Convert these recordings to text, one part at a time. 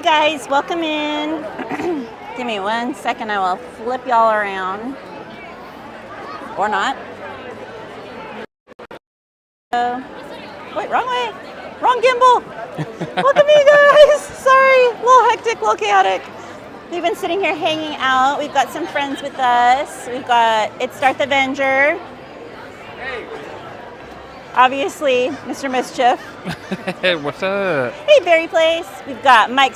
Hey guys, welcome in. Give me 1 second, I will flip y'all around. Or not. Wait, wrong way. Wrong gimbal. Welcome in, guys. Sorry, a little hectic, a little chaotic. We've been sitting here hanging out. We've got some friends with us. We've got It's Darth Avenger. Obviously, Mr. Mischief. Hey, what's up? Hey, Berry Place. We've got Mike.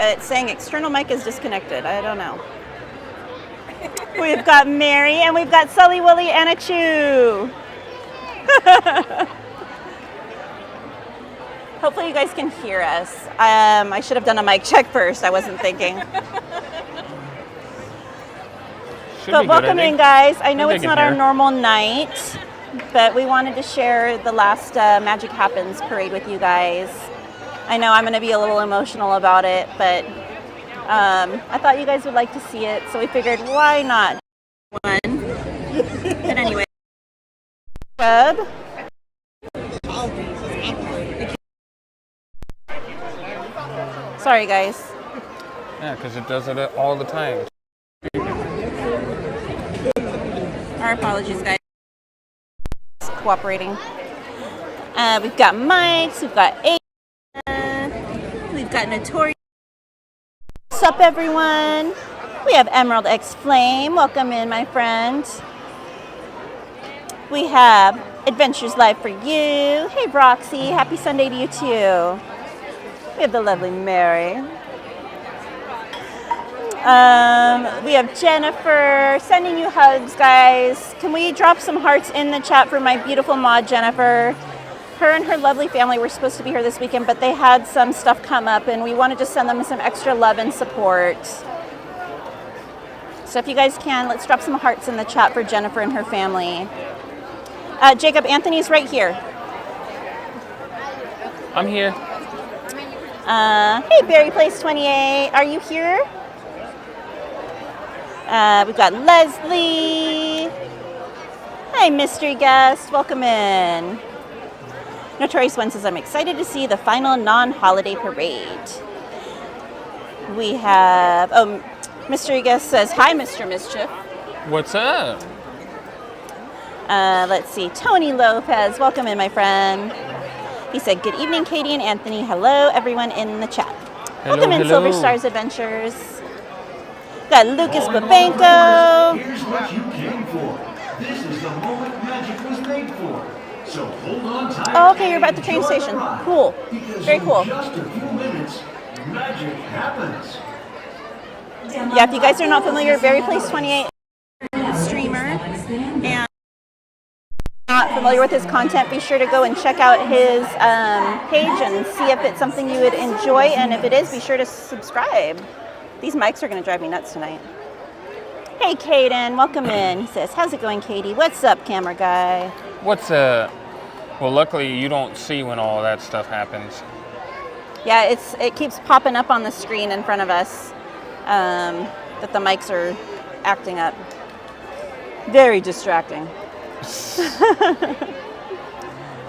It's saying external mic is disconnected. I don't know. We've got Mary and we've got Sully, Willie, and a Chew. Hopefully you guys can hear us. I should have done a mic check first. I wasn't thinking. But welcome in, guys. I know it's not our normal night, but we wanted to share the last Magic Happens parade with you guys. I know I'm going to be a little emotional about it, but I thought you guys would like to see it, so we figured why not one. But anyway, web. Sorry, guys. Yeah, because it does it all the time. Our apologies, guys. Cooperating. We've got mics. We've got we've got Notorious. What's up, everyone? We have Emerald X Flame. Welcome in, my friend. We have Adventures Live for You. Hey, Roxy. Happy Sunday to you, too. We have the lovely Mary. We have Jennifer sending you hugs, guys. Can we drop some hearts in the chat for my beautiful mod, Jennifer? Her and her lovely family were supposed to be here this weekend, but they had some stuff come up, and we wanted to send them some extra love and support. So if you guys can, let's drop some hearts in the chat for Jennifer and her family. Jacob, Anthony's right here. I'm here. Hey, Berry Place 28, are you here? We've got Leslie. Hi, mystery guest. Welcome in. Notorious One says, I'm excited to see the final non-holiday parade. We have, mystery guest says, hi, Mr. Mischief. What's up? Let's see. Tony Lopez. Welcome in, my friend. He said, good evening, Katie and Anthony. Hello, everyone in the chat. Hello, welcome in, hello. Silver Stars Adventures. Got Lucas Babenko. Here's what you came for. This is the moment magic was made for. So hold on tight. Oh, okay, you're about the train station. Cool. Very cool. In just a few minutes, magic happens. Yeah, if you guys are not familiar, Berry Place 28 streamer and not familiar with his content, be sure to go and check out his page and see if it's something you would enjoy, and if it is, be sure to subscribe. These mics are going to drive me nuts tonight. Hey, Kaden, welcome in. He says, how's it going, Katie? What's up, camera guy? What's well, luckily you don't see when all that stuff happens. Yeah, it keeps popping up on the screen in front of us that the mics are acting up. Very distracting.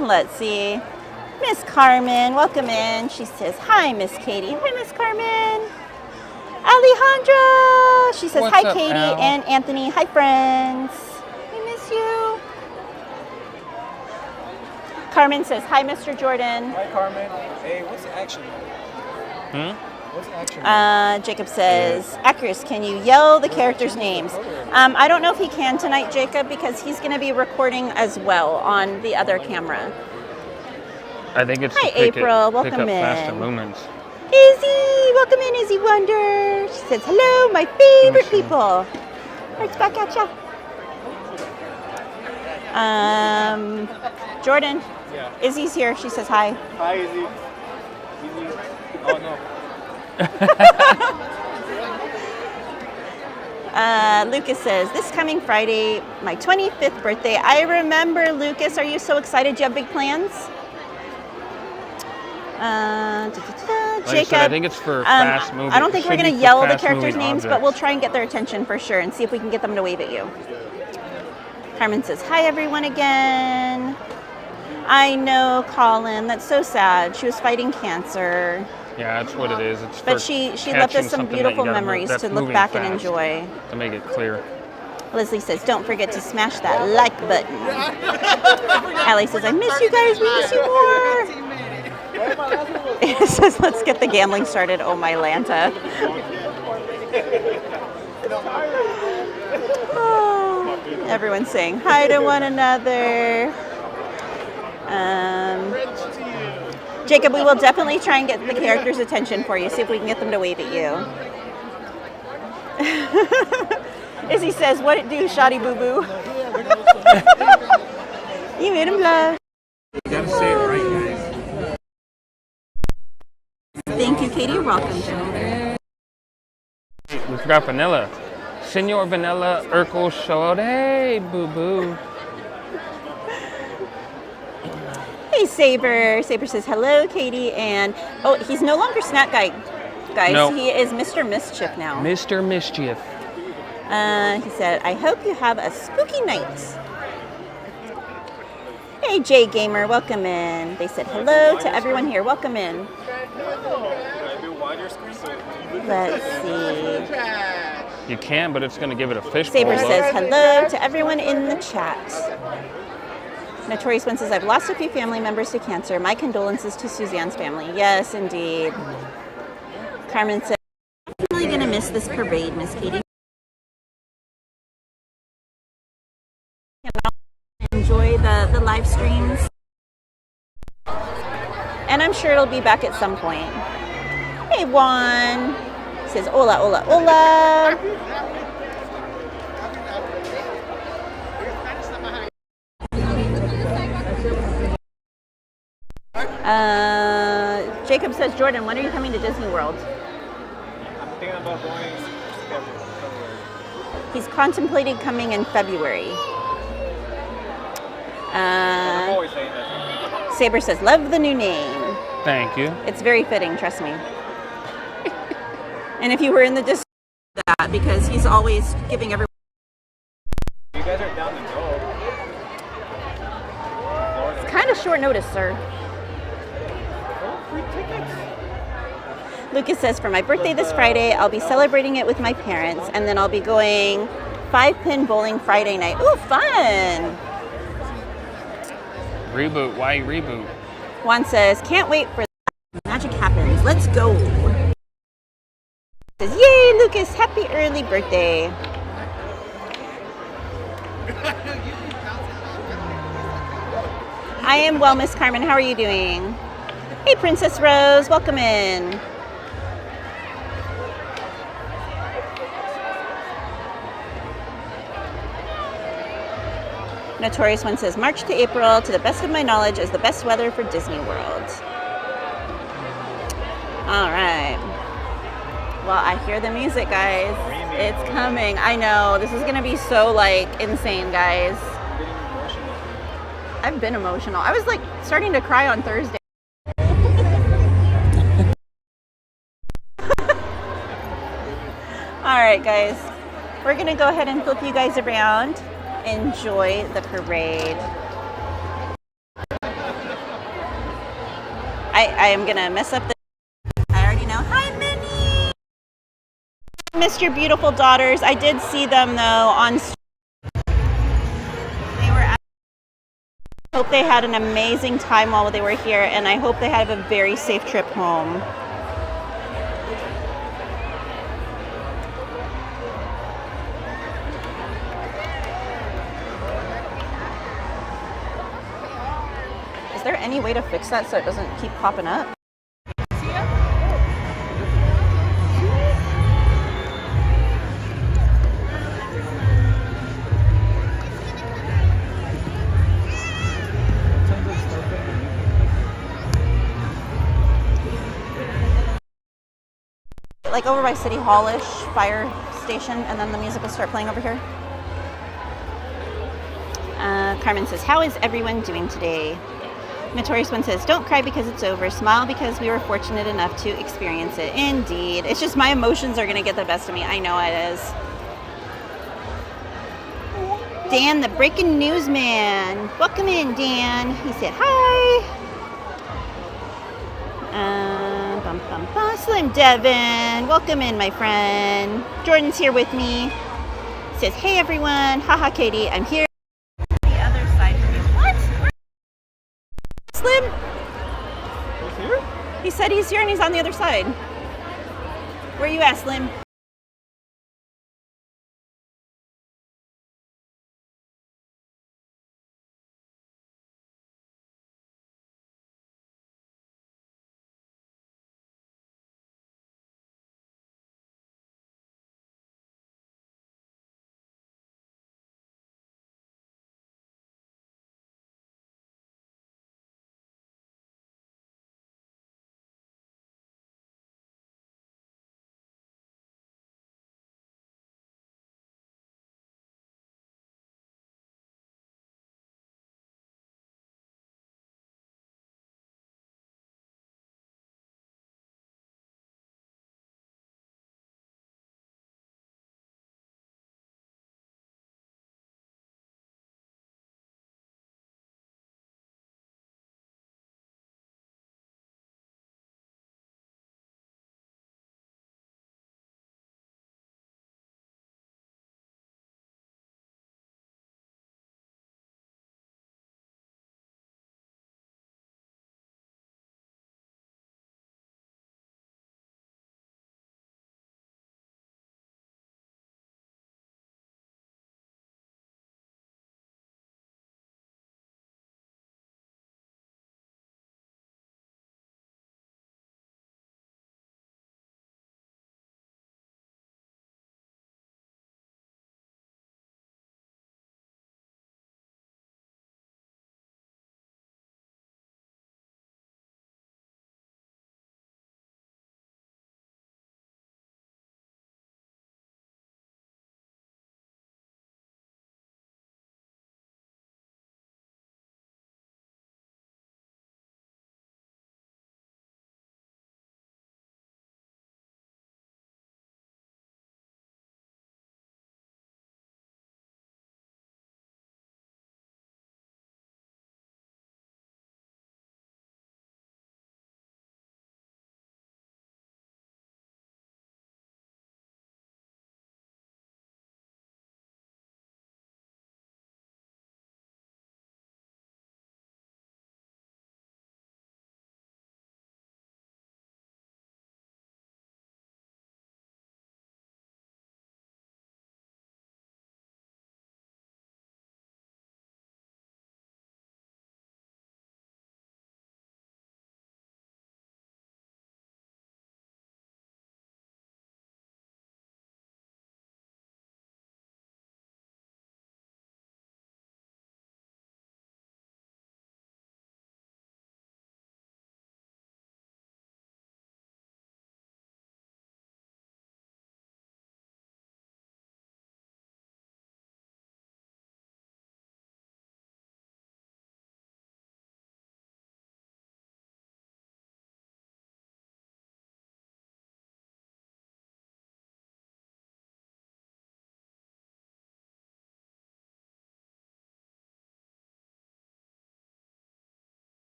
Let's see. Miss Carmen, welcome in. She says, hi, Miss Katie. Hi, Miss Carmen. Alejandra! She says, what's hi, up, Katie Al? and Anthony. Hi, friends. We miss you. Carmen says, hi, Mr. Jordan. Hi, Carmen. Hey, what's the action? What's the action? Jacob says, Actress, can you yell the characters' names? I don't know if he can tonight, Jacob, because he's going to be recording as well on the other camera. I think it's Hi, to pick April. Pick Welcome up faster in. lumens. Izzy! Welcome in, Izzy Wonder. She says, hello, my favorite people. Hearts back at ya. Jordan. Yeah. Izzy's here. She says hi. Hi, Izzy. Izzy. Oh, no. Lucas says, this coming Friday, my 25th birthday. I remember, Lucas. Are you so excited? Do you have big plans? Like Jacob, I said, I think it's for fast moving. I don't think we're going to yell the characters' names, but we'll try and get their attention for sure and see if we can get them to wave at you. Carmen says, hi, everyone, again. I know, Colin. That's so sad. She was fighting cancer. Yeah, that's what it is. It's But for she left catching us some something that beautiful you gotta memories move- to that's look moving back and fast, enjoy. to make it clear. Leslie says, don't forget to smash that like button. Allie says, I miss you guys. We miss you more. It says, let's get the gambling started. Oh, my Lanta. Oh, everyone's saying hi to one another. Jacob, we will definitely try and get the characters' attention for you. See if we can get them to wave at you. Izzy says, what it do, shoddy boo boo? You made him blush. You gotta say it right, guys. Thank you, Katie. You're welcome, gentlemen. We forgot Vanilla. Senor Vanilla Urkel showed. Hey, boo boo. Hey, Saber. Saber says, hello, Katie. And, oh, he's no longer Snack Guy, guys. No. He is Mr. Mischief now. Mr. Mischief. He said, I hope you have a spooky night. Hey, Jay Gamer, welcome in. They said hello to everyone here. Welcome in. Let's see. You can, but it's gonna give it a fishbowl Saber look. says hello to everyone in the chat. Notorious One says, I've lost a few family members to cancer. My condolences to Suzanne's family. Yes, indeed. Carmen said, I'm really going to miss this parade, Miss Katie. Enjoy the live streams. And I'm sure it'll be back at some point. Hey, Juan. Says, hola, hola, hola. Jacob says, Jordan, when are you coming to Disney World? I'm thinking about going February. He's contemplating coming in February. I'm always saying that. Saber says, love the new name. Thank you. It's very fitting, trust me. And if you were in the Disney, that because he's always giving everyone. You guys are down to go. It's kind of short notice, sir. Free tickets. Lucas says, for my birthday this Friday, I'll be celebrating it with my parents, and then I'll be going 5-pin bowling Friday night. Ooh, fun! Reboot. Why reboot? Juan says, can't wait for the magic happens. Let's go. Says, yay, Lucas, happy early birthday. I am well, Miss Carmen. How are you doing? Hey, Princess Rose, welcome in. Notorious One says, March to April, to the best of my knowledge, is the best weather for Disney World. All right. Well, I hear the music, guys. It's coming. I know. This is going to be so, insane, guys. I've been emotional. I was, starting to cry on Thursday. All right, guys. We're going to go ahead and flip you guys around. Enjoy the parade. I am going to mess up the... I already know. Hi, Minnie! I missed your beautiful daughters. I did see them, though, on... They were at... I hope they had an amazing time while they were here, and I hope they have a very safe trip home. Is there any way to fix that so it doesn't keep popping up? Like over by City Hall-ish fire station, and then the music will start playing over here. Carmen says, how is everyone doing today? Notorious One says, don't cry because it's over. Smile because we were fortunate enough to experience it. Indeed. It's just my emotions are going to get the best of me. I know it is. Dan, the breaking news man. Welcome in, Dan. He said hi. Slim Devin. Welcome in, my friend. Jordan's here with me. He says, hey, everyone. Haha, Katie. I'm here. The other side of you. What? Slim? He's here? He said he's here and he's on the other side. Where you at, Slim?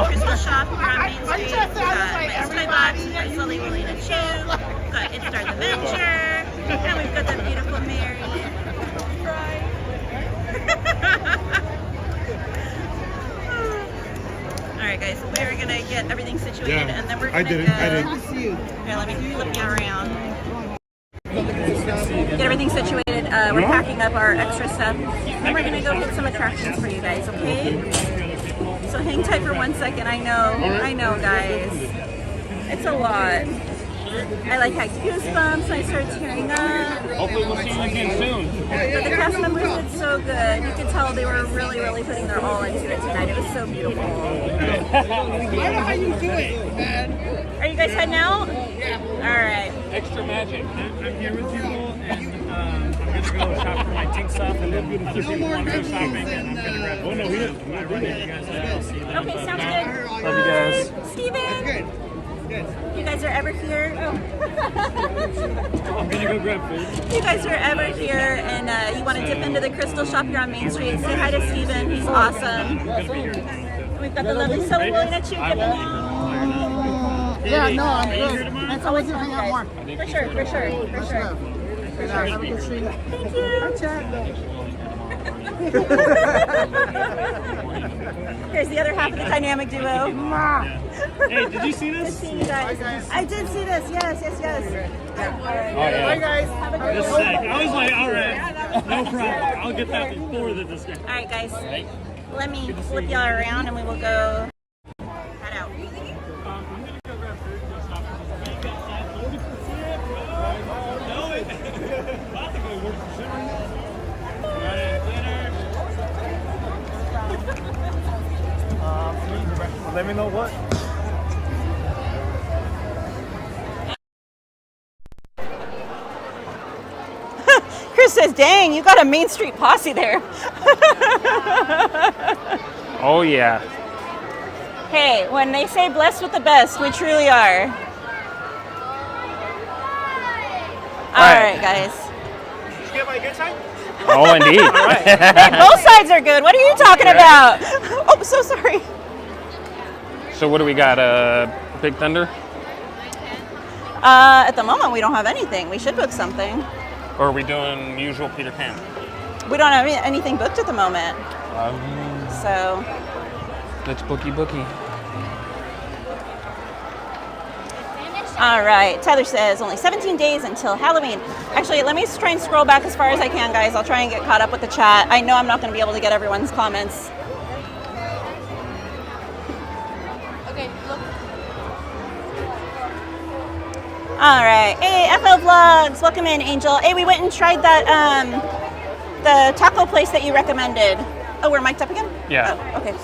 Crystal Shop here on Main Street. We've got Mike's Toy Box, we've got Sully, Willie, and Chew. We've got It Start the Venture. And we've got the beautiful Mary. Alright guys, we're gonna get everything situated and then we're gonna go. I didn't see you. Here, let me flip you around. Get everything situated. We're packing up our extra stuff. And we're gonna go hit some attractions for you guys, okay? So hang tight for 1 second. I know guys. It's a lot. I like had goosebumps, I started tearing up. Hopefully we'll see you again soon. But the cast members did so good. You could tell they were really, really putting their all into it tonight. It was so beautiful. I know how you do it, man. Are you guys heading out? Yeah. Alright. Extra magic. I'm here with you, and I'm going to go shop for my Tink stuff, and then if you want to go shopping, and I'm going to grab Oh, no, we didn't. my run you guys out. See you then. Okay, sounds good. Love you guys. Steven! Good. You guys are ever here? I'm going to go grab food. If you guys are ever here and you want to dip into the Crystal Shop here on Main Street, say hi to Steven. He's awesome. We've got the lovely Sully, Willie, and Chew dipping out. Yeah, no, I'm good. That's always fun, hang out more. guys. For sure, for sure, for sure. Have a good stream. Thank you. Hi, Chad. Here's the other half of the dynamic duo. Hey, did you see Good this? seeing you guys. I did see this. Yes. Oh, yeah. Bye, guys. Have a great This is day. sick. I was like, all right, no problem. I'll get that before the discussion. All right, guys. Let me flip y'all around and we will go head out. Let me know what. Chris says, dang, you got a Main Street posse there. Oh yeah. Hey, when they say blessed with the best, we truly are. All right, guys. Did you get my good time? Oh indeed. Hey, both sides are good. What are you talking about? Oh, so sorry. So what do we got? Big Thunder? At the moment, we don't have anything. We should book something. Or are we doing usual Peter Pan? We don't have anything booked at the moment. So, Let's bookie. all right. Tyler says only 17 days until Halloween. Actually, let me try and scroll back as far as I can, guys. I'll try and get caught up with the chat. I know I'm not going to be able to get everyone's comments. All right. Hey, FL Vlogs. Welcome in, Angel. Hey, we went and tried that, the taco place that you recommended. Oh, we're mic'd up again? Yeah. Oh, okay.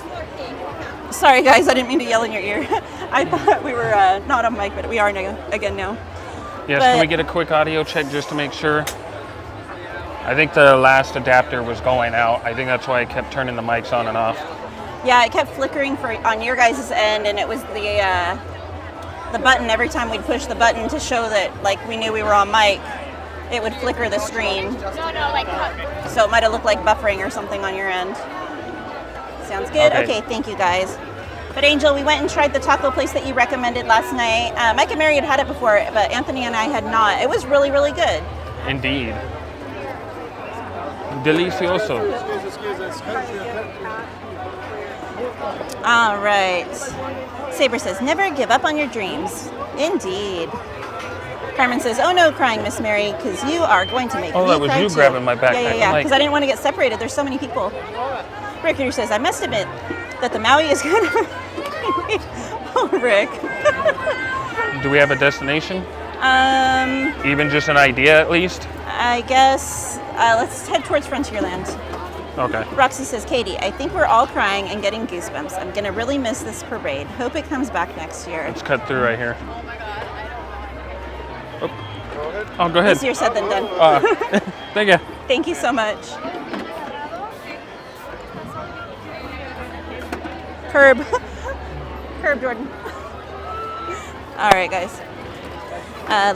Sorry, guys. I didn't mean to yell in your ear. I thought we were not on mic, but we are again now. Yes, But- can we get a quick audio check just to make sure? I think the last adapter was going out. I think that's why I kept turning the mics on and off. Yeah, it kept flickering on your guys' end, and it was the button. Every time we'd push the button to show that like we knew we were on mic, it would flicker the screen. So it might have looked like buffering or something on your end. Sounds good. Okay, thank you guys. But Angel, we went and tried the taco place that you recommended last night. Mike and Mary had had it before, but Anthony and I had not. It was really, really good. Indeed. Delicioso. All right. Saber says, never give up on your dreams. Indeed. Carmen says, oh no, crying Miss Mary, because you are going to make me that was cry you too. grabbing my backpack. Yeah, I'm like- because I didn't want to get separated. There's so many people. Rick says, I must admit that the Maui is good. Oh, Rick. Do we have a destination? Even just an idea at least? I guess let's head towards Frontierland. Okay. Roxy says, Katie, I think we're all crying and getting goosebumps. I'm going to really miss this parade. Hope it comes back next year. Let's cut through right here. Oh, go ahead. Easier said than done. Thank you. Thank you so much. Curb Jordan. All right, guys.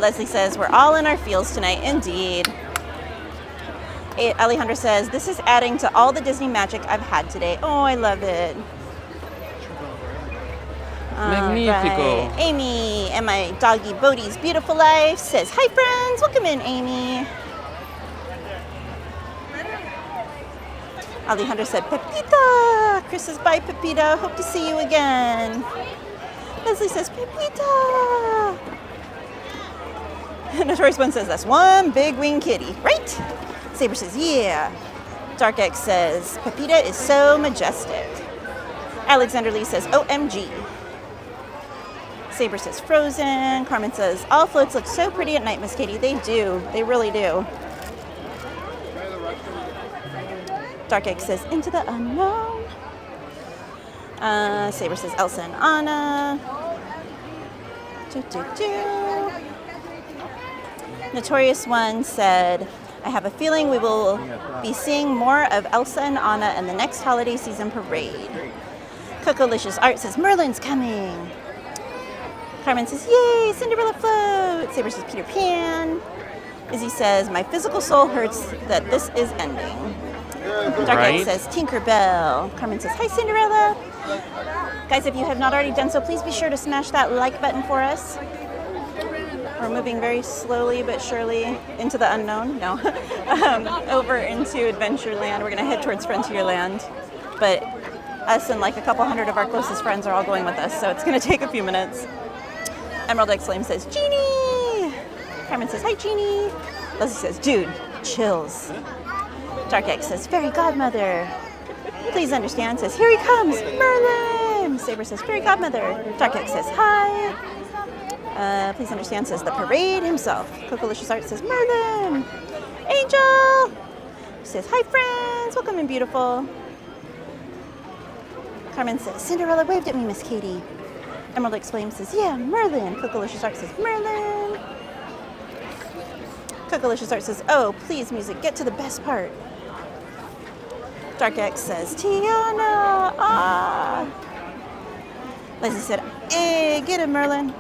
Leslie says, we're all in our feels tonight. Indeed. Alejandra says, this is adding to all the Disney magic I've had today. Oh, I love it. Magnifico. Right. Amy and my doggy Bodie's Beautiful Life says, hi, friends. Welcome in, Amy. Alejandra said, Pepita. Chris says, bye, Pepita. Hope to see you again. Leslie says, Pepita. Notorious One says, that's one big wing kitty, right? Saber says, yeah. Dark X says, Pepita is so majestic. Alexander Lee says, OMG. Saber says, Frozen. Carmen says, all floats look so pretty at night, Miss Katie. They do. They really do. Dark X says, into the unknown. Saber says, Elsa and Anna. Notorious One said, I have a feeling we will be seeing more of Elsa and Anna in the next holiday season parade. Cocolicious Art says, Merlin's coming. Carmen says, yay, Cinderella float. Saber says, Peter Pan. Izzy says, my physical soul hurts that this is ending. Dark Egg says, Tinkerbell. Carmen says, hi, Cinderella. Guys, if you have not already done so, please be sure to smash that like button for us. We're moving very slowly but surely into the unknown. No, over into Adventureland. We're gonna head towards Frontierland, but us and like a couple hundred of our closest friends are all going with us, so it's gonna take a few minutes. Emerald X Flame says, Genie! Carmen says, hi, Genie. Leslie says, dude, chills. Dark X says, fairy godmother. Please understand, says, here he comes, Merlin. Saber says, fairy godmother. Dark X says, hi. Please understand, says, the parade himself. Cocolicious Art says, Merlin. Angel says, hi, friends. Welcome in, beautiful. Carmen says, Cinderella waved at me, Miss Katie. Emerald X Flame says, yeah, Merlin. Cocolicious Art says, Merlin. Cocolicious Art says, oh, please, music, get to the best part. Dark X says, Tiana, ah. Leslie said, hey, get him, Merlin.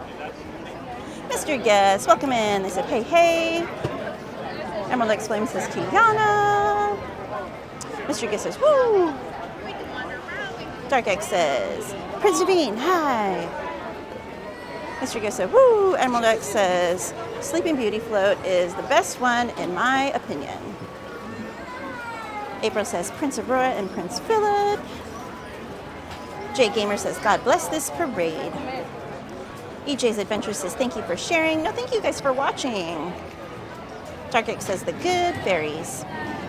Mr. Guest, welcome in. They said, hey, hey. Emerald X Flame says, Tiana. Mr. Guest says, woo. Dark X says, Prince Devine, hi. Mr. Guest said, woo. Emerald X says, Sleeping Beauty float is the best one in my opinion. April says, Prince Aurora and Prince Philip. Jay Gamer says, God bless this parade. EJ's Adventure says, thank you for sharing. No, thank you guys for watching. Dark X says, the good fairies.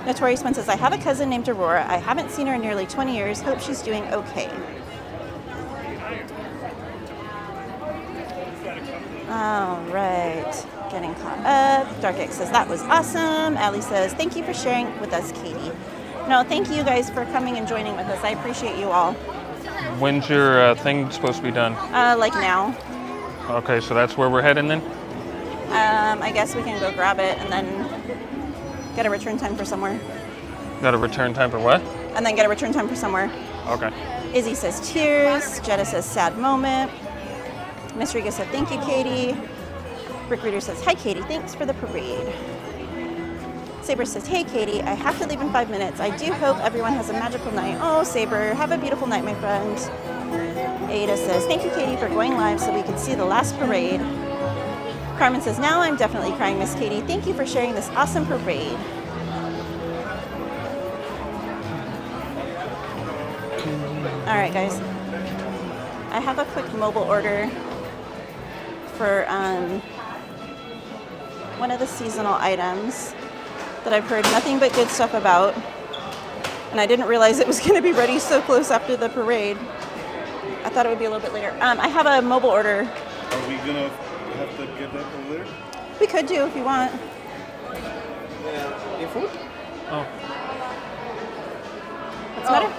Notorious One says, I have a cousin named Aurora. I haven't seen her in nearly 20 years. Hope she's doing okay. All right, getting caught up. Dark X says, that was awesome. Allie says, thank you for sharing with us, Katie. No, thank you guys for coming and joining with us. I appreciate you all. When's your thing supposed to be done? Like now. Okay, so that's where we're heading then? I guess we can go grab it and then get a return time for somewhere. Got a return time for what? And then get a return time for somewhere. Okay. Izzy says tears. Jetta says sad moment. Miss Riga said thank you, Katie. Rick Reader says, hi, Katie. Thanks for the parade. Saber says, hey, Katie. I have to leave in 5 minutes. I do hope everyone has a magical night. Oh, Saber, have a beautiful night, my friend. Ada says, thank you, Katie, for going live so we can see the last parade. Carmen says, now I'm definitely crying, Miss Katie. Thank you for sharing this awesome parade. All right, guys. I have a quick mobile order for one of the seasonal items that I've heard nothing but good stuff about. And I didn't realize it was going to be ready so close after the parade. I thought it would be a little bit later. I have a mobile order. Are we going to have to get that over there? We could do if you want. In food? Oh. What's the matter?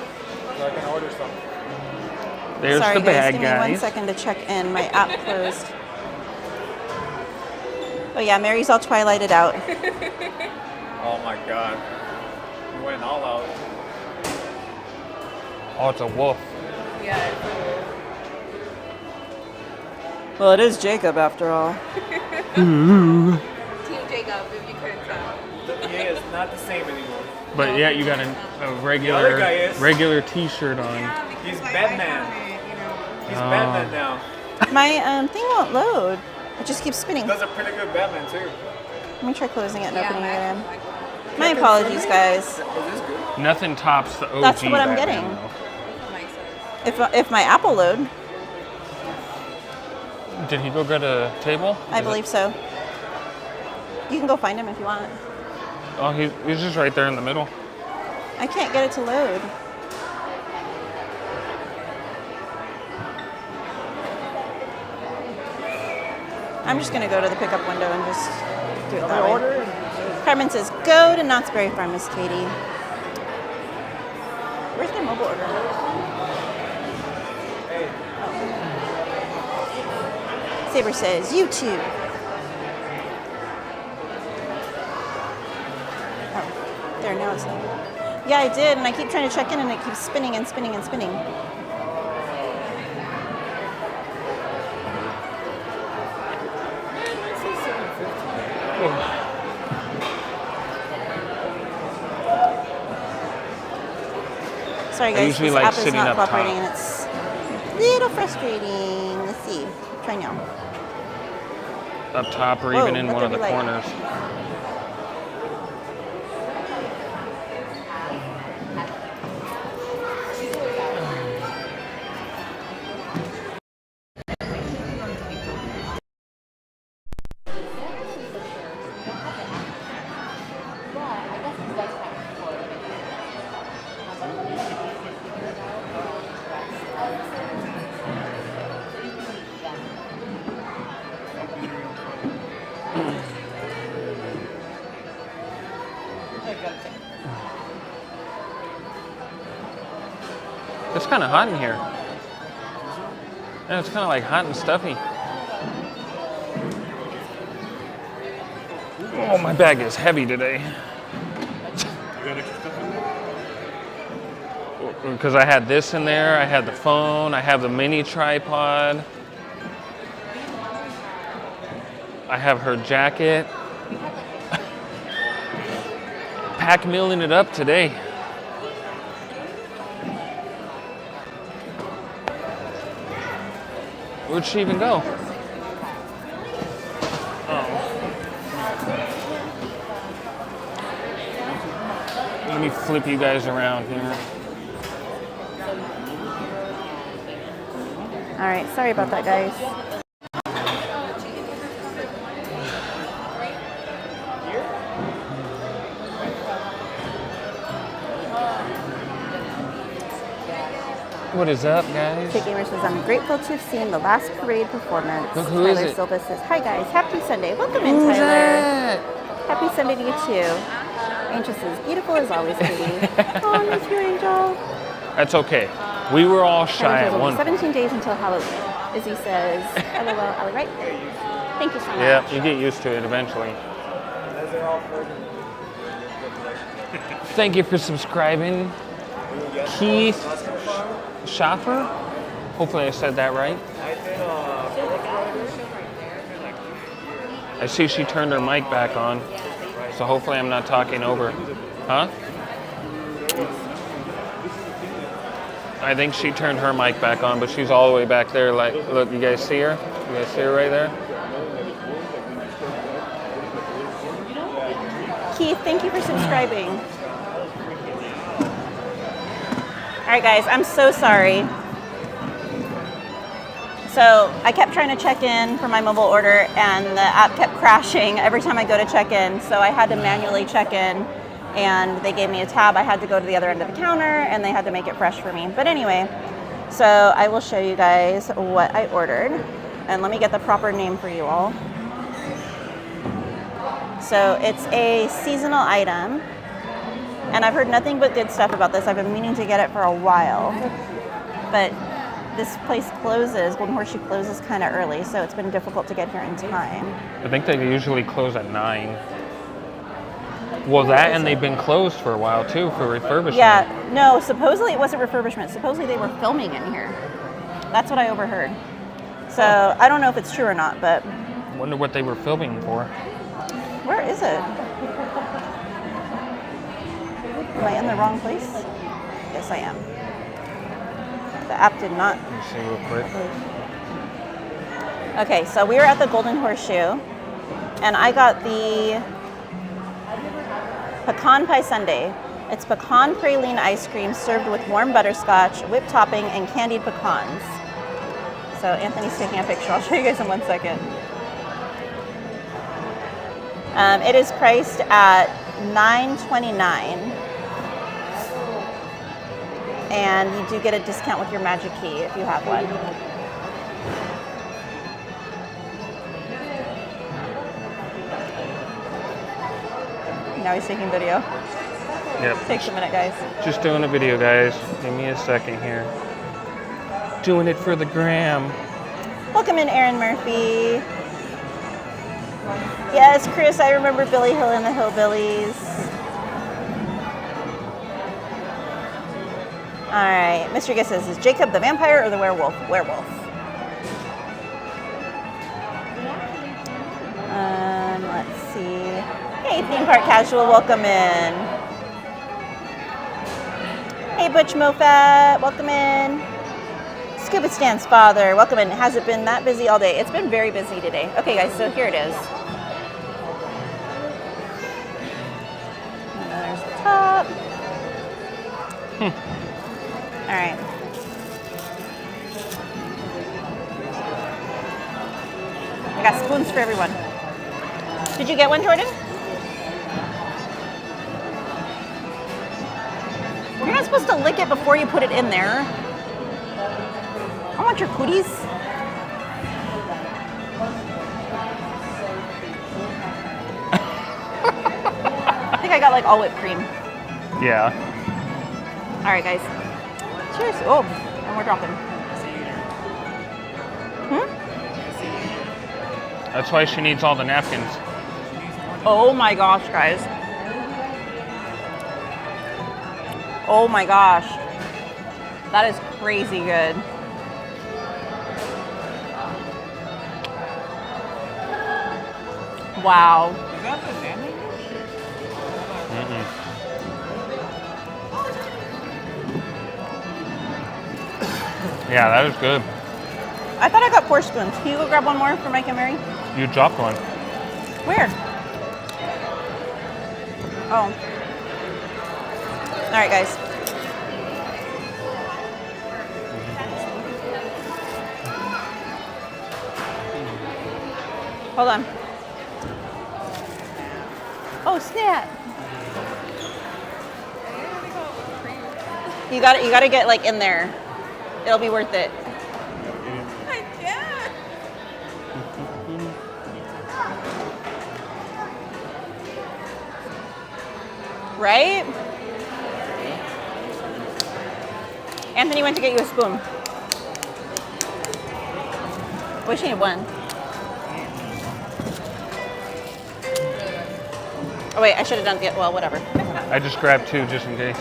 So I can order something. There's Sorry, the guys. bag, Give me guys. 1 second to check in. My app closed. Oh yeah, Mary's all twilighted out. Oh my god. You went all out. Oh, it's a wolf. Well, it is Jacob after all. Team Jacob, if you couldn't tell. Yeah, it's not the same anymore. But yeah, you got a other guy is. regular T-shirt on. He's Batman. He's Batman now. My thing won't load. It just keeps spinning. He does a pretty good Batman too. Let me try closing it and opening it again. My apologies, guys. Is this good? Nothing tops the OG. That's what I'm Batman, getting. though. If my app will load, Did he go get a table? I believe so. You can go find him if you want. Oh, he's just right there in the middle. I can't get it to load. I'm just gonna go to the pickup window and just do it that way. Carmen says, go to Knott's Berry Farm, Miss Katie. Where's my mobile order? Oh. Saber says, you too. Oh, there, now it's loaded. Yeah, I did, and I keep trying to check in, and it keeps spinning and spinning and spinning. Sorry guys, usually this like app is sitting not up top. cooperating and it's a little frustrating. Let's see, try now. up top or Whoa, even in let one of there the be light. corners. It's kind of hot in here. Yeah, it's kind of like hot and stuffy. Oh, my bag is heavy today. Because I had this in there, I had the phone, I have the mini tripod. I have her jacket. Pack milling it up today. Where'd she even go? Oh. Let me flip you guys around here. All right, sorry about that, guys. What is up, guys? Kid Gamer says, I'm grateful to have seen the last parade performance. Look, who is Tyler it? Silva says, hi guys, happy Sunday. Welcome in, Who's Tyler. that? Happy Sunday to you too. Angel says, beautiful as always, Katie. Oh, I miss you, Angel. That's okay. We were all shy Tyler at says, only one point. 17 days until Halloween. Izzy says, LOL, Allie, right? Thank you so much. Yeah, you get used to it eventually. As they're all flirting. Thank you for subscribing. Keith Schaffer? Hopefully I said that right. I see she turned her mic back on, so hopefully I'm not talking over. Huh? I think she turned her mic back on, but she's all the way back there. Like, look, you guys see her? You guys see her right there? Keith, thank you for subscribing. All right, guys, I'm so sorry. So I kept trying to check in for my mobile order, and the app kept crashing every time I go to check in. So I had to manually check in, and they gave me a tab. I had to go to the other end of the counter, and they had to make it fresh for me. But anyway, so I will show you guys what I ordered, and let me get the proper name for you all. So it's a seasonal item, and I've heard nothing but good stuff about this. I've been meaning to get it for a while, but this place closes, Golden Horseshoe closes kind of early, so it's been difficult to get here in time. I think they usually close at 9. Well, that and they've been closed for a while too for refurbishment. Yeah, no, supposedly it wasn't refurbishment. Supposedly they were filming in here. That's what I overheard. So I don't know if it's true or not, but Wonder what they were filming for. where is it? Am I in the wrong place? Yes, I am. The app did not. Let me see real quick. Okay, so we were at the Golden Horseshoe, and I got the pecan pie sundae. It's pecan praline ice cream served with warm butterscotch, whipped topping, and candied pecans. So Anthony's taking a picture. I'll show you guys in 1 second. It is priced at $9.29. And you do get a discount with your Magic Key if you have one. Now he's taking video. Yep. Takes a minute, guys. Just doing a video, guys. Give me a second here. Doing it for the gram. Welcome in, Aaron Murphy. Yes, Chris, I remember Billy Hill and the Hillbillies. All right, Mr. Giss says, is Jacob the vampire or the werewolf? Werewolf. Let's see. Hey, Theme Park Casual, welcome in. Hey, Butch Mofat, welcome in. Cupid stands, Father. Welcome in. Has it been that busy all day? It's been very busy today. Okay, guys, so here it is. And there's the top. All right. I got spoons for everyone. Did you get one, Jordan? You're not supposed to lick it before you put it in there. I want your cooties. I think I got like all whipped cream. Yeah. All right, guys. Cheers. Oh, and we're dropping. That's why she needs all the napkins. Oh my gosh, guys. Oh my gosh. That is crazy good. Wow. Is that the salmon? Yeah, that was good. I thought I got 4 spoons. Can you go grab one more for Mike and Mary? You dropped one. Where? Oh. All right, guys. Hold on. Oh, snap. You got to get like in there. It'll be worth it. I can't. Right? Anthony went to get you a spoon. Wish he had one. Oh wait, I should have done the, well, whatever. I just grabbed 2 just in case.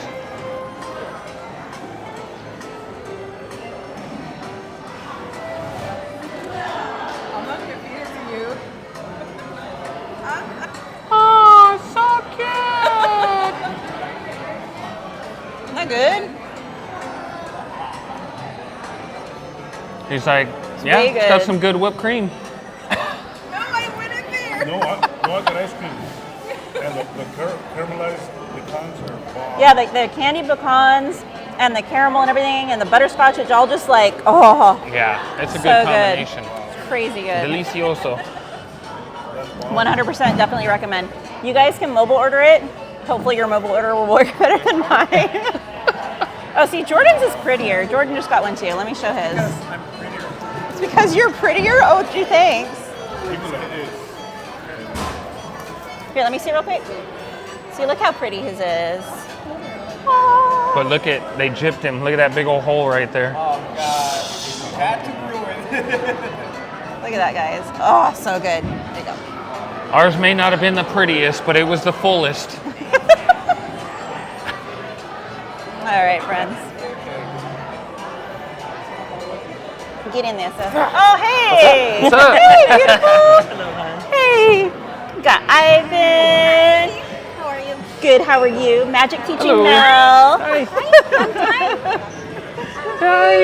I'm not confusing you. Oh, so cute! Isn't that good? He's like, way yeah, it's got good. some good whipped cream. No, I went in there. No, I got ice cream. And the caramelized pecans are bomb. Yeah, the candied pecans and the caramel and everything and the butterscotch, it's all just like, oh, Yeah, it's a so good good. combination. It's crazy good. Delicioso. 100% definitely recommend. You guys can mobile order it. Hopefully your mobile order will work better than mine. Oh, see, Jordan's is prettier. Jordan just got one too. Let me show his. I'm prettier. It's because you're prettier? Oh, gee, thanks. Here, let me see real quick. See, look how pretty his is. Oh. But look at, they gypped him. Look at that big old hole right there. Oh God. Had to ruin. Look at that, guys. Oh, so good. There you go. Ours may not have been the prettiest, but it was the fullest. All right, friends. Get in there, sis. Oh, hey! What's up? Hey, beautiful! Hey! We got Ivan. How are you? Good, how are you? Magic teaching Hello. Mel. Hi. Hi.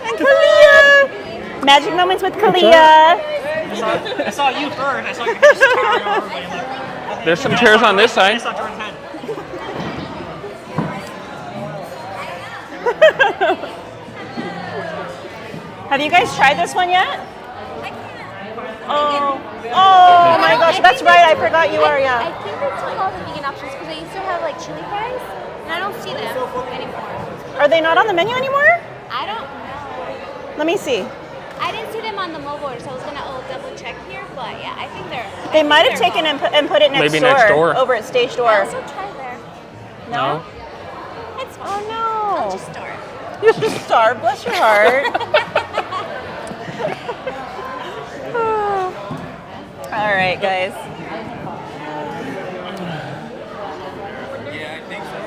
And Kalia. Magic moments with Kalia. I saw you first. I saw your hair towering over everybody. I'm like, There's some chairs on this I side. saw Jordan's head. Have you guys tried this one yet? Oh, oh my gosh, that's right. I forgot you are, I yeah. think they took all the vegan options because they used to have like chili fries, and I don't see them anymore. Are they not on the menu anymore? I don't know. Let me see. I didn't see them on the mobile order, so I was gonna double check here, but yeah, I think they're. They might have taken and put it next Maybe door. next door. Over at Stage I Door. also try there. No? It's fine. Oh I'll no. just start. You're just starved. Bless your heart. All right, guys. Yeah, I think so.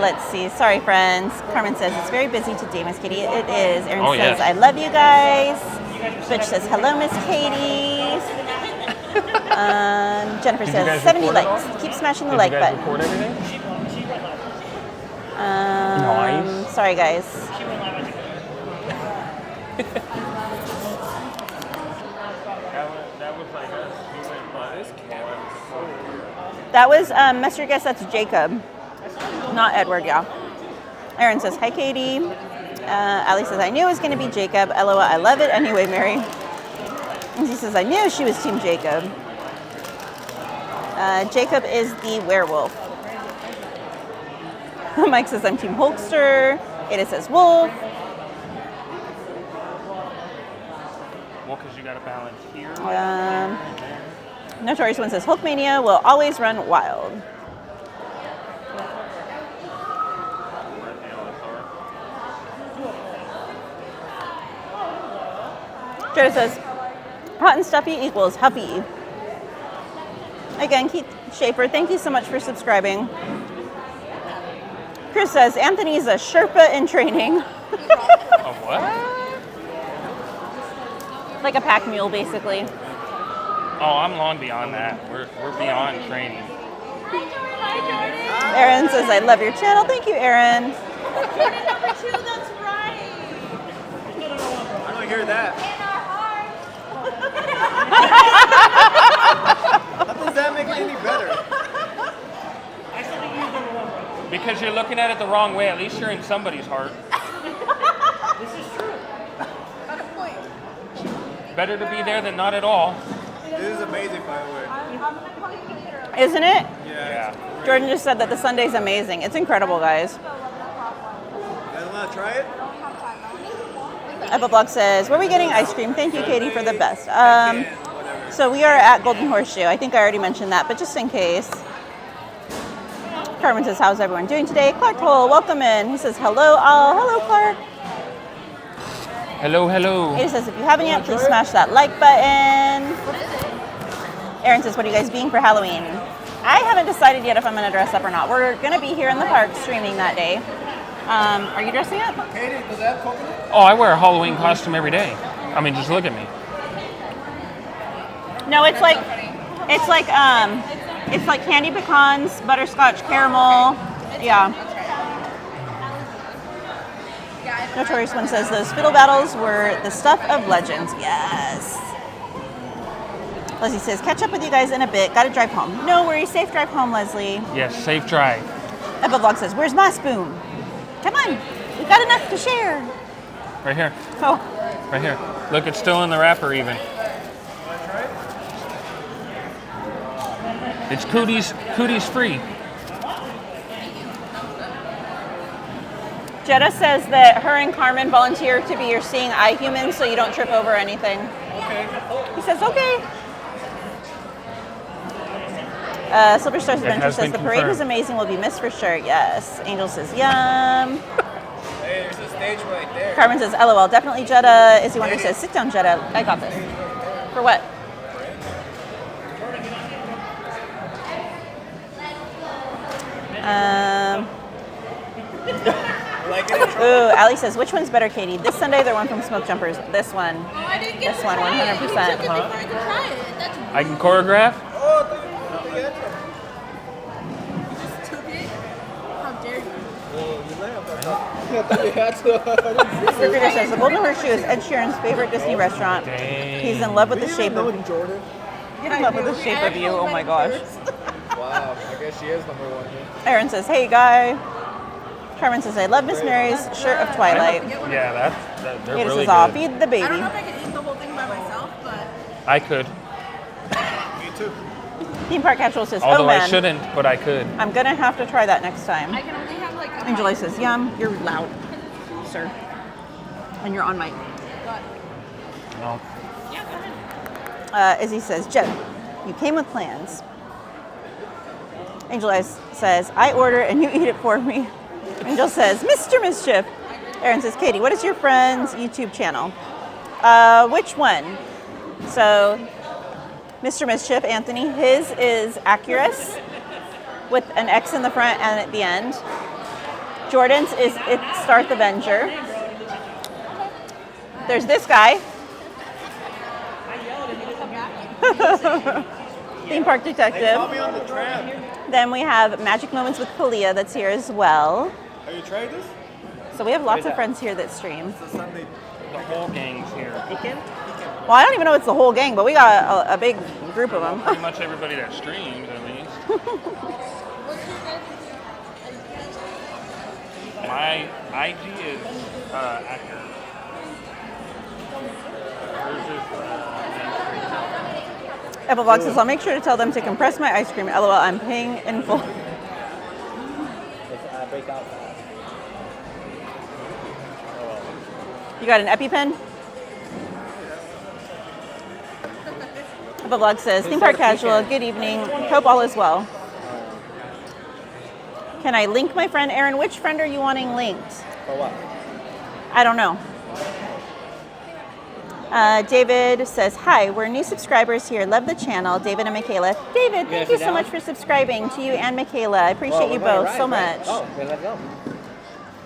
Let's see. Sorry, friends. Carmen says it's very busy today, Miss Katie. It is. Erin Oh, says yes. I love you guys. Butch says hello, Miss Katie. Jennifer Did you says guys 70 record it likes. all? Keep smashing the Did like you guys button. record everything? Nice. Sorry, guys. That was like us. We went by. That was, Mr. Guess, that's Jacob, not Edward, yeah. Aaron says, hi, Katie. Ali says, I knew it was going to be Jacob. LOL, I love it. Anyway, Mary. And he says, I knew she was Team Jacob. Jacob is the werewolf. Mike says, I'm Team Hulkster. Ada says, wolf. Well, because you got to balance here. Notorious One says, Hulkmania will always run wild. Joe says, hot and stuffy equals huffy. Again, Keith Schaefer, thank you so much for subscribing. Chris says, Anthony's a Sherpa in training. A what? Like a pack mule, basically. Oh, I'm long beyond that. We're beyond training. Hi, Jordan. Aaron says, I love your channel. Thank you, Aaron. Jordan number 2, that's right. I don't hear that. How does that make it any better? Because you're looking at it the wrong way. At least you're in somebody's heart. This is true. Got a point. Better to be there than not at all. This is amazing, by the way. Isn't it? Yeah. Jordan just said that the Sunday's amazing. It's incredible, guys. You guys want to try it? Epiblog says, where are we getting ice cream? Thank you, Katie, for the best. So we are at Golden Horseshoe. I think I already mentioned that, but just in case. Carmen says, how's everyone doing today? Clark Hole, welcome in. He says, hello, all. Hello, Clark. Hello, hello. He says, if you haven't yet, please smash that like button. Aaron says, what are you guys being for Halloween? I haven't decided yet if I'm going to dress up or not. We're going to be here in the park streaming that day. Are you dressing up? Katie, does that have coconut? Oh, I wear a Halloween costume every day. I mean, just look at me. No, it's like candy pecans, butterscotch caramel. Yeah. Notorious One says those fiddle battles were the stuff of legends. Yes. Leslie says, catch up with you guys in a bit. Gotta drive home. No worries. Safe drive home, Leslie. Yes, safe drive. Vlog says, where's my spoon? Come on. We've got enough to share. Right here. Oh. Right here. Look, it's still in the wrapper even. It's cooties free. Jetta says that her and Carmen volunteer to be your seeing eye human so you don't trip over anything. Okay. He says, okay. Silver Stars Adventure has says, been the parade was confirmed. amazing, will be missed for sure. Yes. Angel says, yum. Hey, there's a stage right there. Carmen says, LOL, definitely Jetta. Izzy Wonder says, sit down, Jetta. I got this. For what? Like it? Ooh, Ali says, which one's better, Katie? This Sunday, the one from Smoke Jumpers. This one. Oh, I didn't get This to one, try it. 100%. You took it before I could try it. That's I can choreograph. Oh, I thought you had some. you just took it. How dare you? Oh, you laughed. I thought you had some. Secreter says, the Golden Horseshoe is Ed Sheeran's favorite Disney restaurant. Dang. He's in love with the shape of Jordan. in love with the shape of you. Oh my gosh. Wow, I guess she is number one here. Aaron says, hey guy. Carmen says, I love Miss Mary's shirt of Twilight. Yeah, they're Ada really says, I'll good. feed the I don't baby. know if I could eat the whole thing by myself, but I could. Me too. Theme Park Casual says, Although oh man, I shouldn't, but I could. I'm gonna have to try that next time. I can only have like a Angela says, yum, you're loud, sir. And you're on mic. No. Izzy says, Jen, you came with plans. Angela says, I order and you eat it for me. Angel says, Mr. Mischief. Aaron says, Katie, what is your friend's YouTube channel? Which one? So, Mr. Mischief, Anthony, his is Accurus with an X in the front and at the end. Jordan's is It's Start the Avenger. There's this guy. Theme Park Detective. Call me on the tram. Then we have Magic Moments with Kalia that's here as well. Have you tried this? So we have lots of friends here that stream. It's a Sunday whole gang's here. Well, I don't even know it's the whole gang, but we got a big group of them. Pretty much everybody that streams, at least. My IG is actor. Apple Vlog says, I'll make sure to tell them to compress my ice cream. LOL, I'm paying in full. You got an EpiPen? Apple Vlog says, theme park casual, good evening. Hope all is well. Can I link my friend Aaron? Which friend are you wanting linked? For what? I don't know. David says, hi, we're new subscribers here. Love the channel. David and Michaela. David, thank you so much for subscribing to you and Michaela. I appreciate you both so much. Oh, okay, let's go.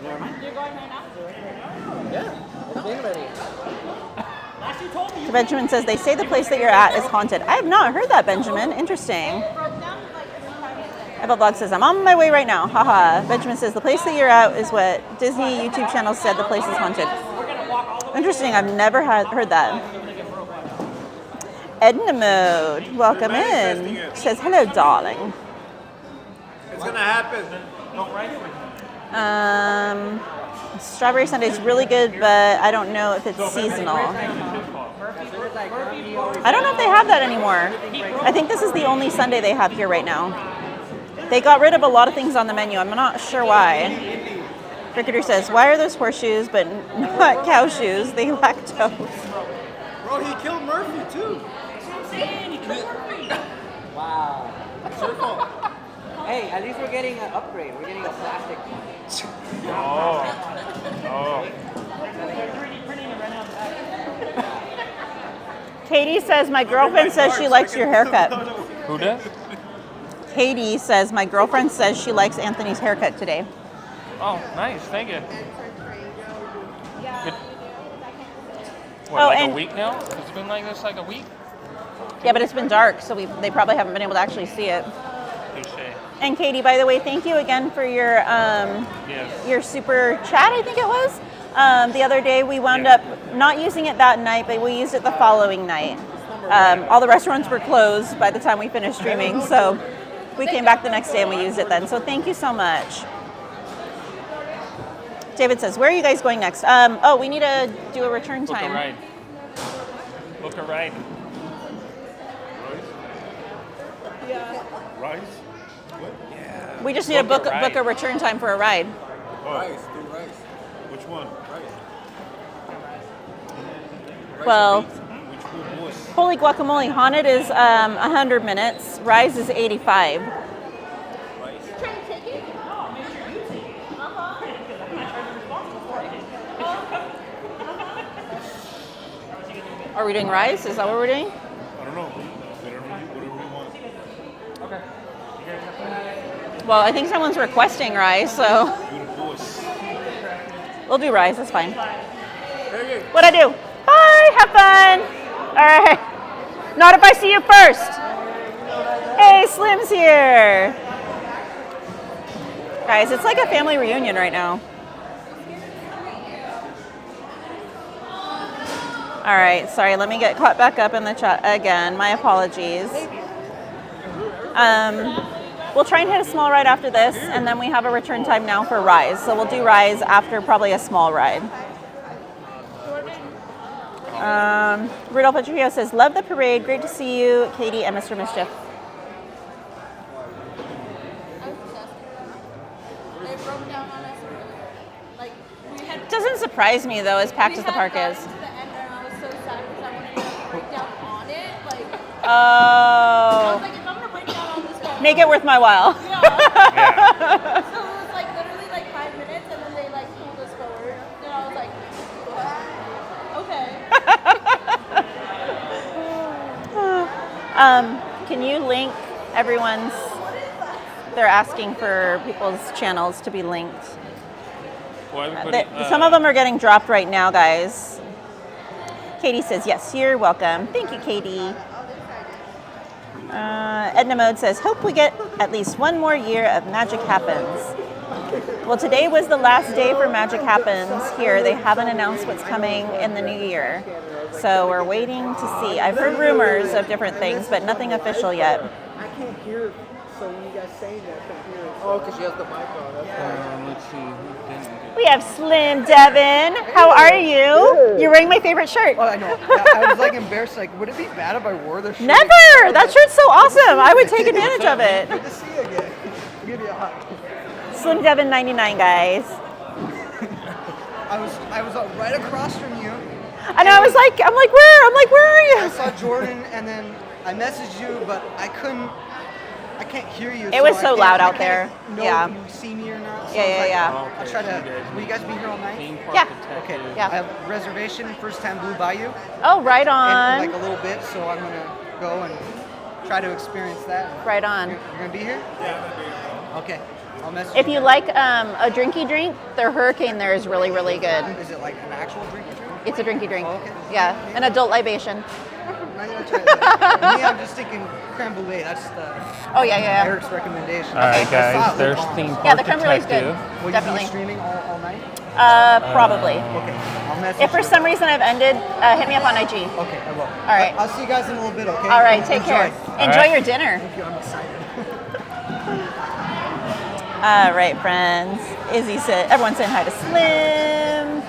You're going right now? Yeah, it's been ready. Benjamin says, they say the place that you're at is haunted. I have not heard that, Benjamin. Interesting. Apple Vlog says, I'm on my way right now. Haha. Benjamin says, the place that you're at is what Disney YouTube channel said the place is haunted. Interesting. I've never heard that. Edna Mode, welcome in. Says, hello, darling. It's going to happen. Strawberry Sundae is really good, but I don't know if it's seasonal. I don't know if they have that anymore. I think this is the only sundae they have here right now. They got rid of a lot of things on the menu. I'm not sure why. Cricketer says, why are those horseshoes but not cow shoes? They lack toes. Bro, he killed Murphy too. Wow. It's your fault. Hey, at least we're getting an upgrade. We're getting a plastic one. Oh. Katie says, my girlfriend says she likes your haircut. Who does? Katie says, my girlfriend says she likes Anthony's haircut today. Oh, nice. Thank you. What, Oh, like and- a week now? It's been like this like a week? Yeah, but it's been dark, so they probably haven't been able to actually see it. Touché. And Katie, by the way, thank you again for your Yes. your super chat, I think it was. The other day we wound up not using it that night, but we used it the following night. All the restaurants were closed by the time we finished streaming, so we came back the next day and we used it then. So thank you so much. David says, where are you guys going next? Oh, we need to do a return Book a time. ride. Book a ride. Rice? What? Yeah. We just need to Book book a a ride. return time for a ride. Rice, do rice. Which one? Well, Which one was? holy guacamole, Haunted is 100 minutes, Rise is 85. Are we doing Rise? Is that what we're doing? I don't know. Whatever you want. Well, I think someone's requesting Rise, so You're the boss. we'll do Rise. That's fine. What'd I do? Bye. Have fun. All right. Not if I see you first. Hey, Slim's here. Guys, it's like a family reunion right now. All right. Sorry. Let me get caught back up in the chat again. My apologies. We'll try and hit a small ride after this, and then we have a return time now for Rise. So we'll do Rise after probably a small ride. Rudolph Trujillo says, love the parade. Great to see you, Katie and Mr. Mischief. They broke down on us earlier. Like, we had Doesn't surprise me, though, as packed as the park is. to the end and I was so sad because I wanted to break down on it. Like, I Oh. was like, if I'm going to break down on this one. Make it worth my while. Yeah. So it was like literally like 5 minutes and then they like pulled us forward. And I was like, what? Okay. Can you link everyone's... They're asking for people's channels to be linked. Well, everybody, Some of them are getting dropped right now, guys. Katie says, yes, you're welcome. Thank you, Katie. Edna Mode says, hope we get at least one more year of Magic Happens. Well, today was the last day for Magic Happens here. They haven't announced what's coming in the new year. So we're waiting to see. I've heard rumors of different things, but nothing official yet. I can't hear. So when you guys say that, I can't hear. Oh, because she has the mic on. That's Let's see. We have Slim Devin. How are you? You're wearing my favorite shirt. Oh, I know. Yeah, I was like embarrassed. Like, would it be bad if I wore this shirt? Never! That shirt's so awesome. I would take advantage of it. Good to see you again. I'll give you a hug. Slim Devin 99, guys. I was right across from you. I know. I'm like, where are you? I saw Jordan, and then I messaged you, but I can't hear you. It was so I loud out can't there. know Yeah. if you see me or not. So Yeah, I was yeah, like, yeah. I'll try to. Will you guys be here all night? Yeah. Okay. Yeah. I have a reservation, first time Blue Bayou. Oh, right In on. like a little bit, so I'm gonna go and try to experience that. Right on. You're gonna be here? Yeah. Okay. I'll message If you guys. like a drinky drink, their Hurricane there is really, really good. Is it like an actual drink? It's a drinky drink. Oh, okay. Yeah, an adult libation. I'm gonna try that. Me, I'm just thinking creme brulee. That's Oh, yeah. Eric's recommendation. All right, I saw guys. it There's was theme on. park Yeah, the creme brulee's good. detective. Will Definitely. you be streaming all night? Probably. Okay. I'll message If for you. some reason I've ended, hit me up on IG. Okay, I will. All right. I'll see you guys in a little bit, okay? All right, take care. Enjoy right. your dinner. Thank you. I'm excited. All right, friends. Izzy said, everyone's saying hi to Slim.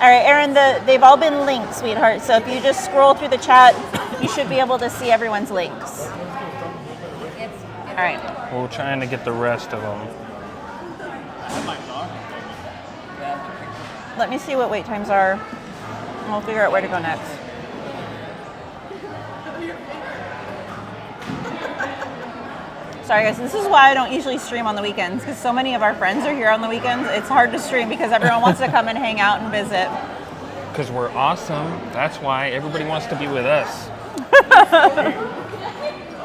All right, Aaron, they've all been linked, sweetheart. So if you just scroll through the chat, you should be able to see everyone's links. All right. We're trying to get the rest of them. Let me see what wait times are. And we'll figure out where to go next. Sorry guys, this is why I don't usually stream on the weekends, because so many of our friends are here on the weekends. It's hard to stream because everyone wants to come and hang out and visit. Because we're awesome. That's why everybody wants to be with us.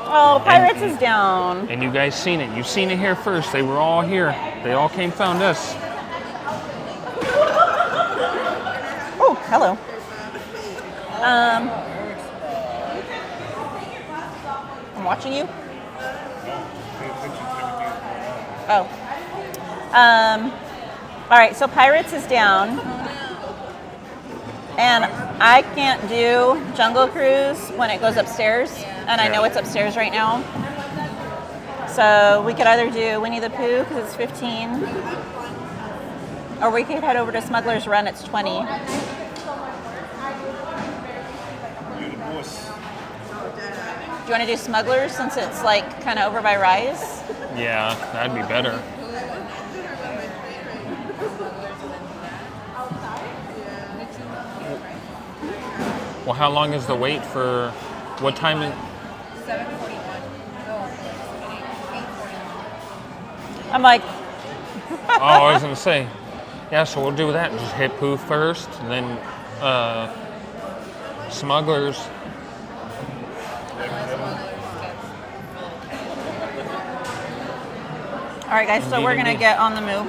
Oh, Pirates is down. And you guys seen it. You've seen it here first. They were all here. They all came found us. Oh, hello. I'm watching you. Oh. All right, so Pirates is down. And I can't do Jungle Cruise when it goes upstairs. And I know it's upstairs right now. So we could either do Winnie the Pooh because it's 15. Or we could head over to Smuggler's Run, it's 20. You're the boss. Do you want to do Smugglers since it's like kind of over by Rise? Yeah, that'd be better. Well, how long is the wait for what time? 7:41. I'm like, Oh, I was gonna say. Yeah, so we'll do that. Just hit Pooh first, and then Smugglers. all right, guys, so we're going to get on the move.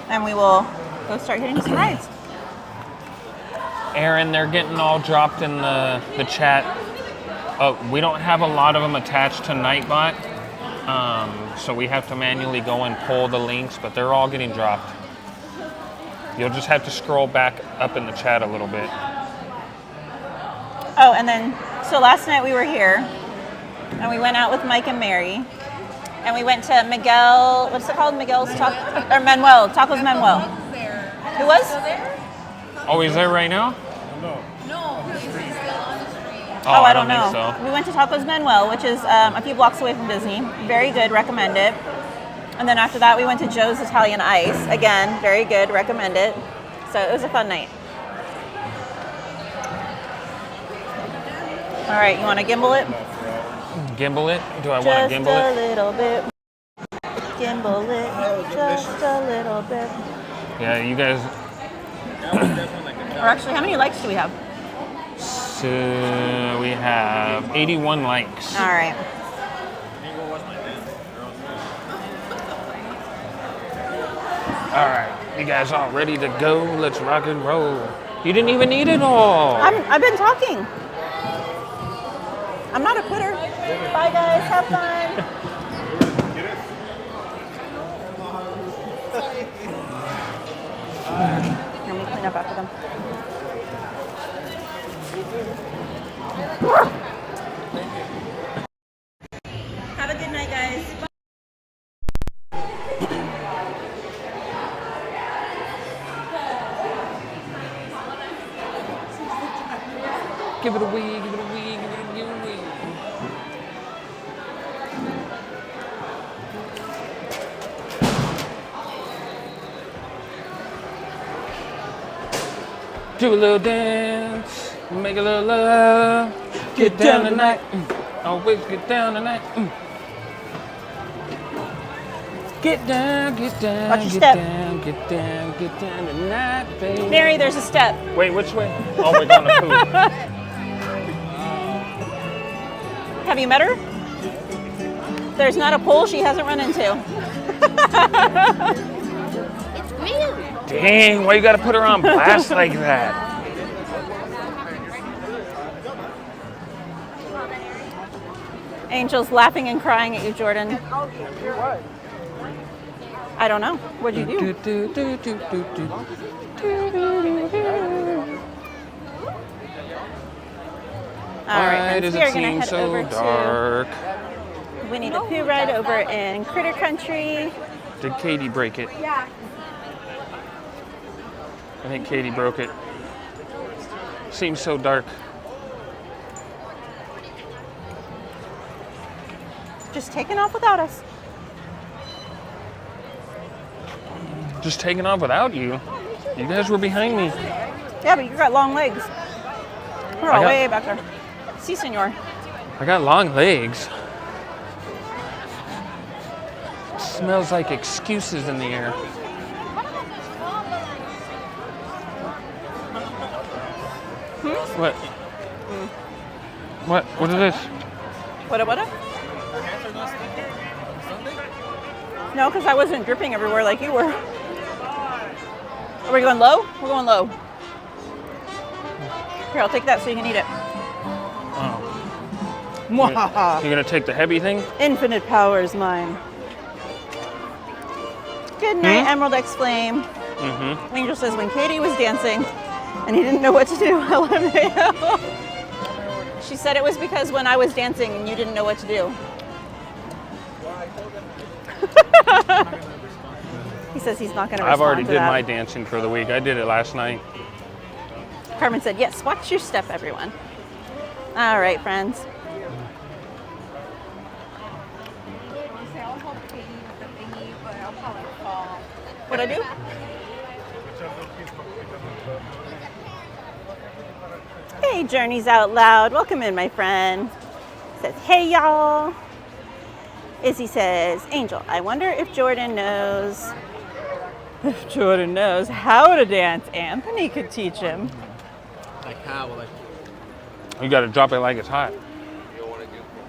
And we will go start hitting some rides. Aaron, they're getting all dropped in the chat. We don't have a lot of them attached to Nightbot, so we have to manually go and pull the links, but they're all getting dropped. You'll just have to scroll back up in the chat a little bit. Oh, and then, so last night we were here, and we went out with Mike and Mary, and we went to Miguel, what's it called? Miguel's Taco, or Manuel, Tacos Manuel. Who was? Oh, he's there right now? Oh, I don't know. think so. We went to Tacos Manuel, which is a few blocks away from Disney. Very good, recommend it. And then after that, we went to Joe's Italian Ice. Again, very good, recommend it. So it was a fun night. All right, you want to gimbal it? Gimbal it? Do I want Just to a gimbal it? little bit. Gimbal it, just a little bit. Yeah, you guys. Or actually, how many likes do we have? So we have 81 likes. All right. All right, you guys all ready to go? Let's rock and roll. You didn't even need it all. I've been talking. I'm not a quitter. Bye, guys. Have fun. a good night, guys. Give it away, give it away, give it away. Do a little dance, make a little love, get down tonight. Always get down tonight. Get down, get down, Watch your get step. down, get down, get down tonight, baby. Mary, there's a step. Wait, which way? Oh, we're going to poop. Have you met her? There's not a pole she hasn't run into. It's green. Dang, why you gotta put her on blast like that? Angel's laughing and crying at you, Jordan. I don't know. What'd you do? All right, friends, Why does we are it going to seem head so over dark? to Winnie the Pooh ride over in Critter Country. Did Katie break it? Yeah. I think Katie broke it. Seems so dark. Just taking off without us. Just taking off without you. You guys were behind me. Yeah, but you got long legs. We're all got- way back there. Si, senor. I got long legs. It smells like excuses in the air. What? What is this? What? No, because I wasn't dripping everywhere like you were. Are we going low? We're going low. Here, I'll take that so you can eat it. Oh. Mwahaha. You're gonna take the heavy thing? Infinite power is mine. Good night, Emerald X Flame. Mm-hmm. Angel says when Katie was dancing and he didn't know what to do, LMAO. She said it was because when I was dancing and you didn't know what to do. He says he's not going to respond I've already to did that. my dancing for the week. I did it last night. Carmen said, yes, watch your step, everyone. All right, friends. I'll help Katie with the thingy, but I'll probably fall. What'd I do? Hey, Journeys Out Loud. Welcome in, my friend. Says, hey, y'all. Izzy says, Angel, I wonder if Jordan knows how to dance. Anthony could teach him. Like how? Like You gotta drop it like it's hot.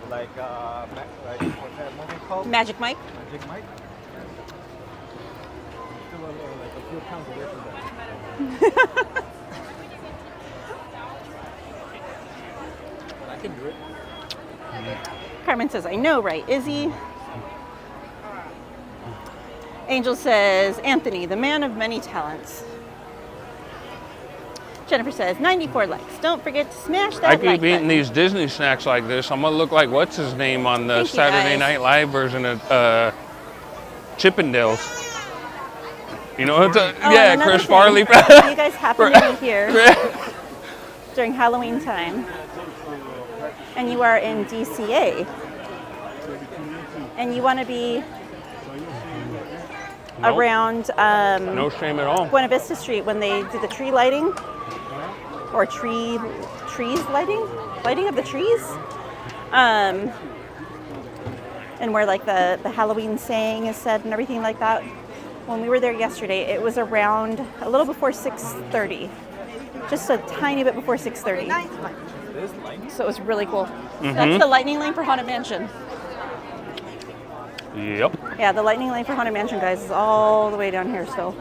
like what's that movie called? Magic Mike. Magic Mike. Still like a few pounds away from that. But I can do it. Carmen says, I know, right, Izzy? Angel says, Anthony, the man of many talents. Jennifer says, 94 likes. Don't forget to smash that I like keep eating button. these Disney snacks like this. I'm gonna look like what's his name on the Thank you, Saturday guys. Night Live version of Chippendales. You know what? Oh, Yeah, and another Chris thing, Farley. if you guys happen to be here during Halloween time, and you are in DCA, and you want to be Nope. around No shame at all. Buena Vista Street when they do the tree lighting, or trees lighting of the trees, and where like the Halloween saying is said and everything like that. When we were there yesterday, it was around a little before 6:30, just a tiny bit before 6:30. So it was really cool. That's the lightning lane for Haunted Mansion. Yep. Yeah, the lightning lane for Haunted Mansion, guys, is all the way down here still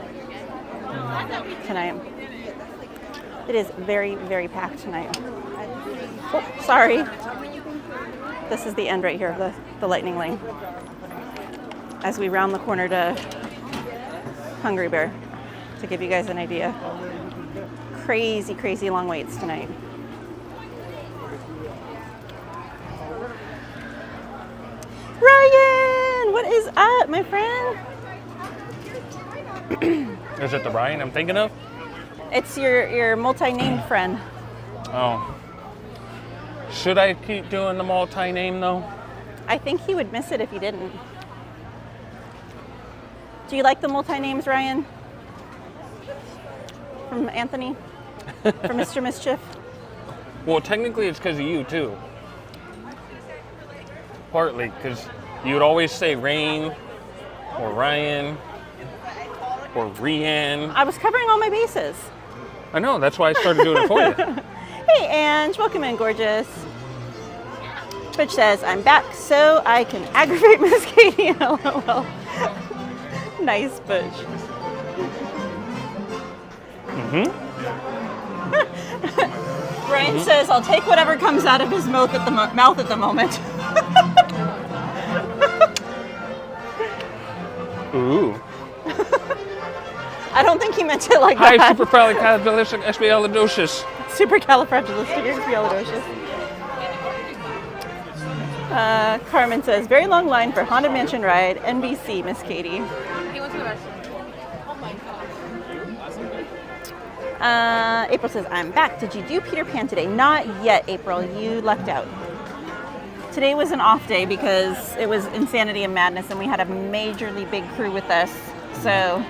tonight. It is very, very packed tonight. Oh, sorry. This is the end right here of the lightning lane. As we round the corner to Hungry Bear, to give you guys an idea. Crazy, crazy long waits tonight. Run! what is up, my friend? Is it the Ryan I'm thinking of? It's your multi-named friend. Oh. Should I keep doing the multi-name though? I think he would miss it if you didn't. Do you like the multi-names, Ryan? From Anthony? From Mr. Mischief? Well, technically it's because of you too. Partly because you would always say Rain or Ryan or Rian. I was covering all my bases. I know, that's why I started doing it for you. Hey, Ange, welcome in, gorgeous. Twitch says, I'm back so I can aggravate Miss Katie. LOL. Nice, Butch. Ryan says, I'll take whatever comes out of his mouth at the moment. Ooh. I don't think he meant it like Hi, that. supercalifragilisticexpialidocious. Supercalifragilisticexpialidocious. Carmen says, very long line for Haunted Mansion ride, NBC, Miss Katie. He went to the restroom. Oh my god. April says, I'm back. Did you do Peter Pan today? Not yet, April. You lucked out. Today was an off day because it was Insanity and Madness and we had a majorly big crew with us. So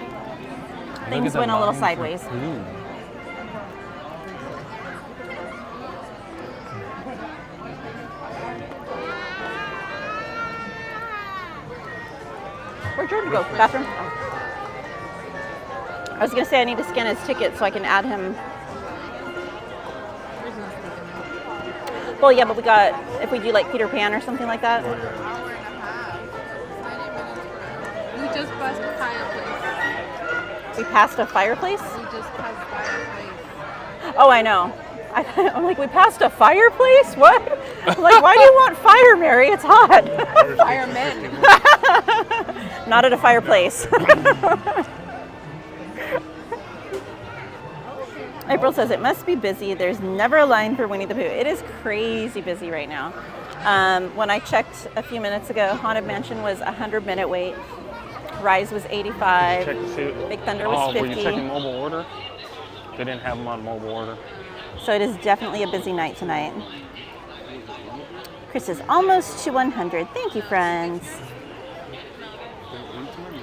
things went a little sideways. Where'd Jordan go? Bathroom? I was going to say I need to scan his ticket so I can add him. Well, yeah, but if we do like Peter Pan or something like that. Hour and a half. 90 minutes. We just passed the fireplace. We passed a fireplace? We just passed fireplace. Oh, I know. I'm like, we passed a fireplace? What? I'm like, why do you want fire, Mary? It's hot. Firemen. Not at a fireplace. April says, it must be busy. There's never a line for Winnie the Pooh. It is crazy busy right now. When I checked a few minutes ago, Haunted Mansion was 100-minute wait. Rise was 85. Check to see. Big Thunder was 50. Were you checking mobile order? They didn't have them on mobile order. So it is definitely a busy night tonight. Chris is almost to 100. Thank you, friends.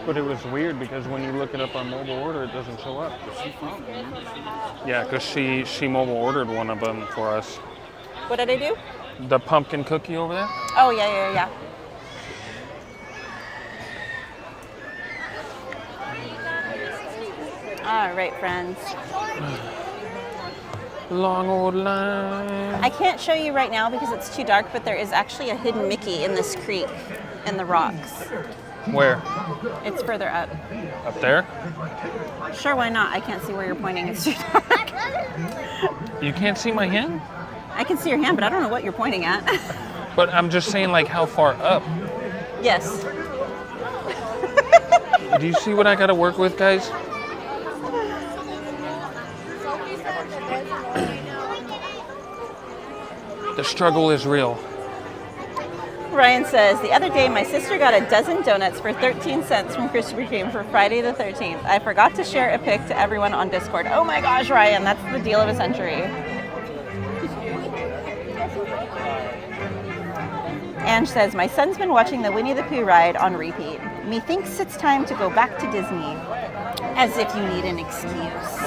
But it was weird because when you look it up on mobile order, it doesn't show up. Yeah, because she mobile ordered one of them for us. What did I do? The pumpkin cookie over there? Oh, yeah. All right, friends. Long old line. I can't show you right now because it's too dark, but there is actually a hidden Mickey in this creek in the rocks. Where? It's further up. Up there? Sure, why not? I can't see where you're pointing. It's too dark. You can't see my hand? I can see your hand, but I don't know what you're pointing at. But I'm just saying, like, how far up? Yes. Do you see what I got to work with, guys? The struggle is real. Ryan says, the other day my sister got a dozen donuts for 13 cents from Krispy Kreme for Friday the 13th. I forgot to share a pic to everyone on Discord. Oh my gosh, Ryan, that's the deal of a century. Ange says, my son's been watching the Winnie the Pooh ride on repeat. Methinks it's time to go back to Disney. As if you need an excuse.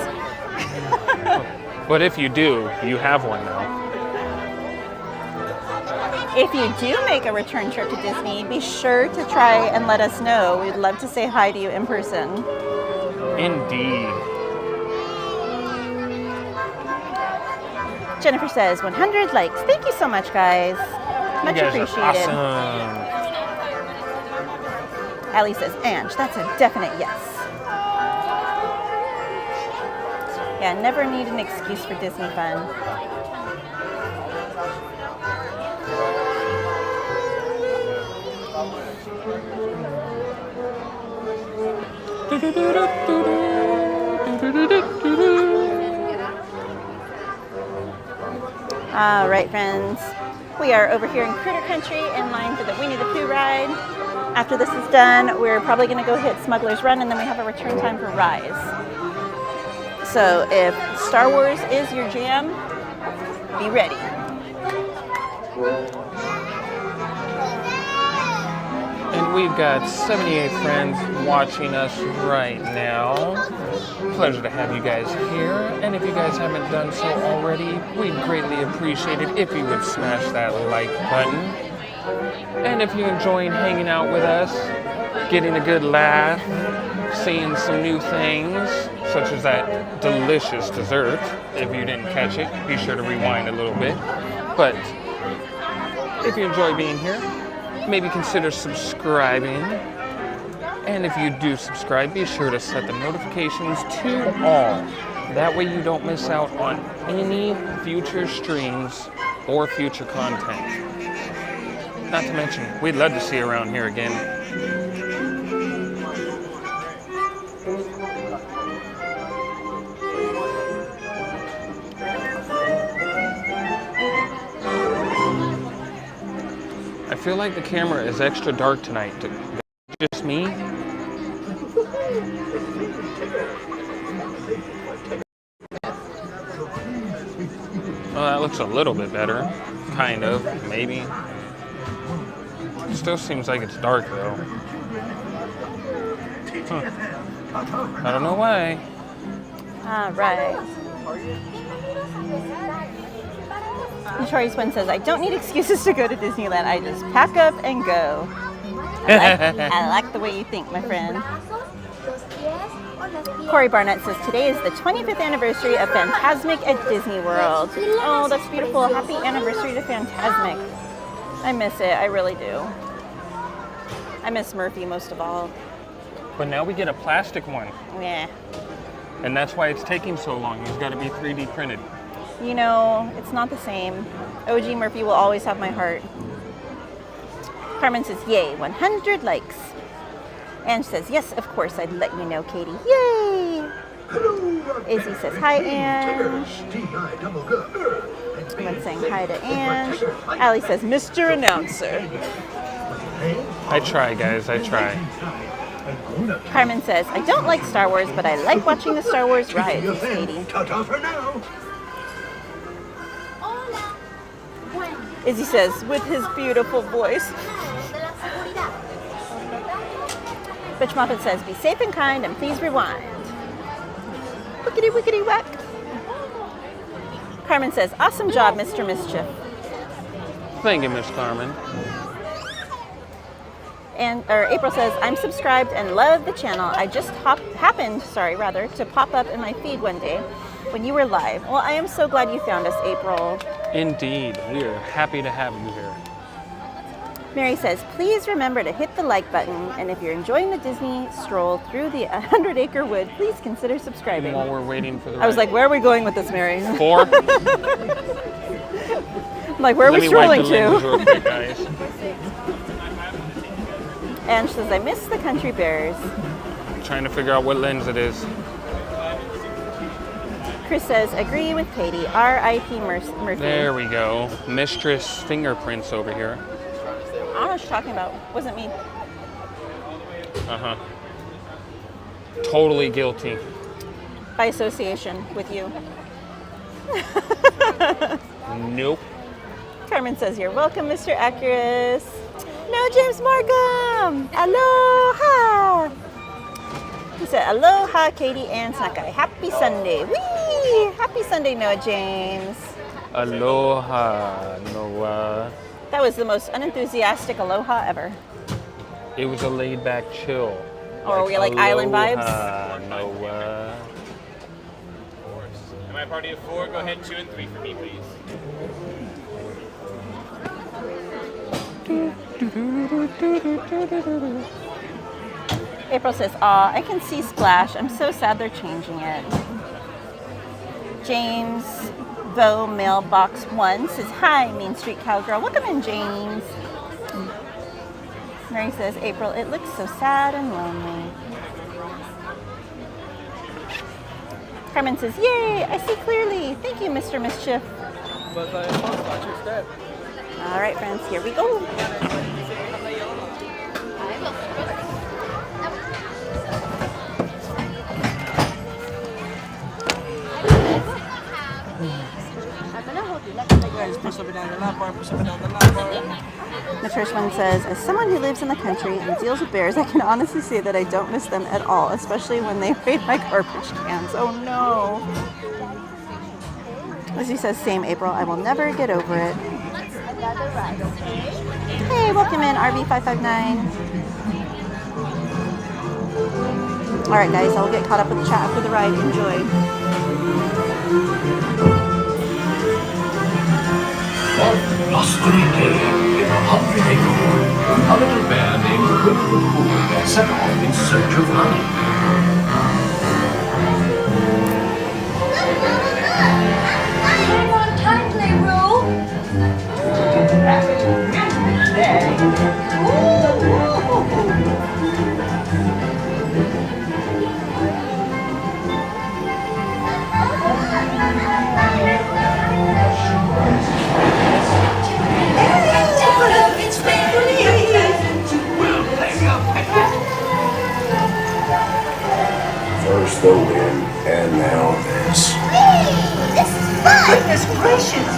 But if you do, you have one now. If you do make a return trip to Disney, be sure to try and let us know. We'd love to say hi to you in person. Indeed. Jennifer says, 100 likes. Thank you so much, guys. Much You guys are appreciated. awesome. Allie says, Ange, that's a definite yes. Yeah, never need an excuse for Disney fun. All right, friends. We are over here in Critter Country in line for the Winnie the Pooh ride. After this is done, we're probably going to go hit Smuggler's Run, and then we have a return time for Rise. So if Star Wars is your jam, be ready. And we've got 78 friends watching us right now. Pleasure to have you guys here. And if you guys haven't done so already, we'd greatly appreciate it if you would smash that like button. And if you're enjoying hanging out with us, getting a good laugh, seeing some new things, such as that delicious dessert, if you didn't catch it, be sure to rewind a little bit. But if you enjoy being here, maybe consider subscribing. And if you do subscribe, be sure to set the notifications to all. That way you don't miss out on any future streams or future content. Not to mention, we'd love to see you around here again. I feel like the camera is extra dark tonight. Just me? Well, that looks a little bit better. Kind of, maybe. Still seems like it's dark though. I don't know why. All right. Notorious One says, I don't need excuses to go to Disneyland. I just pack up and go. I like the way you think, my friend. Corey Barnett says, today is the 25th anniversary of Fantasmic at Disney World. Oh, that's beautiful. Happy anniversary to Fantasmic. I miss it. I really do. I miss Murphy most of all. But now we get a plastic one. Yeah. And that's why it's taking so long. He's got to be 3D printed. You know, it's not the same. OG Murphy will always have my heart. Carmen says, yay, 100 likes. Ange says, yes, of course, I'd let you know, Katie. Yay! Izzy says, hi, Ange. Everyone's saying hi to Ange. Allie says, Mr. Announcer. I try, guys, I try. Carmen says, I don't like Star Wars, but I like watching the Star Wars rides, Katie. Izzy says, with his beautiful voice. Bitch Muffin says, be safe and kind and please rewind. Wickety wickety whack. Carmen says, awesome job, Mr. Mischief. Thank you, Miss Carmen. And April says, I'm subscribed and love the channel. I just happened to pop up in my feed one day when you were live. Well, I am so glad you found us, April. Indeed, we are happy to have you here. Mary says, please remember to hit the like button, and if you're enjoying the Disney stroll through the 100-acre wood, please consider subscribing. While we're waiting for the I was like, where are we going with this, Mary? 4? I'm like, where are we strolling to? Real quick, guys. Ange says, I miss the country bears. Trying to figure out what lens it is. Chris says, agree with Katie. R.I.P. Murphy. There we go. Mistress fingerprints over here. I don't know what you're talking about. Wasn't me. Uh-huh. Totally guilty. By association with you. Nope. Carmen says, you're welcome, Mr. Acurus. No, James Markham. Aloha. He said, aloha, Katie and Snakai. Happy Sunday. Whee! Happy Sunday, Noah James. Aloha, Noah. That was the most unenthusiastic aloha ever. It was a laid-back chill. Or were we like island vibes? Aloha, Noah. Am I party of 4? Go ahead, 2 and 3 for me, please. April says, aw, I can see Splash. I'm so sad they're changing it. James Vo Mailbox 1 says, hi, Mean Street Cowgirl. Welcome in, James. Mary says, April, it looks so sad and lonely. Carmen says, yay, I see clearly. Thank you, Mr. Mischief. All right, friends, here we go. The first one says, as someone who lives in the country and deals with bears, I can honestly say that I don't miss them at all, especially when they raid my garbage cans. Oh no. Lizzie says, same April, I will never get over it. Hey, welcome in, RV559. Alright guys, I'll get caught up with the chat after the ride. Enjoy. One blustery day in a hungry neighborhood, a little bear named Whip set off in search of honey. Hang on tightly, Roo. First the wind, and now this. This is fun. Goodness gracious.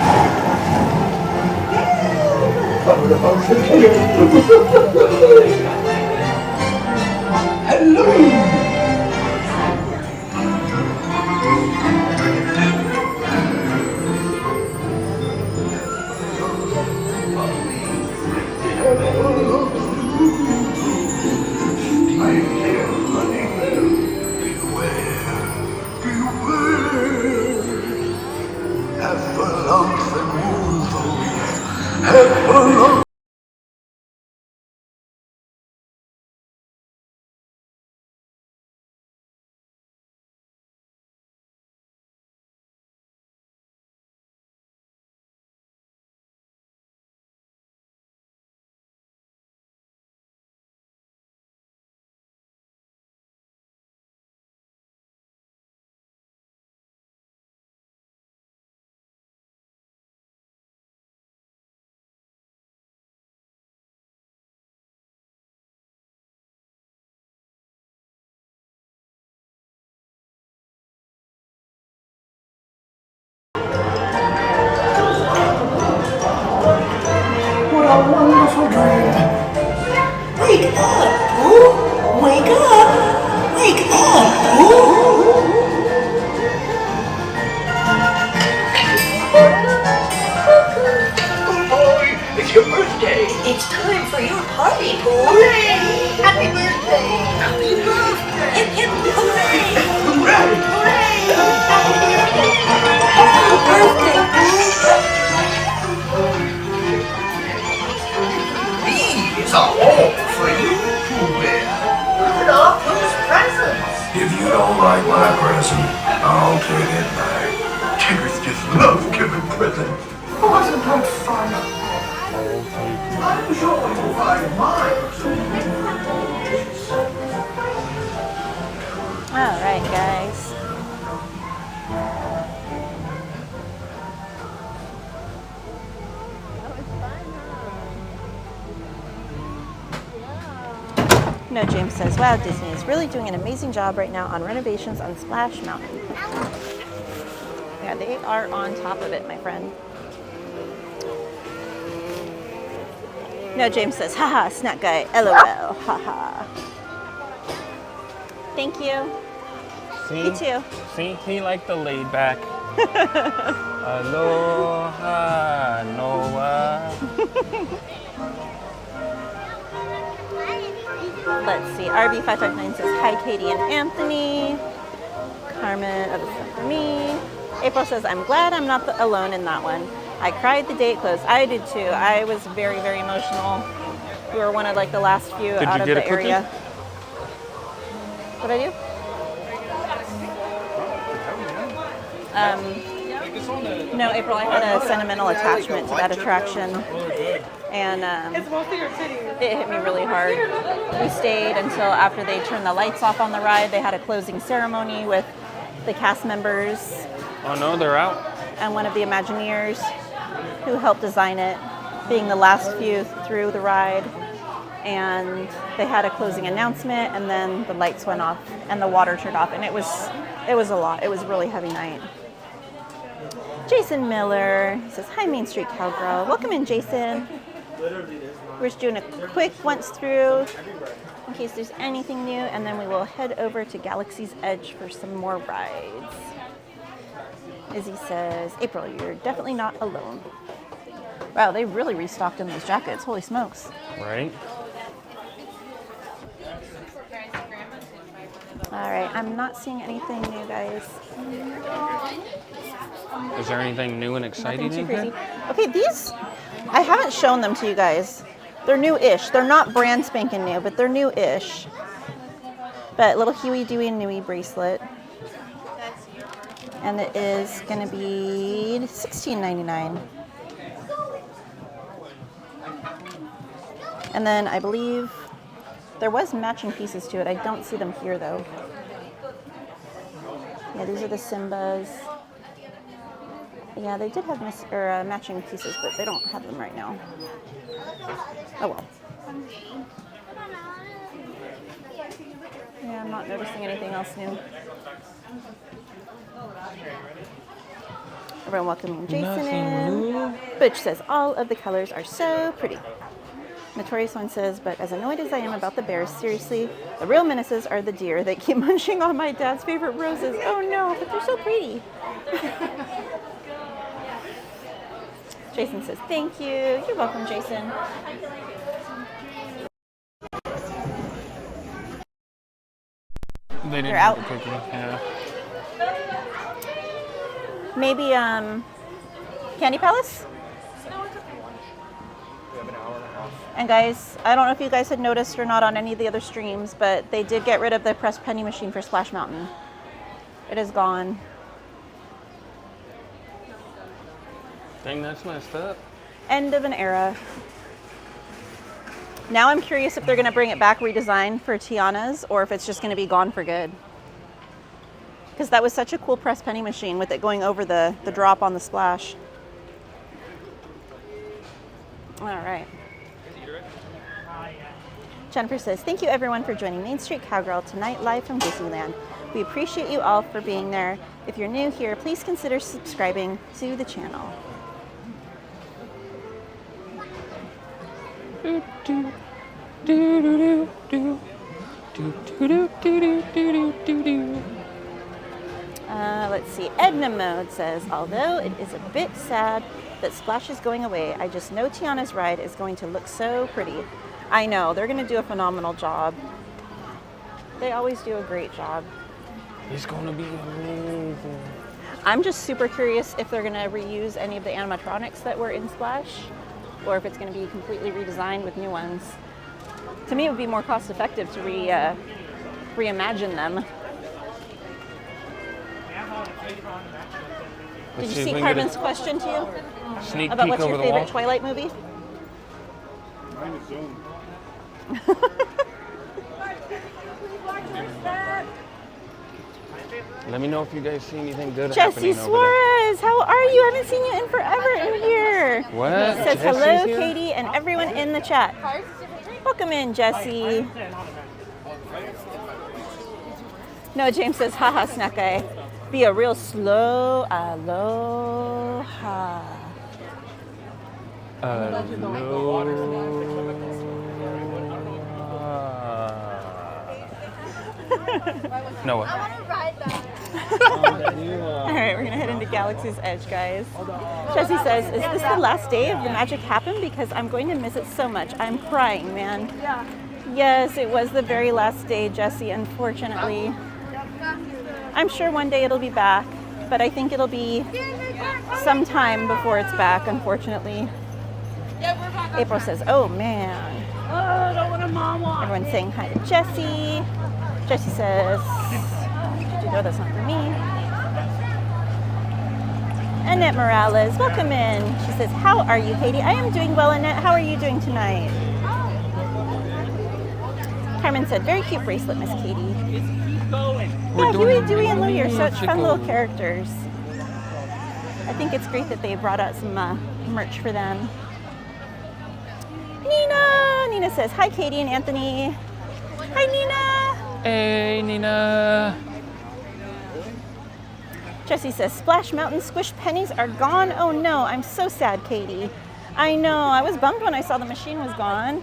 Hello! What a wonderful dream! Wake up, Boo. Wake up. Wake up, Boo. Oh boy, it's your birthday! It's time for your party, Boo. Hooray! Happy birthday. Happy birthday. Hip, hip, hooray. Hooray! Happy birthday, Boo. These are all for you, Pooh Bear. Look at all those presents. If you don't like my present, I'll take it back. Tigers just love giving presents. Wasn't that fun? I'm sure you'll find mine soon. Alright guys. No, James says, wow, Disney is really doing an amazing job right now on renovations on Splash Mountain. Yeah, they are on top of it, my friend. No, James says, haha, snack guy, LOL, haha. Thank you. See? You too. See, he liked the laid back. Aloha, Noah. Let's see, RB559 says, hi, Katie and Anthony. Carmen, oh, this is for me. April says, I'm glad I'm not alone in that one. I cried the day it closed. I did too. I was very, very emotional. We were one of like the last few out of the area. What'd I do? No, April, I had a sentimental attachment to that attraction. And it hit me really hard. We stayed until after they turned the lights off on the ride. They had a closing ceremony with the cast members. Oh no, they're out. And one of the Imagineers who helped design it, being the last few through the ride. And they had a closing announcement, and then the lights went off and the water turned off, and it was a lot. It was a really heavy night. Jason Miller, he says, hi Main Street Cowgirl. Welcome in, Jason. We're just doing a quick once through in case there's anything new, and then we will head over to Galaxy's Edge for some more rides. Izzy says, April, you're definitely not alone. Wow, they really restocked in those jackets. Holy smokes. Right? All right, I'm not seeing anything new, guys. Is there anything new and exciting Nothing in too crazy. here? Okay, these, I haven't shown them to you guys. They're new-ish. They're not brand spanking new, but they're new-ish. But little Huey, Dewey, and Newey bracelet. And it is going to be $16.99. And then I believe there was matching pieces to it. I don't see them here though. Yeah, these are the Simbas. Yeah, they did have matching pieces, but they don't have them right now. Oh well. Yeah, I'm not noticing anything else new. Everyone welcoming Jason in. Butch says, all of the colors are so pretty. Notorious One says, but as annoyed as I am about the bears, seriously, the real menaces are the deer that keep munching on my dad's favorite roses. Oh no, but they're so pretty. Jason says, thank you. You're welcome, Jason. They didn't They're have out. a cookie. Yeah. Maybe Candy Palace? And guys, I don't know if you guys had noticed or not on any of the other streams, but they did get rid of the press penny machine for Splash Mountain. It is gone. Dang, that's messed up. End of an era. Now I'm curious if they're going to bring it back redesigned for Tiana's or if it's just going to be gone for good. Because that was such a cool press penny machine with it going over the drop on the splash. All right. Jennifer says, thank you everyone for joining Main Street Cowgirl tonight live from Disneyland. We appreciate you all for being there. If you're new here, please consider subscribing to the channel. Let's see, Edna Mode says, although it is a bit sad that Splash is going away, I just know Tiana's ride is going to look so pretty. I know, they're going to do a phenomenal job. They always do a great job. It's going to be amazing. I'm just super curious if they're going to reuse any of the animatronics that were in Splash, or if it's going to be completely redesigned with new ones. To me, it would be more cost effective to reimagine them. Did you see Carmen's question to you? Sneak About peek what's over your the favorite wall. Twilight movie? Mine is Zoom. Let me know if you guys see anything good Jesse happening over there. Suarez, how are you? I haven't seen you in forever in here. What? Says Jesse's hello, here? Katie, and everyone in the chat. Welcome in, Jesse. No, James says, haha, snack guy. Be a real slow aloha. Noah. I want to ride that. All right, we're gonna head into Galaxy's Edge, guys. Jesse says, is this the last day of the magic happen? Because I'm going to miss it so much. I'm crying, man. Yeah. Yes, it was the very last day, Jesse, unfortunately. I'm sure one day it'll be back, but I think it'll be some time before it's back, unfortunately. Yeah, we're back. April says, oh man. Everyone's saying hi to Jesse. Jesse says, did you know that's not for me? Annette Morales, welcome in. She says, how are you, Katie? I am doing well, Annette. How are you doing tonight? Carmen said, very cute bracelet, Miss Katie. Yeah, Huey, Dewey, and Louie are such fun little characters. I think it's great that they brought out some merch for them. Nina says, hi, Katie and Anthony. Hi, Nina. Hey, Nina. Jesse says, Splash Mountain squish pennies are gone. Oh no, I'm so sad, Katie. I know, I was bummed when I saw the machine was gone.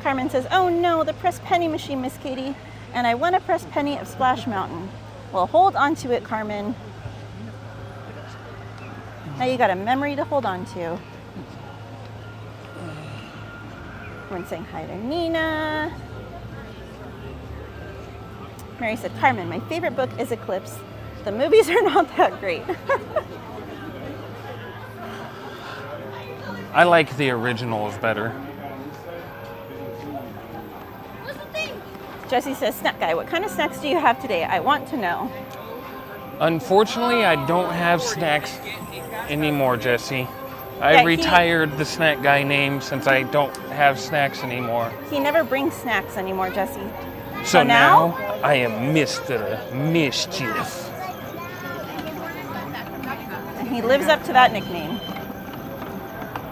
Carmen says, oh no, the press penny machine, Miss Katie. And I won a press penny of Splash Mountain. Well, hold on to it, Carmen. Now you got a memory to hold on to. Everyone's saying hi to Nina. Mary said, Carmen, my favorite book is Eclipse. The movies are not that great. I like the originals better. Jesse says, Snack Guy, what kind of snacks do you have today? I want to know. Unfortunately, I don't have snacks anymore, Jesse. I retired the Snack Guy name since I don't have snacks anymore. He never brings snacks anymore, Jesse. So now I am Mr. Mischief. And he lives up to that nickname.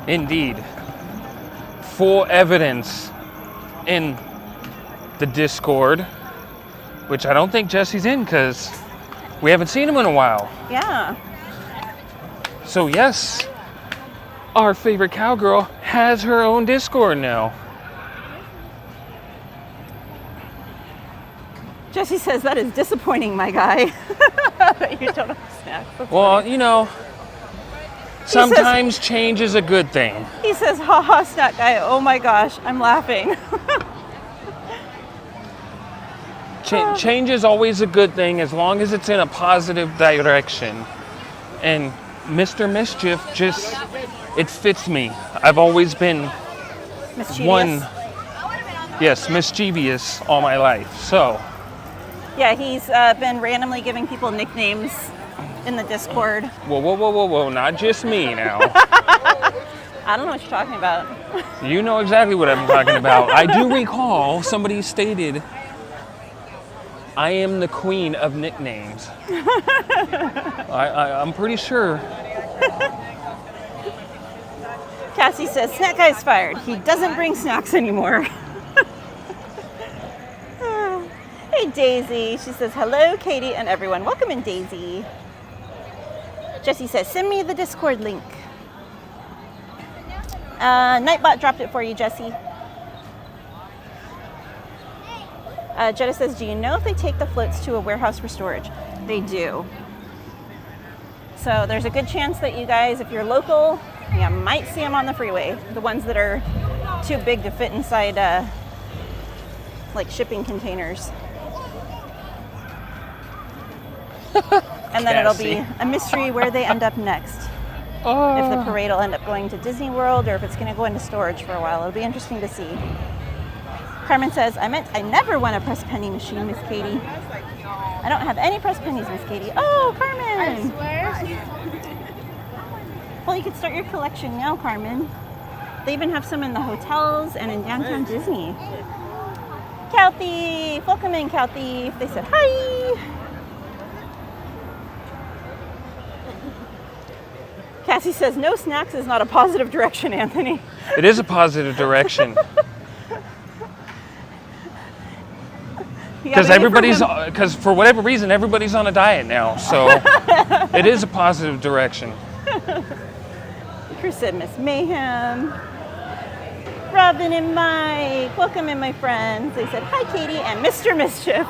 Indeed. Full evidence in the Discord, which I don't think Jesse's in because we haven't seen him in a while. Yeah. So yes, our favorite cowgirl has her own Discord now. Jesse says, that is disappointing, my guy. You don't have snacks. That's Well, funny. you know, sometimes change is a good thing. He says, haha, Snack Guy. Oh my gosh, I'm laughing. Change is always a good thing as long as it's in a positive direction. And Mr. Mischief just, it fits me. I've always been mischievous all my life. So. Yeah, he's been randomly giving people nicknames in the Discord. Whoa, not just me now. I don't know what you're talking about. You know exactly what I'm talking about. I do recall somebody stated, I am the queen of nicknames. I'm pretty sure. Cassie says, Snack Guy's fired. He doesn't bring snacks anymore. Hey, Daisy. She says, hello, Katie and everyone. Welcome in, Daisy. Jesse says, send me the Discord link. Nightbot dropped it for you, Jesse. Jetta says, do you know if they take the floats to a warehouse for storage? They do. So there's a good chance that you guys, if you're local, you might see them on the freeway. The ones that are too big to fit inside like shipping containers. And then it'll be a mystery where they end up next. If the parade will end up going to Disney World or if it's going to go into storage for a while. It'll be interesting to see. Carmen says, I never won a press penny machine, Miss Katie. I don't have any press pennies, Miss Katie. Oh, Carmen! I swear. Well, you could start your collection now, Carmen. They even have some in the hotels and in downtown Disney. Cow Thief! Welcome in, Cow Thief. They said hi! Cassie says, no snacks is not a positive direction, Anthony. It is a positive direction. Because for whatever reason, everybody's on a diet now. So it is a positive direction. Chris said, Miss Mayhem. Robin and Mike, welcome in, my friends. They said, hi, Katie and Mr. Mischief.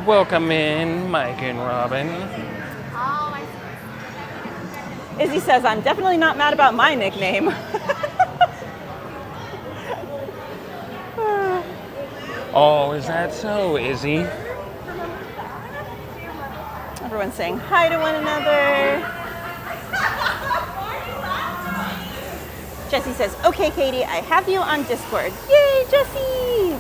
Welcome in, Mike and Robin. Izzy says, I'm definitely not mad about my nickname. Oh, is that so, Izzy? Everyone's saying hi to one another. Jesse says, okay, Katie, I have you on Discord. Yay, Jesse!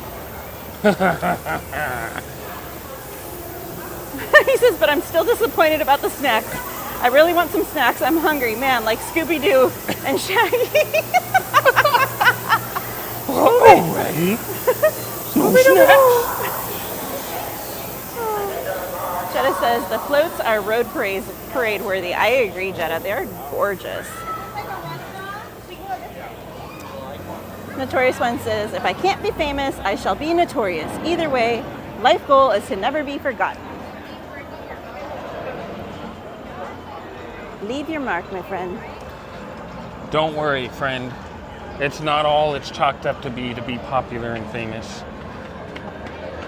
He says, but I'm still disappointed about the snacks. I really want some snacks. I'm hungry, man, like Scooby-Doo and Shaggy. Alrighty. No snacks. Jetta says, the floats are road parade worthy. I agree, Jetta. They're gorgeous. Notorious One says, if I can't be famous, I shall be notorious. Either way, Life goal is to never be forgotten. Leave your mark, my friend. Don't worry, friend. It's not all it's chalked up to be popular and famous.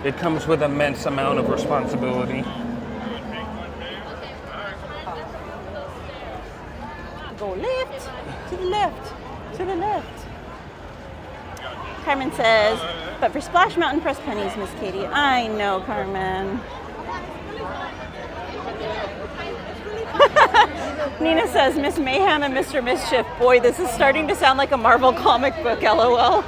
It comes with immense amount of responsibility. Go left, to the left, to the left. Carmen says, but for Splash Mountain, press pennies, Miss Katie. I know, Carmen. Nina says, Miss Mayhem and Mr. Mischief. Boy, this is starting to sound like a Marvel comic book, LOL.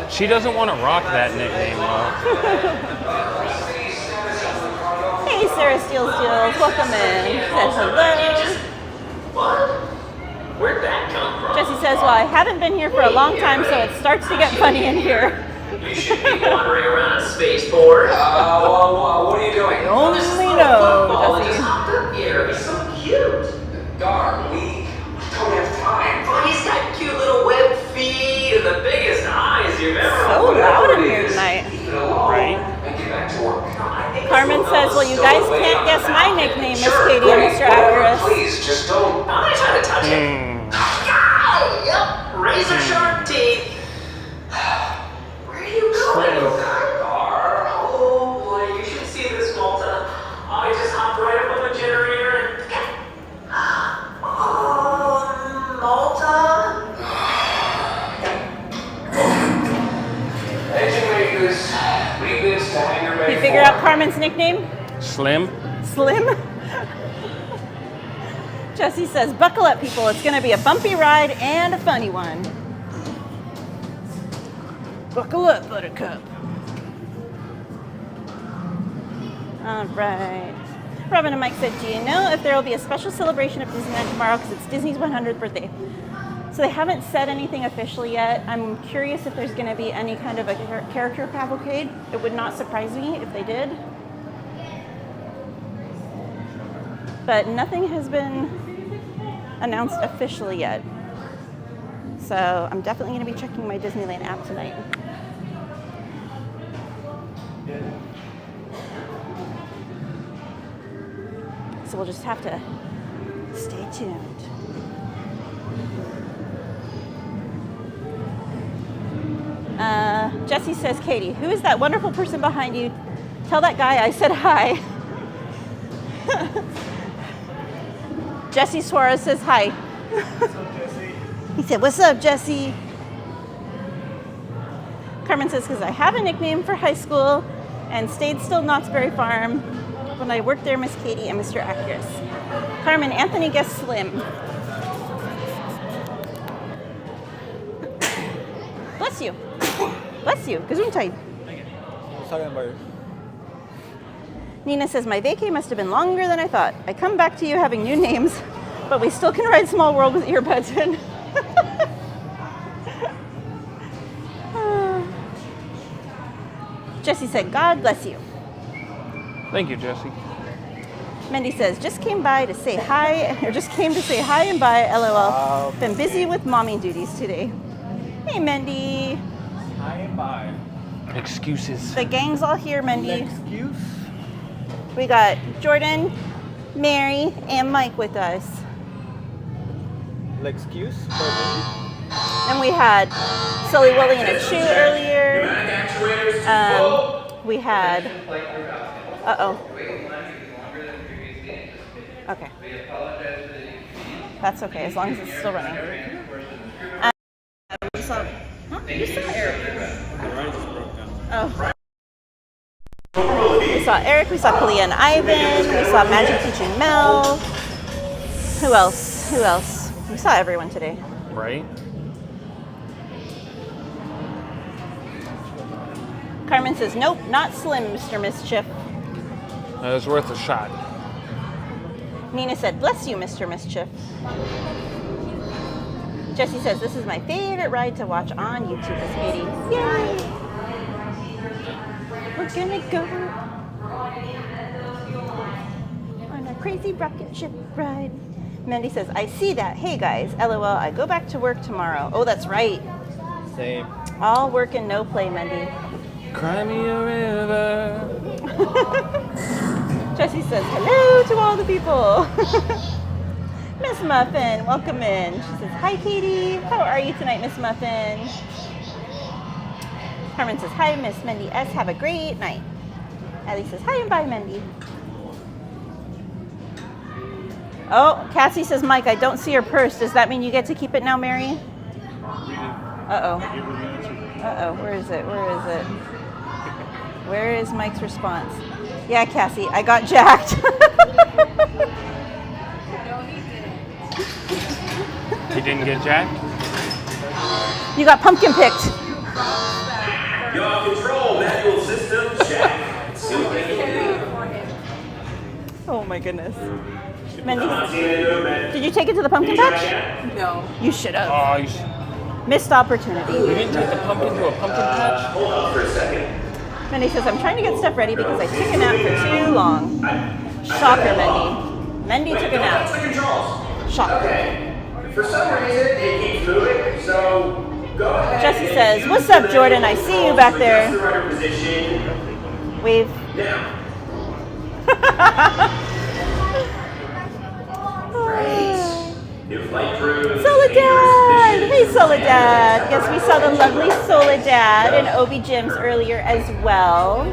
She doesn't want to rock that nickname, though. Hey, Sarah Steele Steels, welcome in. Says hello. What? Where'd that come from? Jesse says, well, I haven't been here for a long time, so it starts to get funny in here. You should be wandering around a spaceport. What are you doing? Only This is know, football. Jesse. Just hopped up here. He's so cute. Darn, we don't have time. Oh, he's got cute little web feet and the biggest eyes you've ever. So loud in here tonight. Right? And get back to work. Carmen says, well, you guys can't guess my nickname, Miss Katie and Mr. Acurus. Please, just don't. I'm not trying to touch it. Yep, razor sharp teeth. Where are you going? Oh boy, you should see this, Malta. I just hopped right up on the generator and. Oh, Malta. Engine makers, maintenance to hangar bay. You figure out Carmen's nickname? Slim? Slim? Jesse says, buckle up, people. It's going to be a bumpy ride and a funny one. Buckle up, Buttercup. All right. Robin and Mike said, do you know if there will be a special celebration of Disneyland tomorrow because it's Disney's 100th birthday? So they haven't said anything officially yet. I'm curious if there's going to be any kind of a character cavalcade. It would not surprise me if they did. But nothing has been announced officially yet. So I'm definitely going to be checking my Disneyland app tonight. So we'll just have to stay tuned. Jesse says, Katie, who is that wonderful person behind you? Tell that guy I said hi. Jesse Suarez says hi. What's up, Jesse? He said, what's up, Jesse? Carmen says, because I have a nickname for high school and stayed still Knott's Berry Farm when I worked there, Miss Katie and Mr. Acurus. Carmen, Anthony guessed Slim. Bless you. Bless you. Gesundheit. Nina says, my vacay must have been longer than I thought. I come back to you having new names, but we still can ride Small World with earbuds in. Jesse said, God bless you. Thank you, Jesse. Mendy says, just came by to say hi, or just came to say hi and bye, LOL. Been busy with mommy duties today. Hey, Mendy. Hi and bye. Excuses. The gang's all here, Mendy. Excuse? We got Jordan, Mary, and Mike with us. Excuse? And we had Sully, Willie, and a Chew earlier. We had, Okay. That's okay, as long as it's still running. We saw, You saw Eric. Oh. We saw Eric, we saw Kalia and Ivan, we saw Magic teaching Mel. Who else? We saw everyone today. Right? Carmen says, nope, not Slim, Mr. Mischief. It was worth a shot. Nina said, bless you, Mr. Mischief. Jesse says, this is my favorite ride to watch on YouTube, Miss Katie. Yay! We're gonna go on a crazy rocket ship ride. Mendy says, I see that. Hey guys, LOL, I go back to work tomorrow. Oh, that's right. Same. All work and no play, Mendy. Cry me a river. Jessie says, hello to all the people. Miss Muffin, welcome in. She says, hi Katie. How are you tonight, Miss Muffin? Carmen says, hi, Miss Mendy S. Have a great night. Ellie says, hi and bye, Mendy. Oh, Cassie says, Mike, I don't see your purse. Does that mean you get to keep it now, Mary? Uh-oh. Uh-oh, where is it? Where is it? Where is Mike's response? Yeah, Cassie, I got jacked. He didn't get jacked? You got pumpkin picked. Your control manual system check. Oh my goodness. Mendy, did you take it to the pumpkin patch? No. You should have. Oh, you Missed opportunity. didn't take the pumpkin to a pumpkin patch? Hold on for a second. Mendy says, I'm trying to get stuff ready because I took a nap for too long. Shocker, Mendy. Mendy took a What's nap. the controls? Shocker. Okay. For some reason, it keeps moving, so go ahead. Jesse says, what's up, Jordan? I see you back there. The rudder position. Wave. Now. Great. New flight crew. Soledad! Hey, Soledad! Yes, we saw the lovely Soledad in Obi Gyms earlier as well.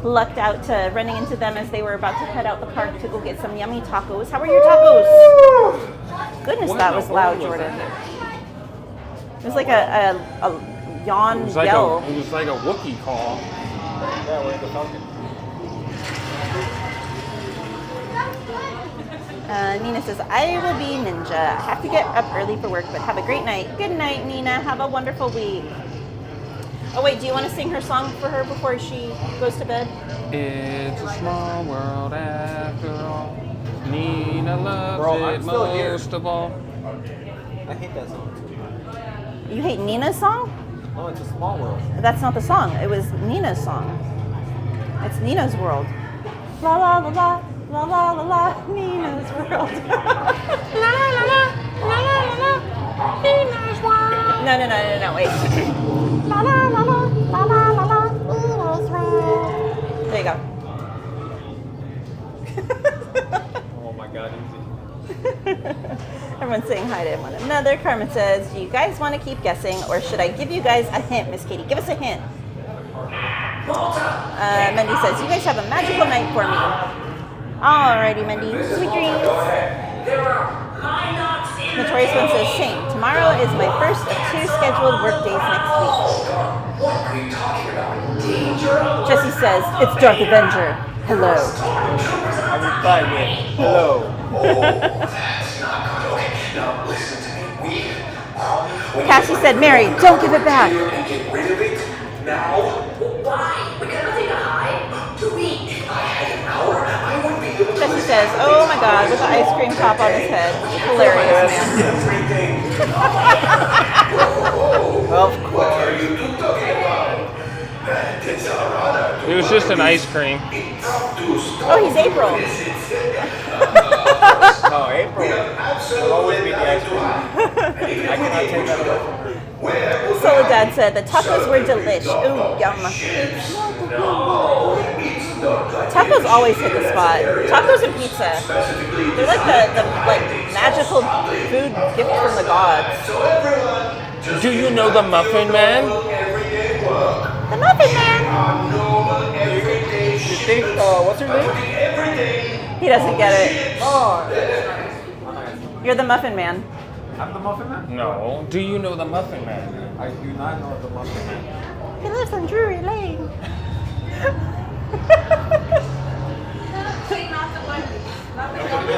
Lucked out to running into them as they were about to head out the park to go get some yummy tacos. How are your tacos? Goodness, that was loud, Jordan. It was like a yawn It was like yell. it was like a Wookiee call. Yeah, we're in the Falcon. Nina says, I will be ninja. I have to get up early for work, but have a great night. Good night, Nina. Have a wonderful week. Oh, wait, do you want to sing her song for her before she goes to bed? It's a small world after all. Nina loves Bro, I'm it still here. most of all. I hate that song. You hate Nina's song? No, it's a small world. That's not the song. It was Nina's song. It's Nina's world. La la la la. La la la la, Nina's world. La la la la, la la la la, Nina's world. No, wait. La la la la, la la la la, Nina's world. There you go. Oh my god, easy. Everyone's saying hi to one another. Carmen says, do you guys want to keep guessing or should I give you guys a hint, Miss Katie? Give us a hint. Mendy says, you guys have a magical night for me. Alrighty, Mendy. Sweet dreams. Notorious One says, same. Tomorrow is my first of 2 scheduled work days next week. What are you talking about? Jesse says, it's Darth Avenger. Hello. I reply with, hello. Oh, that's not good. Okay, now listen to me. Cassie said, Mary, don't give it back. And get rid of it now. Why? We gotta take a high. Do we? If I had an hour, I would be able to. Jesse says, oh my god, with the ice cream top on his head. Hilarious, man. Everything. Of What course. are you talking about? It's our honor. It was just an ice cream. Oh, he's April. No, April. Will always be the ice cream. I cannot take that away from her. Soledad said, the tacos were delish. Ooh, yum. Tacos always hit the spot. Tacos and pizza. They're like the magical food gift from the gods. Do you know the Muffin Man? The Muffin Man! You think, what's her name? He doesn't get it. Oh, You're the Muffin Man. I'm the Muffin Man? No. Do you know the Muffin Man? I do not know the Muffin Man. He lives on Drury Lane.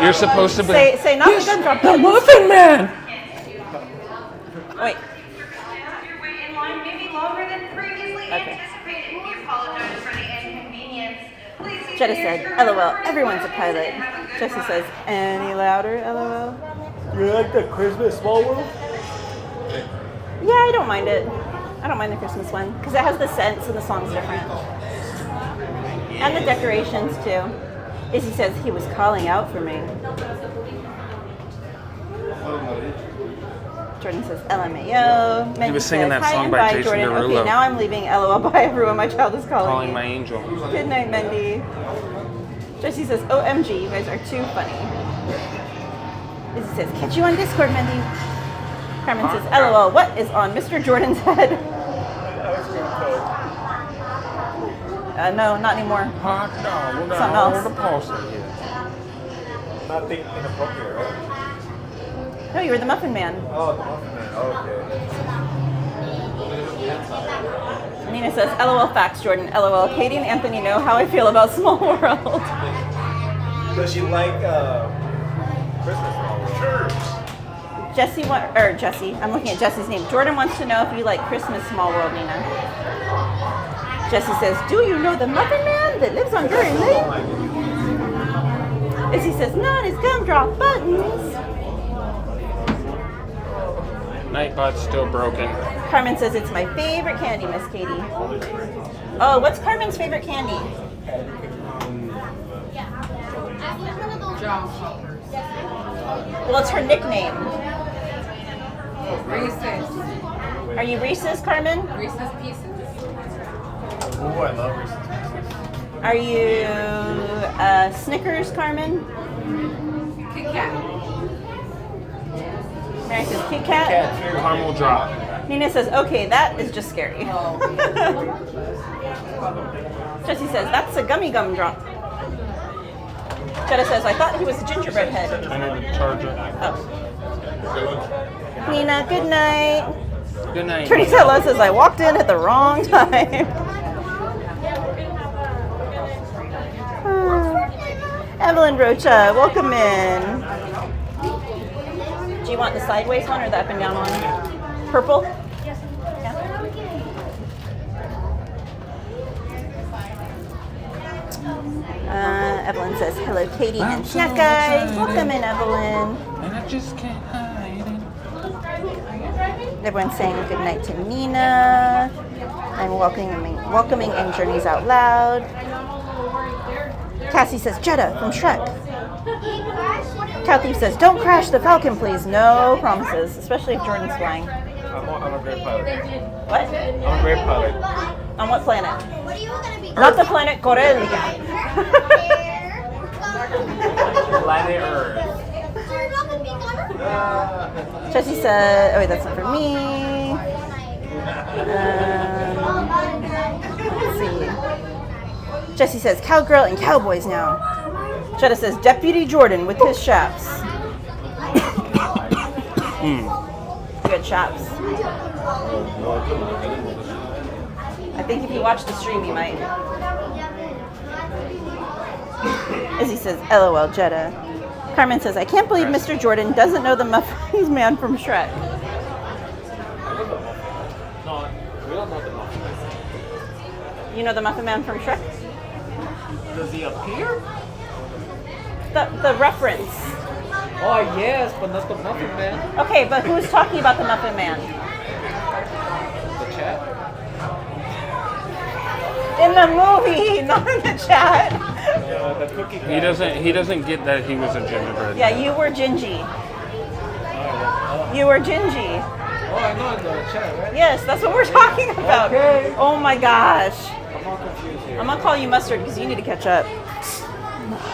You're supposed to be. Say not the gun drop. The Muffin Man! Wait. Your wait in line may be longer than previously Okay. anticipated. We apologize for the inconvenience. Please see Jetta the said, nearest LOL, everyone's a pilot. Jesse says, any louder, LOL? You like the Christmas Small World? Yeah, I don't mind it. I don't mind the Christmas one because it has the scents and the song's different. And the decorations too. Izzy says he was calling out for me. Jordan says LMAO. Mendy He was singing says, that "Hi song and by bye, Jason Jordan. Derulo. Okay, now I'm leaving. LOL. Bye, everyone. My child is calling Calling me. my angel. Good night, Mendy. Jessie says, OMG, you guys are too funny. Izzy says, catch you on Discord, Mendy. Carmen says, LOL, what is on Mr. Jordan's head? No, not anymore. Hot dog. We're Something gonna hold else. the pulse here. Nothing inappropriate, right? No, you were the Muffin Man. Oh, the muffin man. Okay. Nina says, LOL facts, Jordan. LOL, Katie and Anthony know how I feel about Small World. Does she like Christmas flowers? Sure. Jesse, I'm looking at Jesse's name. Jordan wants to know if you like Christmas Small World, Nina. Jesse says, do you know the Muffin Man that lives on Drury Lane? Izzy says, not his gumdrop buttons. Nightbot's still broken. Carmen says, it's my favorite candy, Miss Katie. Oh, what's Carmen's favorite candy? Well, it's her nickname. Reese's. Are you Reese's, Carmen? Reese's Pieces. Oh, I love Reese's Pieces. Are you Snickers, Carmen? Kit Kat. Mary says Kit Kat. Caramel drop. Nina says, okay, that is just scary. Jessie says, that's a gummy gum drop. Jetta says, I thought he was a gingerbread head. I need to charge it. Oh. Nina, good night. Good night. Trinitella says, I walked in at the wrong time. Evelyn Rocha, welcome in. Do you want the sideways one or the up and down one? Purple? Evelyn says, hello, Katie and snack guys. Welcome in, Evelyn. And I just can't hide it. Everyone's saying good night to Nina. I'm welcoming in Journeys Out Loud. Cassie says, Jetta from Shrek. Kathy says, don't crash the Falcon, please. No promises, especially if Jordan's flying. I'm a great pilot. What? I'm a great pilot. On what planet? Not the planet Corellia. Planet Earth. Jessie said, oh wait, that's not for me. Let's see. Jessie says, cowgirl and cowboys now. Jetta says, Deputy Jordan with his chaps. Good chaps. I think if you watch the stream, you might. Izzy says, LOL, Jetta. Carmen says, I can't believe Mr. Jordan doesn't know the Muffins Man from Shrek. No, we don't know the Muffin Man. You know the Muffin Man from Shrek? Does he appear? The reference. Oh, yes, but not the Muffin Man. Okay, but who's talking about the Muffin Man? The chat? In the movie, not in the chat. The cookie guy. He doesn't get that he was a gingerbread. Yeah, you were Gingy. You were Gingy. Oh, I know in the chat, right? Yes, that's what we're talking about. Okay. Oh my gosh. I'm all confused here. I'm gonna call you Mustard because you need to catch up.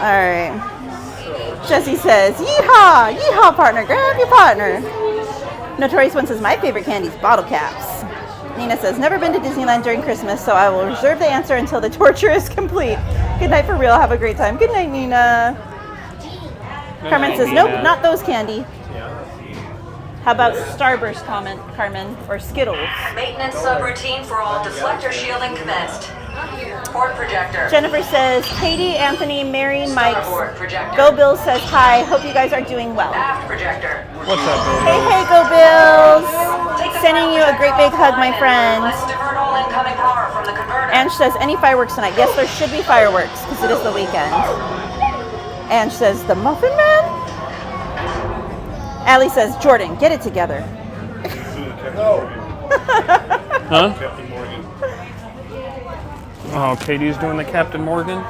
All right. Jessie says, yeehaw, yeehaw, partner, grab your partner. Notorious One says, my favorite candy is bottle caps. Nina says, never been to Disneyland during Christmas, so I will reserve the answer until the torture is complete. Good night for real. Have a great time. Good night, Nina. Carmen says, nope, not those candy. How about Starburst, Carmen, or Skittles? Maintenance subroutine for all deflector shielding commenced. Port projector. Jennifer says, Katie, Anthony, Mary, Mike. Starboard projector. Go Bills says hi. Hope you guys are doing well. Aft projector. What's up, Bill? Hey, Go Bills. Sending you a great big hug, my friend. Let's divert all incoming power from the converter. Ange says, any fireworks tonight? Yes, there should be fireworks because it is the weekend. Ange says, the Muffin Man? Allie says, Jordan, get it together. No. Huh? Captain Morgan. Oh, Katie's doing the Captain Morgan.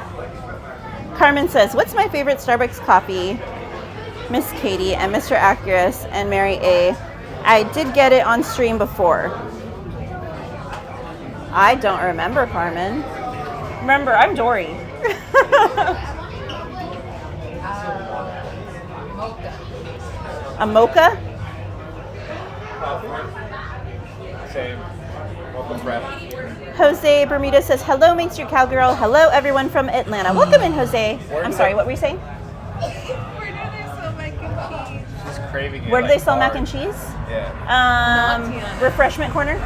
Carmen says, what's my favorite Starbucks coffee? Miss Katie, and Mr. Acurus, and Mary A. I did get it on stream before. I don't remember, Carmen. Remember, I'm Dory. A mocha? Same. Welcome, Brad. Jose Bermuda says, hello, Main Street Cowgirl. Hello, everyone from Atlanta. Welcome in, Jose. I'm sorry, what were you saying? She's craving it. Where do they sell mac and cheese? Yeah. Refreshment corner?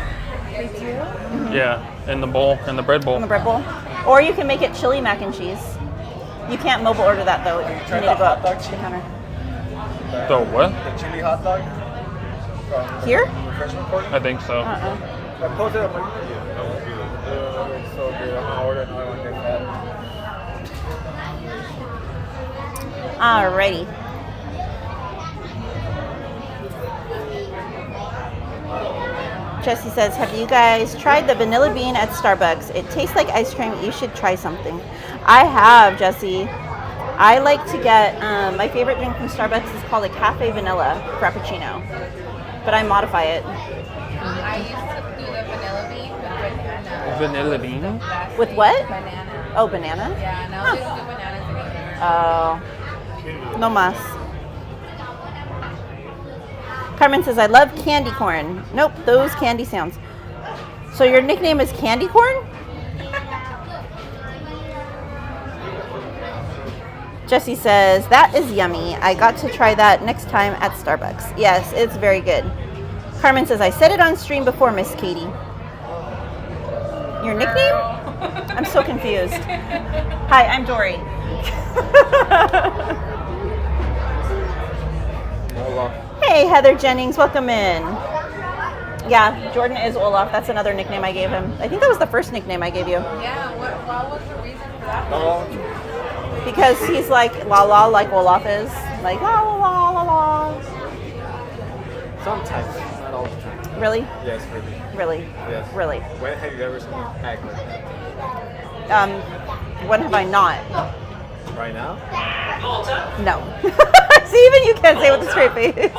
Yeah, in the bowl, in the bread bowl. In the bread bowl. Or you can make it chili mac and cheese. You can't mobile order that though. You need to go up to the counter. The what? The chili hot dog. Here? Refreshment corner. I think so. I posted up. It's so good. I'm gonna order another one. Get that. Alrighty. Jesse says, have you guys tried the vanilla bean at Starbucks? It tastes like ice cream. You should try something. I have, Jesse. I like to get, my favorite drink from Starbucks is called a cafe vanilla frappuccino. But I modify it. I used to do the vanilla bean with Vanilla bean? With what? banana. Oh, banana? Yeah, now they don't do bananas anymore. Oh. No mas. Carmen says, I love candy corn. Nope, those candy sounds. So your nickname is Candy Corn? Jesse says, that is yummy. I got to try that next time at Starbucks. Yes, it's very good. Carmen says, I said it on stream before, Miss Katie. Your nickname? I'm so confused. Hi, I'm Dory. Hey, Heather Jennings, welcome in. Yeah, Jordan is Olaf. That's another nickname I gave him. I think that was the first nickname I gave you. Yeah, what was the reason for that? Because he's like la la, like Olaf is. Like la la la la la. Sometimes, not all the time. Really? Yes, really. Really? Yes. Really? When have you ever seen me act like that? When have I not? Right now? No. See, even you can't say with a straight face.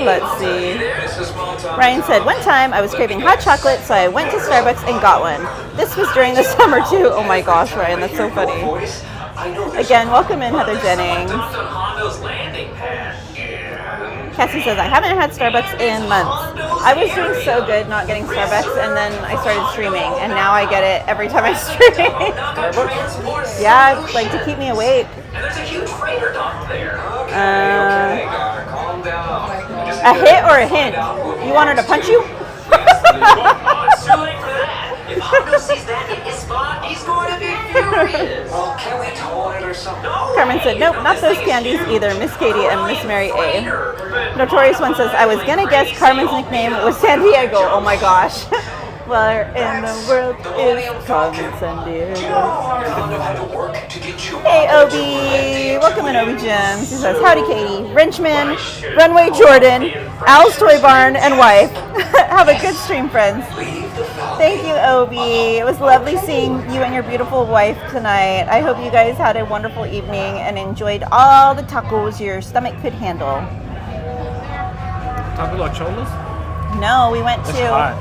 Let's see. Ryan said, one time I was craving hot chocolate, so I went to Starbucks and got one. This was during the summer too. Oh my gosh, Ryan, that's so funny. Again, welcome in, Heather Jennings. Cassie says, I haven't had Starbucks in months. I was doing so good not getting Starbucks, and then I started streaming, and now I get it every time I stream. Yeah, like to keep me awake. And there's a huge freighter dock there. Calm down. A hit or a hint? You want her to punch you? It's too late for that. If Hondo sees that in his spot, he's going to be furious. Well, can we toll it or something? No. Carmen said, nope, not those candies either, Miss Katie and Miss Mary A. Notorious One says, I was gonna guess Carmen's nickname was San Diego. Oh my gosh. Where in the world is Carmen San Diego? Hey, Obi. Welcome in, Obi Jim. She says, howdy, Katie. Wrenchman, Runway Jordan, Al's Toy Barn, and wife. Have a good stream, friends. Thank you, Obi. It was lovely seeing you and your beautiful wife tonight. I hope you guys had a wonderful evening and enjoyed all the tacos your stomach could handle. Taco Los Cholos? No, we went It's to hot.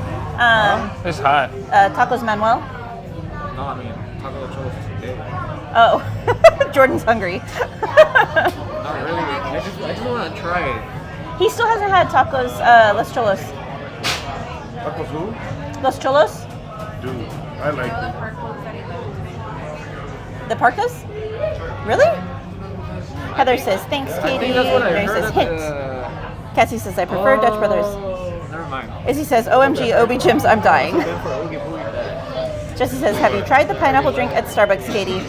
It's hot. Tacos Manuel. No, I mean, Taco Los Cholos today. Oh, Jordan's hungry. Not really. I just want to try it. He still hasn't had tacos Los Cholos. Tacos who? Los Cholos? Dude, I like it. The Parcos? Really? Heather says, thanks, Katie. Mary says, hint. Cassie says, I prefer Dutch Brothers. Never mind. Izzy says, OMG, Obi Jims, I'm dying. Jesse says, have you tried the pineapple drink at Starbucks, Katie?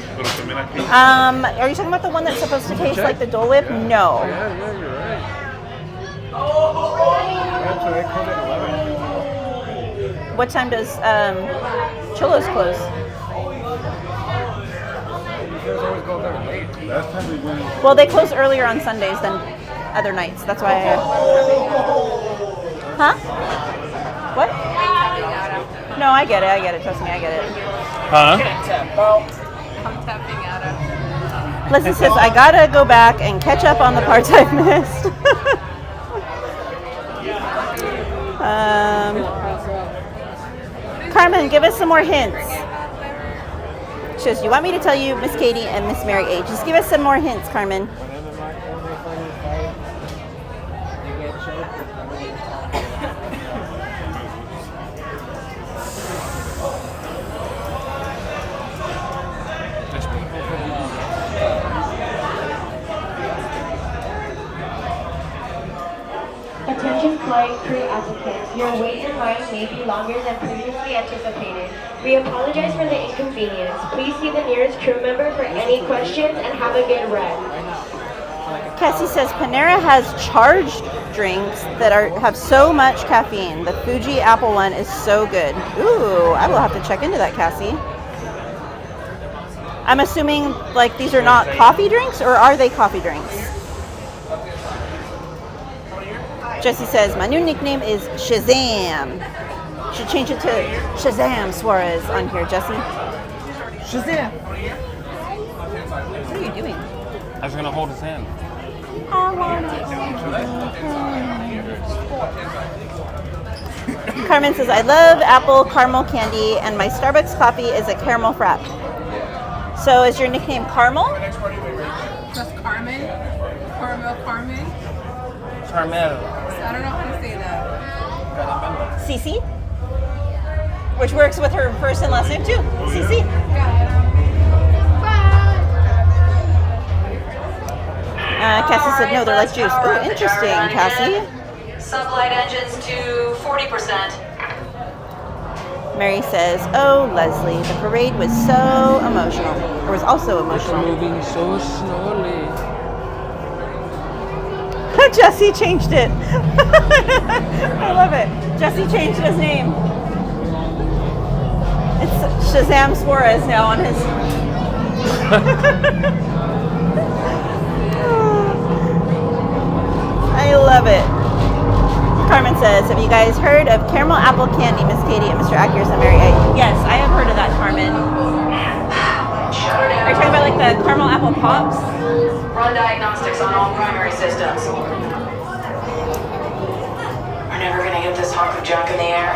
Are you talking about the one that's supposed to taste like the Dole Whip? No. Yeah, you're right. Actually, they close at 11. What time does Cholos close? Last time we went. Well, they close earlier on Sundays than other nights. That's why Huh? What? No, I get it. Trust me, I get it. Huh? tapping out of. Leslie says, I gotta go back and catch up on the parts I've missed. Carmen, give us some more hints. She says, you want me to tell you Miss Katie and Miss Mary A. Just give us some more hints, Carmen. Attention flight crew applicants, your wait in line may be longer than previously anticipated. We apologize for the inconvenience. Please see the nearest crew member for any questions and have a good run. Cassie says Panera has charged drinks that have so much caffeine. The Fuji apple one is so good. Ooh, I will have to check into that, Cassie. I'm assuming like these are not coffee drinks, or are they coffee drinks? Jesse says, my new nickname is Shazam. Should change it to Shazam Suarez on here, Jesse. Shazam! What are you doing? I was gonna hold his hand. Carmen says, I love apple caramel candy, and my Starbucks coffee is a caramel frap. So is your nickname Caramel? Just Carmen? Carmen? Carmel. I don't know how to say that. Cece? Which works with her first and last name too. Cece. Cassie said, no, they're like juice. Oh, interesting, Cassie. Sublight engines to 40%. Mary says, oh, Leslie, the parade was so emotional. Or was also emotional. Moving so slowly. Jesse changed it. I love it. Jesse changed his name. It's Shazam Suarez now on his... I love it. Carmen says, have you guys heard of caramel apple candy, Miss Katie and Mr. Akers and Mary A? Yes, I have heard of that, Carmen. Are you talking about like the caramel apple pops? Run diagnostics on all primary systems. We're never gonna get this hunk of junk in the air.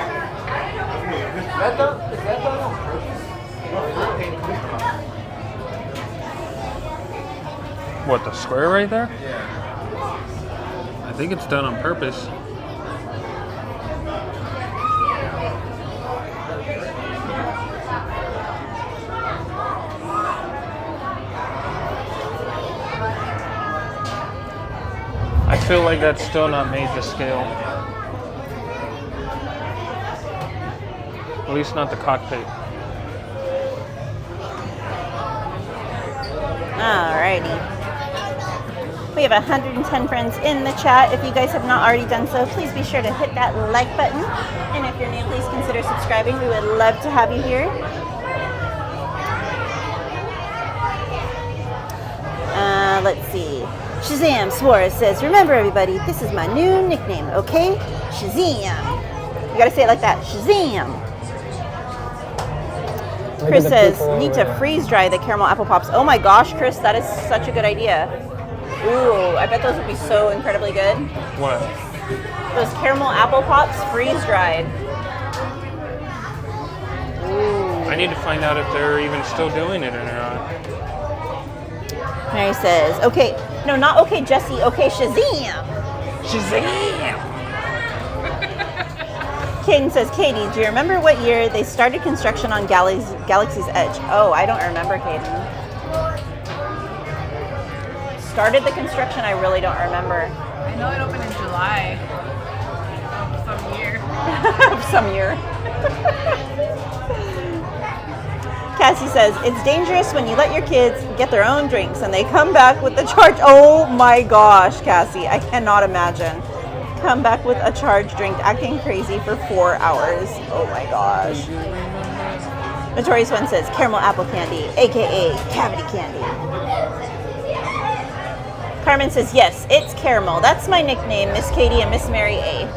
What, the square right there? I think it's done on purpose. I feel like that's still not made to scale. At least not the cockpit. Alrighty. We have 110 friends in the chat. If you guys have not already done so, please be sure to hit that like button. And if you're new, please consider subscribing. We would love to have you here. Let's see. Shazam Suarez says, remember everybody, this is my new nickname, okay? Shazam. You gotta say it like that. Shazam. Chris says, need to freeze dry the caramel apple pops. Oh my gosh, Chris, that is such a good idea. Ooh, I bet those would be so incredibly good. What? Those caramel apple pops freeze dried. Ooh. I need to find out if they're even still doing it or not. Mary says, okay, no, not okay, Jesse, okay, Shazam. Shazam! Caden says, Katie, do you remember what year they started construction on Galaxy's Edge? Oh, I don't remember, Caden. Started the construction, I really don't remember. I know it opened in July of some year. Of some year. Cassie says, it's dangerous when you let your kids get their own drinks and they come back with the charge. Oh my gosh, Cassie, I cannot imagine. Come back with a charged drink, acting crazy for 4 hours. Oh my gosh. Notorious One says, caramel apple candy, aka cavity candy. Carmen says, yes, it's caramel. That's my nickname, Miss Katie and Miss Mary A.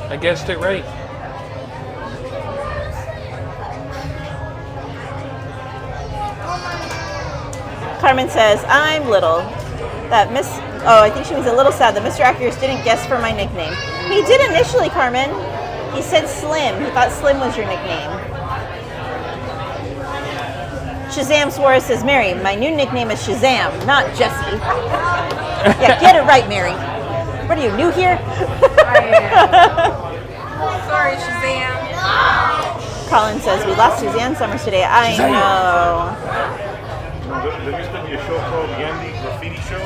I guessed it right. Carmen says, I'm little. I think she was a little sad that Mr. Accurate didn't guess for my nickname. He did initially, Carmen. He said Slim. He thought Slim was your nickname. Shazam Suarez says, Mary, my new nickname is Shazam, not Jessie. Yeah, get it right, Mary. What are you, new here? Sorry, Shazam. Colin says, we lost Suzanne Summers today. I know. There used to be a show called the Andy Graffiti Show.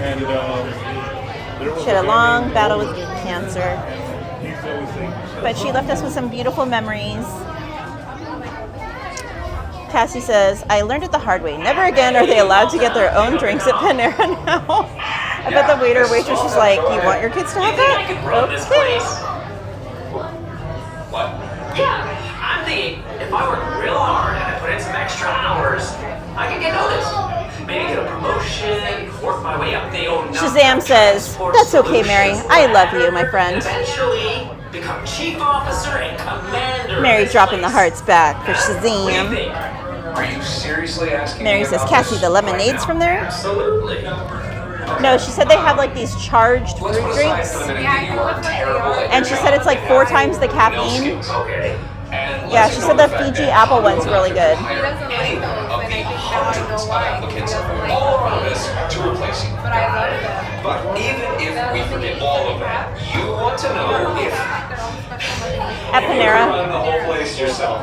And there was She had a long battle with cancer. He's always saying, But she left us with some beautiful memories. Cassie says, I learned it the hard way. Never again are they allowed to get their own drinks at Panera now. I bet the waiter or waitress is like, you want your kids to have I could run this that? place. What? Yeah, I'm thinking if I work real hard and I put in some extra hours, I could get noticed. Maybe get a promotion, work my way up the old Shazam says, that's okay, Mary. I love you, my friend. Eventually become chief officer and commander. Mary dropping the hearts back for What do you Shazam. think? Are you seriously asking Mary me says, about Cassie, this the lemonades right from now? there? Absolutely. No, she said they have like these charged fruit drinks. And she said it's like 4 times the caffeine. Okay. Yeah, she said the Fiji apple one's really good. He doesn't like those, and I think now I know why. He doesn't like all those. around us to replace you. But I love them. But even if we forget all of that, you want to know if At you Panera. run the whole place yourself.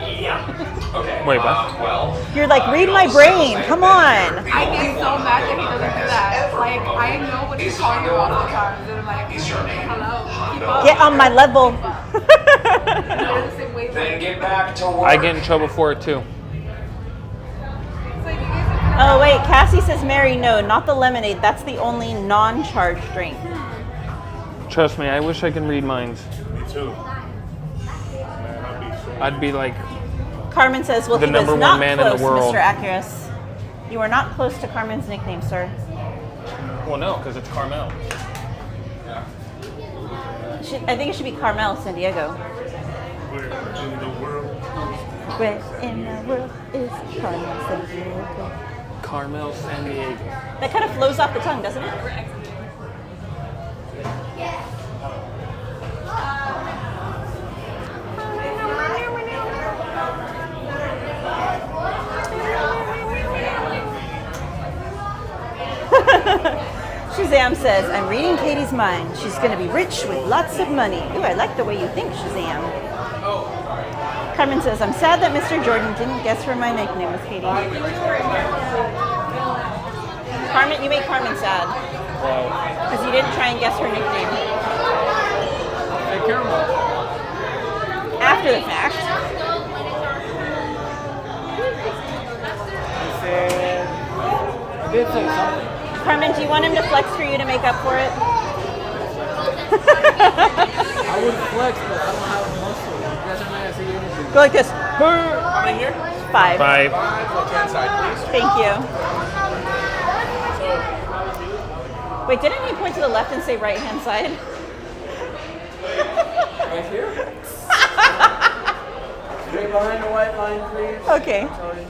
Yeah. Okay. Wait, what? Well, You're like, read my brain. Come on. I get so mad that he doesn't do that. Like, I know what he's calling you all the time. And I'm like, hello. Keep up. Get on my level. They're the same way. then get back to work. I get in trouble for it too. It's like, you guys are Oh, wait. Cassie says, Mary, no, not the lemonade. That's the only non-charged drink. Trust me, I wish I could read minds. me too. Man, I'd be like, Carmen says, well, The he was number one not man in the close, world. Mr. Acurus. You are not close to Carmen's nickname, sir. well, no, because it's Carmel. I think it should be Carmel San Diego. Where in the world? Where in the world is Carmel San Diego? Carmel, San Diego. That kind of flows off the tongue, doesn't it? Shazam says, I'm reading Katie's mind. She's going to be rich with lots of money. Ooh, I like the way you think, Shazam. Carmen says, I'm sad that Mr. Jordan didn't guess where my nickname was, Katie. Carmen, you made Carmen sad. Because you didn't try and guess her nickname. After the fact. I did say something. Carmen, do you want him to flex for you to make up for it? I would flex, but I don't have a muscle. You guys are not gonna see anything. Go like this. How many here? 5. 5. Left hand side, please. Thank you. Wait, didn't you point to the left and say right hand side? Right here? Straight behind the white line, please. Okay. Sorry.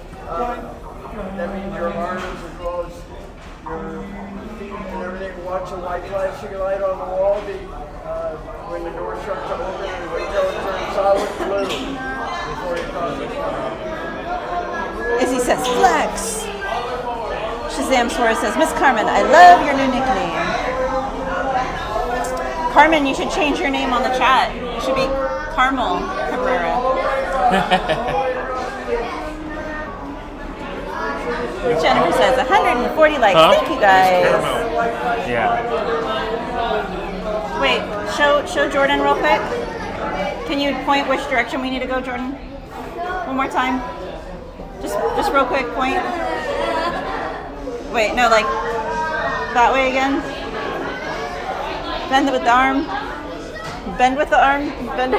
That means your arms as well as your feet and everything. Watch a white flashing light on the wall. When the door starts to open, and wait till it turns solid blue before you cross it. As he says, flex. Shazam Suarez says, Miss Carmen, I love your new nickname. Carmen, you should change your name on the chat. It should be Carmel Cabrera. Jennifer says, 140 likes. Huh? Thank you guys. Yeah. Wait, show Jordan real quick. Can you point which direction we need to go, Jordan? One more time. Just real quick, point. Wait, no, like that way again. Bend with the arm. Bend with the arm. Bend.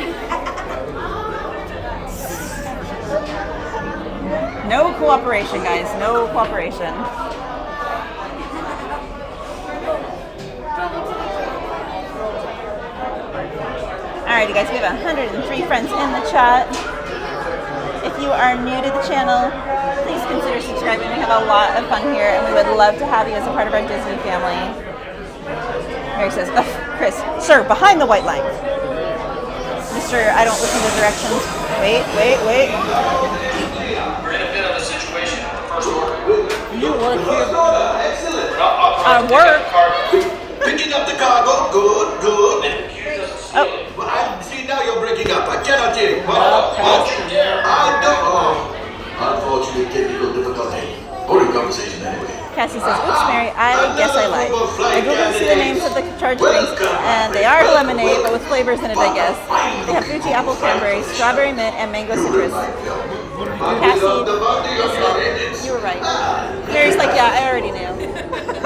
No cooperation, guys. No cooperation. Alrighty, guys. We have 103 friends in the chat. If you are new to the channel, please consider subscribing. We have a lot of fun here, and we would love to have you as a part of our Disney family. Mary says, "Ugh, Chris, sir, behind the white line." Mr. I don't listen to directions. Wait. We're in a bit of a situation. First order. You work here. Excellent. On work. Picking up the cargo, good. Oh. Well, see, now you're breaking up. I cannot hear you. I don't know. Unfortunately, technical difficulty. Boring conversation anyway. Cassie says, "Oops, Mary, I guess I lied. I googled to see the names of the charged drinks, and they are lemonade, but with flavors in it, I guess. They have Fuji apple cranberry, strawberry mint, and mango citrus." Cassie, you were right. Mary's like, "Yeah, I already knew."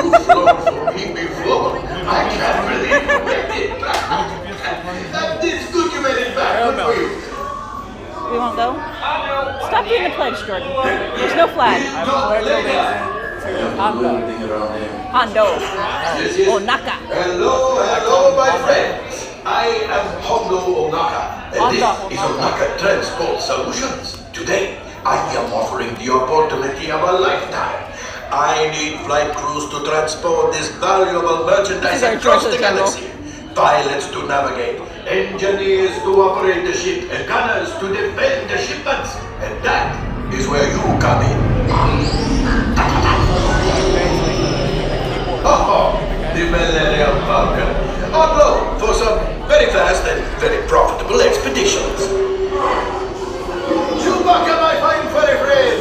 You've flown for me before. I can't believe you made it back. It's good you made it back. Good for you. We won't go? Stop doing the pledge, Jordan. There's no flag. Hondo. Yes. Onaka. Hello, my friends. I am Hondo Onaka, and this is Onaka Transport Solutions. Today, I am offering the opportunity of a lifetime. I need flight crews to transport this valuable merchandise across the galaxy. Pilots to navigate, engineers to operate the ship, and gunners to defend the shipments. And that is where you come in. Oh, the Millennium Falcon. On loan for some very fast and very profitable expeditions. Chewbacca, my fine furry friend.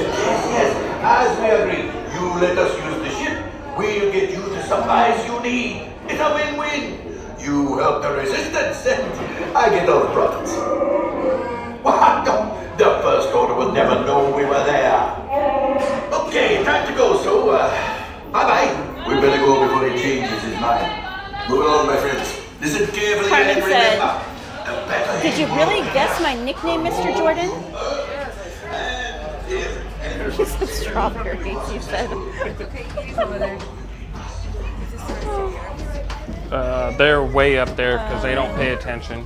Yes, as we agreed. You let us use the ship, we'll get you the supplies you need. It's a win-win. You help the resistance, and I get all the profits. What? No, the First Order will never know we were there. Okay, time to go, so, bye-bye. We better go before he changes his mind. Move along, my friends. Listen carefully Carmen and said, remember. "Did you really guess my nickname, Mr. Jordan?" You said strawberries, you said. They're way up there because they don't pay attention.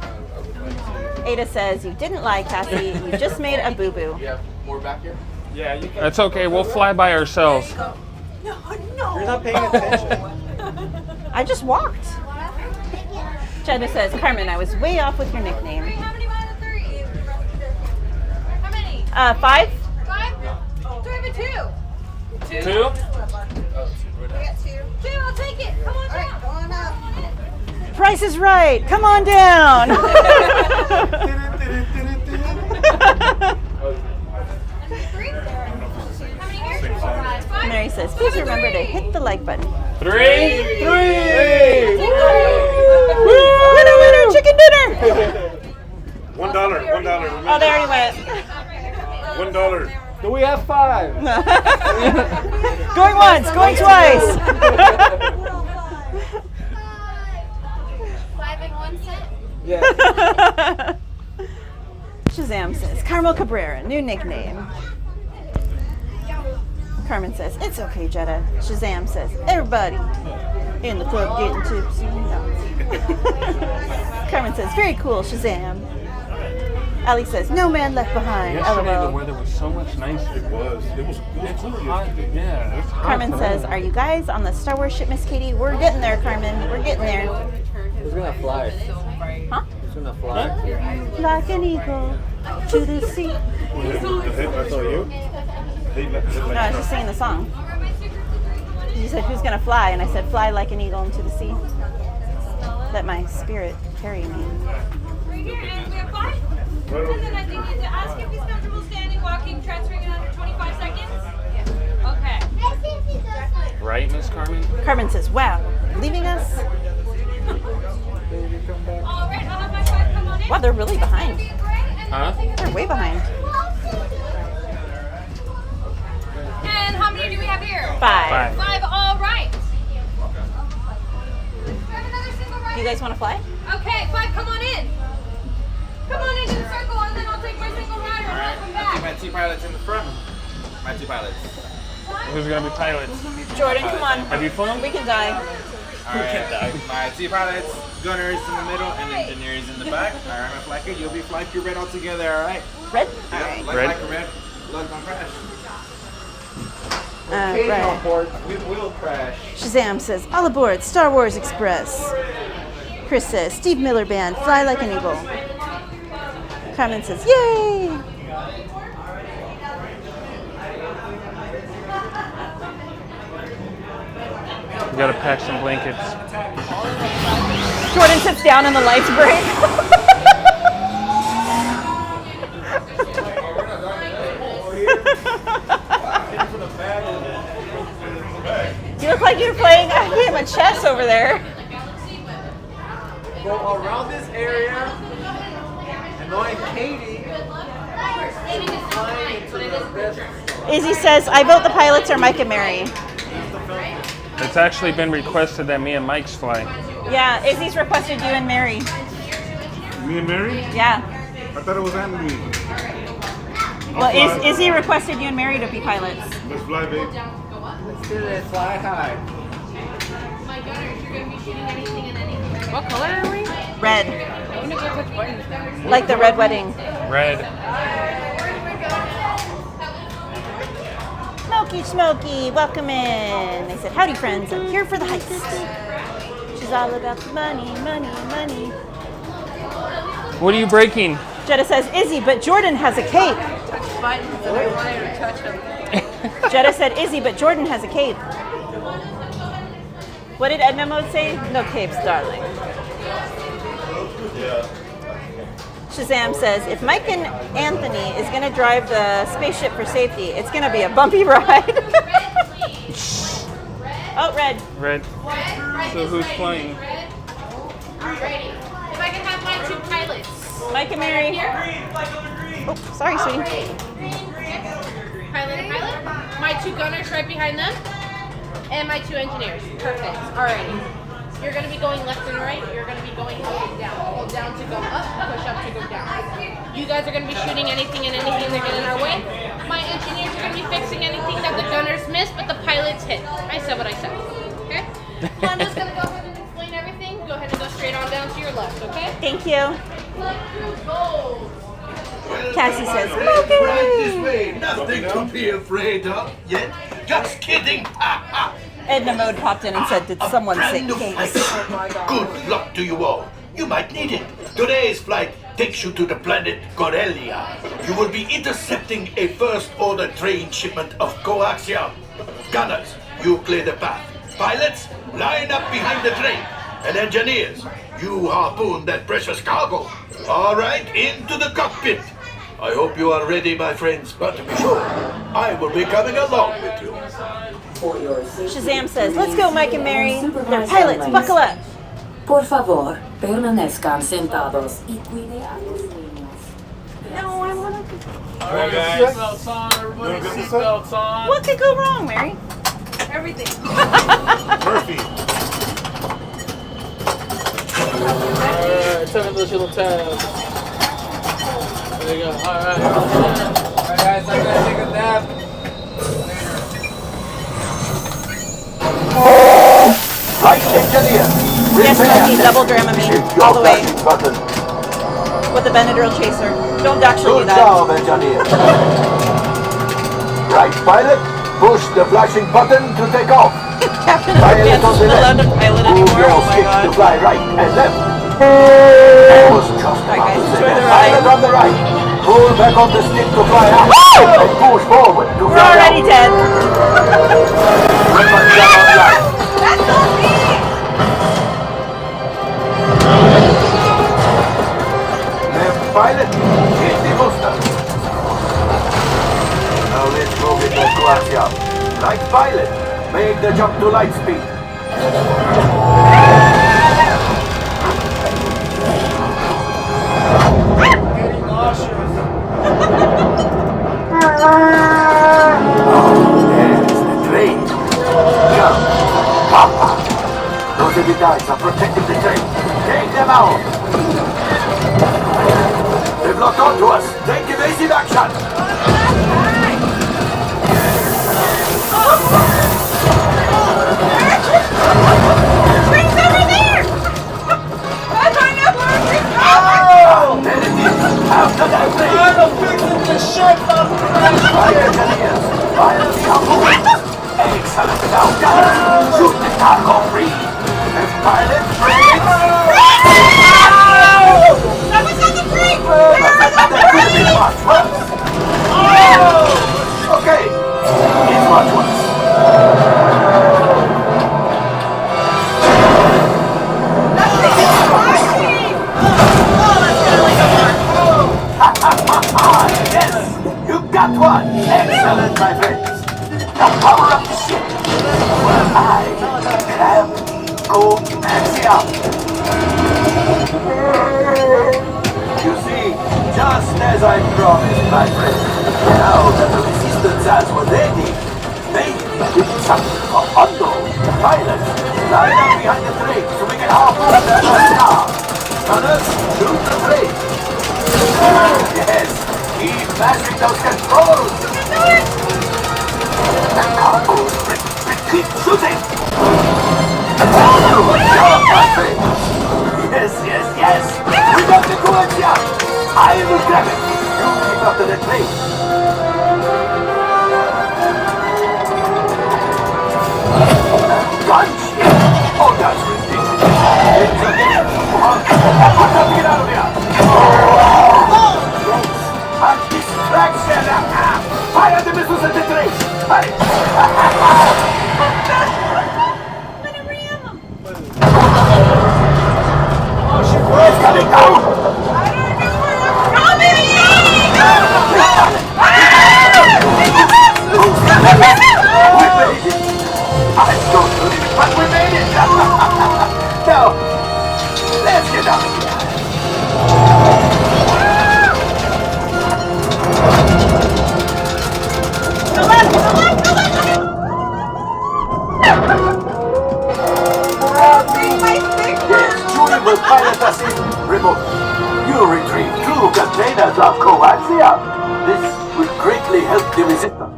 Ada says, "You didn't lie, Cassie. You just made a boo-boo." Yeah, more back here? Yeah, you can. That's okay. We'll fly by ourselves. No. You're not paying attention. I just walked. Jenna says, "Carmen, I was way off with your nickname." How many out of 3? How many? 5? 5? Do I have a 2? 2? We got 2. 2, I'll take it. Come on down. Go on up. Price is right. Come on down. Mary says, "Please remember to hit the like button." 3. Winner, chicken dinner. $1. Oh, they already went. $1. Do we have 5? Going once, going twice. 5 and 1 cent? Yeah. Shazam says, "Carmel Cabrera, new nickname." Carmen says, "It's okay, Jetta." Shazam says, "Everybody in the club getting tipsy." No. Carmen says, "Very cool, Shazam." Ali says, "No man left behind." Yesterday the LOL. weather was so much nicer. It was cool Hot, yeah, it's hot Carmen today. says, "Are you guys on the Star Wars ship, Miss Katie?" We're getting there, Carmen. We're getting there. Who's gonna fly? Huh? Who's gonna fly? Like an eagle to the sea. I saw you. No, I was just singing the song. You said, "Who's gonna fly?" And I said, "Fly like an eagle into the sea. Let my spirit carry me." Right here, and we have 5. And then I think you need to ask if he's comfortable standing, walking, transferring in under 25 seconds. Okay. Right, Miss Carmen? Carmen says, "Wow, leaving us?" All right, I'll have my 5 come on in. Wow, they're really behind. Huh? They're way behind. And how many do we have here? 5. 5, all right. Do you guys want to fly? Okay, 5, come on in. Come on into the circle, and then I'll take my single rider and welcome back. My 2 pilots in the front. My 2 pilots. Who's gonna be pilots? Jordan, come on. Have you flown? We can die. Alright, my 2 pilots, gunners in the middle, and engineers in the back. Alright, my flight crew, you'll be flight crew red all together, alright? Red? Yeah, Alright. like Red? flight crew red. Katie right. on board, we will crash. Shazam says, all aboard Star Wars Express. Chris says, Steve Miller Band, fly like an eagle. Carmen says, yay! We gotta pack some blankets. Jordan sits down and the lights break. You look like you're playing a game of chess over there. Go around this area, annoying Katie. Flying into the best. Izzy says, I vote the pilots are Mike and Mary. It's actually been requested that me and Mike's fly. Yeah, Izzy's requested you and Mary. Me and Mary? Yeah. I thought it was Andy. Well, Izzy requested you and Mary to be pilots. Let's fly, babe. Let's do this. Fly high. What color are we? Red. I'm gonna go touch buttons. Like the red wedding. Red. Smokey, welcome in. They said, howdy friends, I'm here for the heist. She's all about the money. What are you breaking? Jetta says, Izzy, but Jordan has a cape. Touch buttons and I wanted to touch them. Jetta said, Izzy, but Jordan has a cape. What did Edna Mode say? No capes, darling. Shazam says, if Mike and Anthony is going to drive the spaceship for safety, it's going to be a bumpy ride. Oh, red. Red. So who's flying? Alrighty. If I can have my two pilots. Mike and Mary. Oh, sorry, sweetie. Pilot and pilot. My two gunners right behind them. And my two engineers. Perfect. Alrighty. You're going to be going left and right. You're going to be going up and down. Hold down to go up, push up to go down. You guys are going to be shooting anything and anything that get in our way. My engineers are going to be fixing anything that the gunners miss, but the pilots hit. I said what I said. Okay? Honda's going to go ahead and explain everything. Go ahead and go straight on down to your left, okay? Thank you. Well, Cassie says, right this way. Nothing to be afraid of yet. Just kidding. Edna Mode popped in and said, did someone say case? Good luck to you all. You might need it. Today's flight takes you to the planet Corellia. You will be intercepting a first-order train shipment of coaxium. Gunners, you clear the path. Pilots, line up behind the train. And engineers, you harpoon that precious cargo. All right, into the cockpit. I hope you are ready, my friends, but be sure, I will be coming along with you. Shazam says, let's go, Mike and Mary. They're pilots, buckle up. Por favor, permanezcan sentados y cuide a los niños. No, I want to. All right, guys. Seatbelts on, everybody. Seatbelts on. What could go wrong, Mary? Everything. Murphy. Alright, 7 of those little tabs. There you go. Alright. Alright, guys, I'm gonna take a nap. Right, engineer. Yes, Smokey, double Dramamine, all the way. With the Benadryl chaser. Don't actually do Good that. job, engineer. Right, pilot, push the flashing button to take off. Captain Pilot Underpants on isn't the allowed left. to pilot Move anymore. your Oh my stick to god. fly right and left. Almost just Alright, guys, about enjoy the the pilot ride. on the right. Pull back on the stick to fly out. And push forward to We're fly already out. dead. Weapons down on right. That's not me! Left pilot, hit the booster. Now let's go with the coaxium. Right pilot, make the jump to light speed. Getting nauseous. There's the train. Jump. Papa. Those heavy guys are protecting the train. Take them out. They've locked onto us. Take evasive action. Train's over there! I don't know where it's Oh! There it is. After that train. I'm fixing this shit up. Fire engineers. Fire the ambulance. And That one! Excellent, my friends! Now power up the ship! While I grab, go, axiom! You see, just as I promised, my friend, now that the resistance has what they need, maybe something for Hondo, pilots, line up behind the train so we can harpoon that one car. Runners, shoot the train. Yes, keep mashing those controls. The cargoes, keep shooting. Good job, my friend. Yes, yes, yes. We got the Coatia. I will grab it. You keep up to the train. Gunship? Oh, that's ridiculous. It's again. What's up to get out of here? A distraction. Fire the missiles at the train. Hurry. Oh, shit. It's coming down. We made it! I don't believe it, but we made it! Now, let's get out of here! Go left! Go left! Go left! Yes, Julie will pilot us in remote. You retrieve 2 containers of coaxium. This will greatly help the resistance.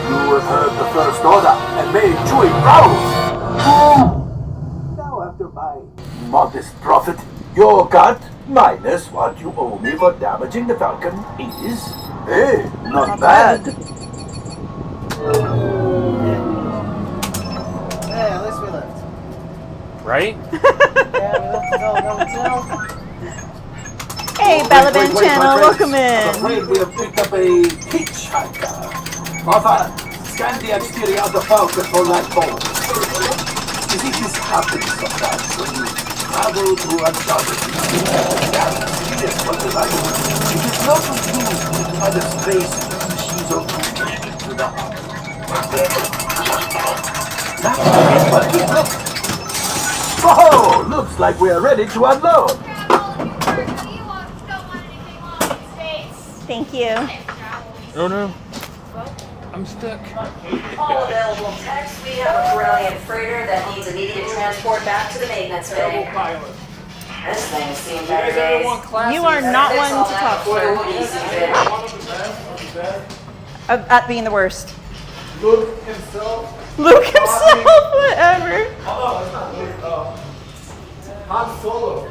You have heard the first order and made Chewie proud. Now after my modest profit, your cut minus what you owe me for damaging the Falcon is, hey, not bad. Hey, at least we left. Right? Yeah, we left until. Hey, Balaban Channel, welcome I'm in. afraid we have picked up a hitchhiker. Martha, scan the exterior of the Falcon for light bulbs. You see, this happens sometimes when you travel through uncharted Yes, what is I? It is not used with other space species or creatures to the heart. Oh, looks like we are ready to unload. Thank you. Oh no. I'm stuck. All available techs, we have a Corellian freighter that needs immediate transport back to the maintenance bay. This thing's seen better days. You are not one to talk for. At being the worst. Luke himself. Luke himself, whatever. Oh, it's not Luke. Han Solo.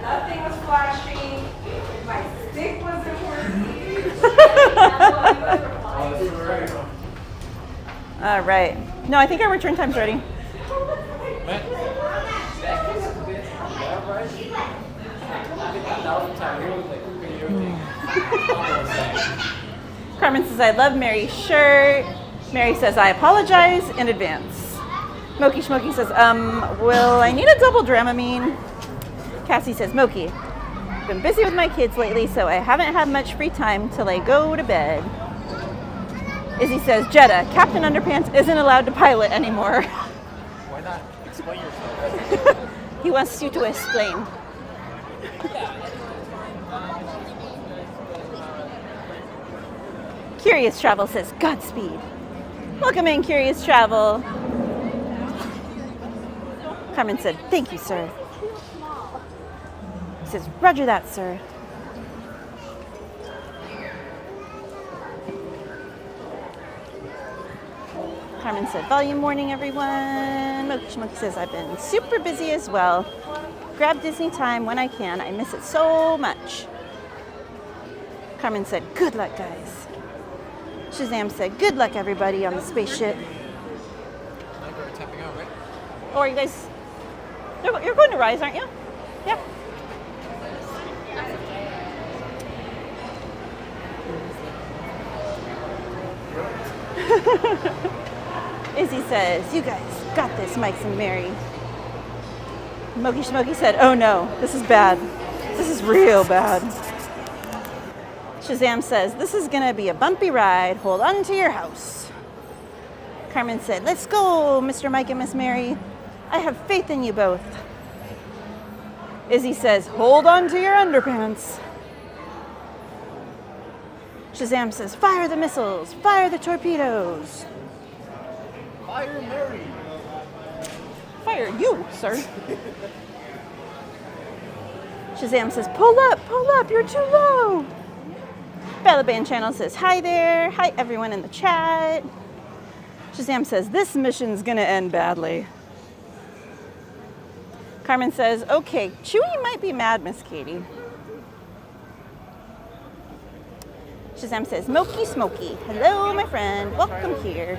Nothing was flashing. My stick wasn't working. All right. No, I think our return time's ready. Carmen says, I love Mary's shirt. Mary says, I apologize in advance. Moki Schmoki says, will I need a double Dramamine? Cassie says, Moki, I've been busy with my kids lately, so I haven't had much free time till I go to bed. Izzy says, Jeddah, Captain Underpants isn't allowed to pilot anymore. Why not? Explain yourself. He wants you to explain. Curious Travel says, Godspeed. Welcome in, Curious Travel. Carmen said, thank you, sir. He says, Roger that, sir. Carmen said, volume warning, everyone. Moki Schmoki says, I've been super busy as well. Grab Disney time when I can. I miss it so much. Carmen said, good luck, guys. Shazam said, good luck, everybody on the spaceship. Oh, are you guys... You're going to Rise, aren't you? Yeah. Izzy says, you guys got this, Mike's and Mary. Moki Schmoki said, oh no, this is bad. This is real bad. Shazam says, this is gonna be a bumpy ride. Hold on to your house. Carmen said, let's go, Mr. Mike and Miss Mary. I have faith in you both. Izzy says, hold on to your underpants. Shazam says, fire the missiles, fire the torpedoes. Fire Mary. Fire you, sir. Shazam says, pull up, you're too low. Balaban Channel says, hi there. Hi, everyone in the chat. Shazam says, this mission's gonna end badly. Carmen says, okay, Chewie might be mad, Miss Katie. Shazam says, Smokey, Smokey. Hello, my friend. Welcome here.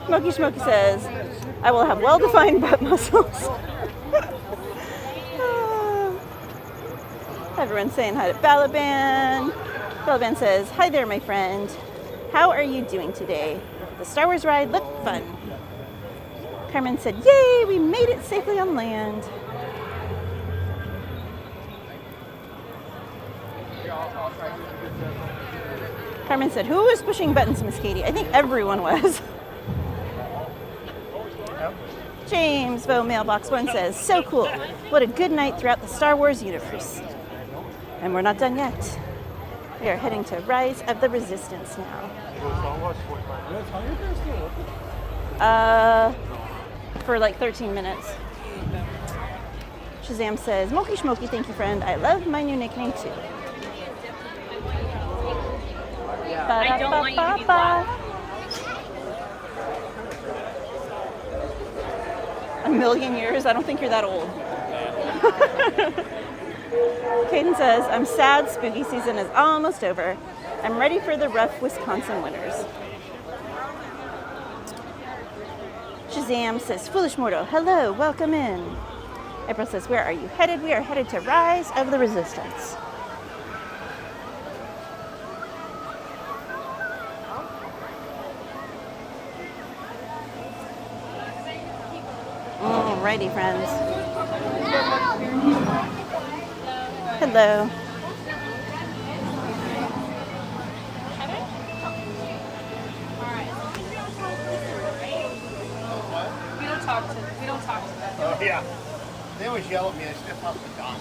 Smokey says, I will have well-defined butt muscles. Everyone's saying hi to Balaban. Balaban says, hi there, my friend. How are you doing today? The Star Wars ride looked fun. Carmen said, yay, we made it safely on land. Carmen said, who was pushing buttons, Miss Katie? I think everyone was. James Vo Mailbox 1 says, so cool. What a good night throughout the Star Wars universe. And we're not done yet. We are heading to Rise of the Resistance now. For like 13 minutes. Shazam says, Smokey Schmokey, thank you, friend. I love my new nickname too. I don't want you to be loud. A million years? I don't think you're that old. Caden says, I'm sad spooky season is almost over. I'm ready for the rough Wisconsin winters. Shazam says, Foolish Mortal, hello, welcome in. April says, where are you headed? We are headed to Rise of the Resistance. Alrighty, friends. Hello. We don't talk to them. Oh, yeah. They always yell at me. I step up the gun.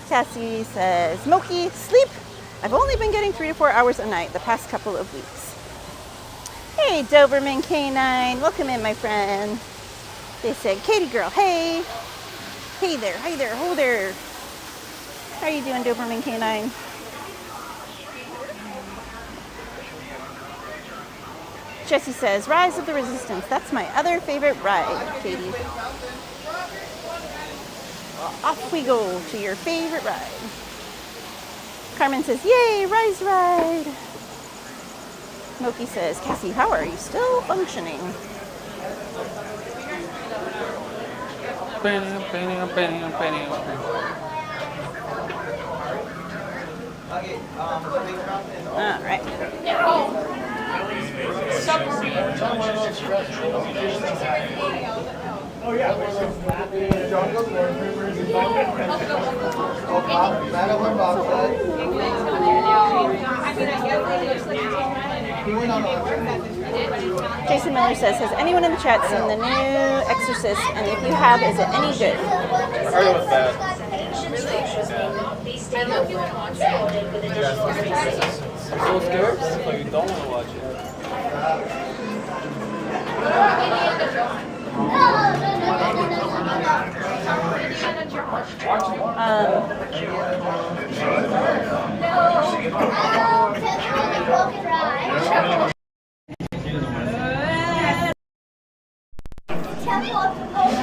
Cassie says, Smokey, sleep. I've only been getting 3 to 4 hours a night the past couple of weeks. Hey, Doberman K9. Welcome in, my friend. They said, Katie girl, hey. Hey there, ho there. How are you doing, Doberman K9? Jesse says, Rise of the Resistance. That's my other favorite ride, Katie. Well, off we go to your favorite ride. Carmen says, yay, Rise Ride. Smokey says, Cassie, how are you still functioning? All right. Oh, yeah. Jason Miller says, has anyone in the chat seen the new Exorcist? And if you have, is it any good? I heard it was bad. I'm so scared, so you don't want to watch it.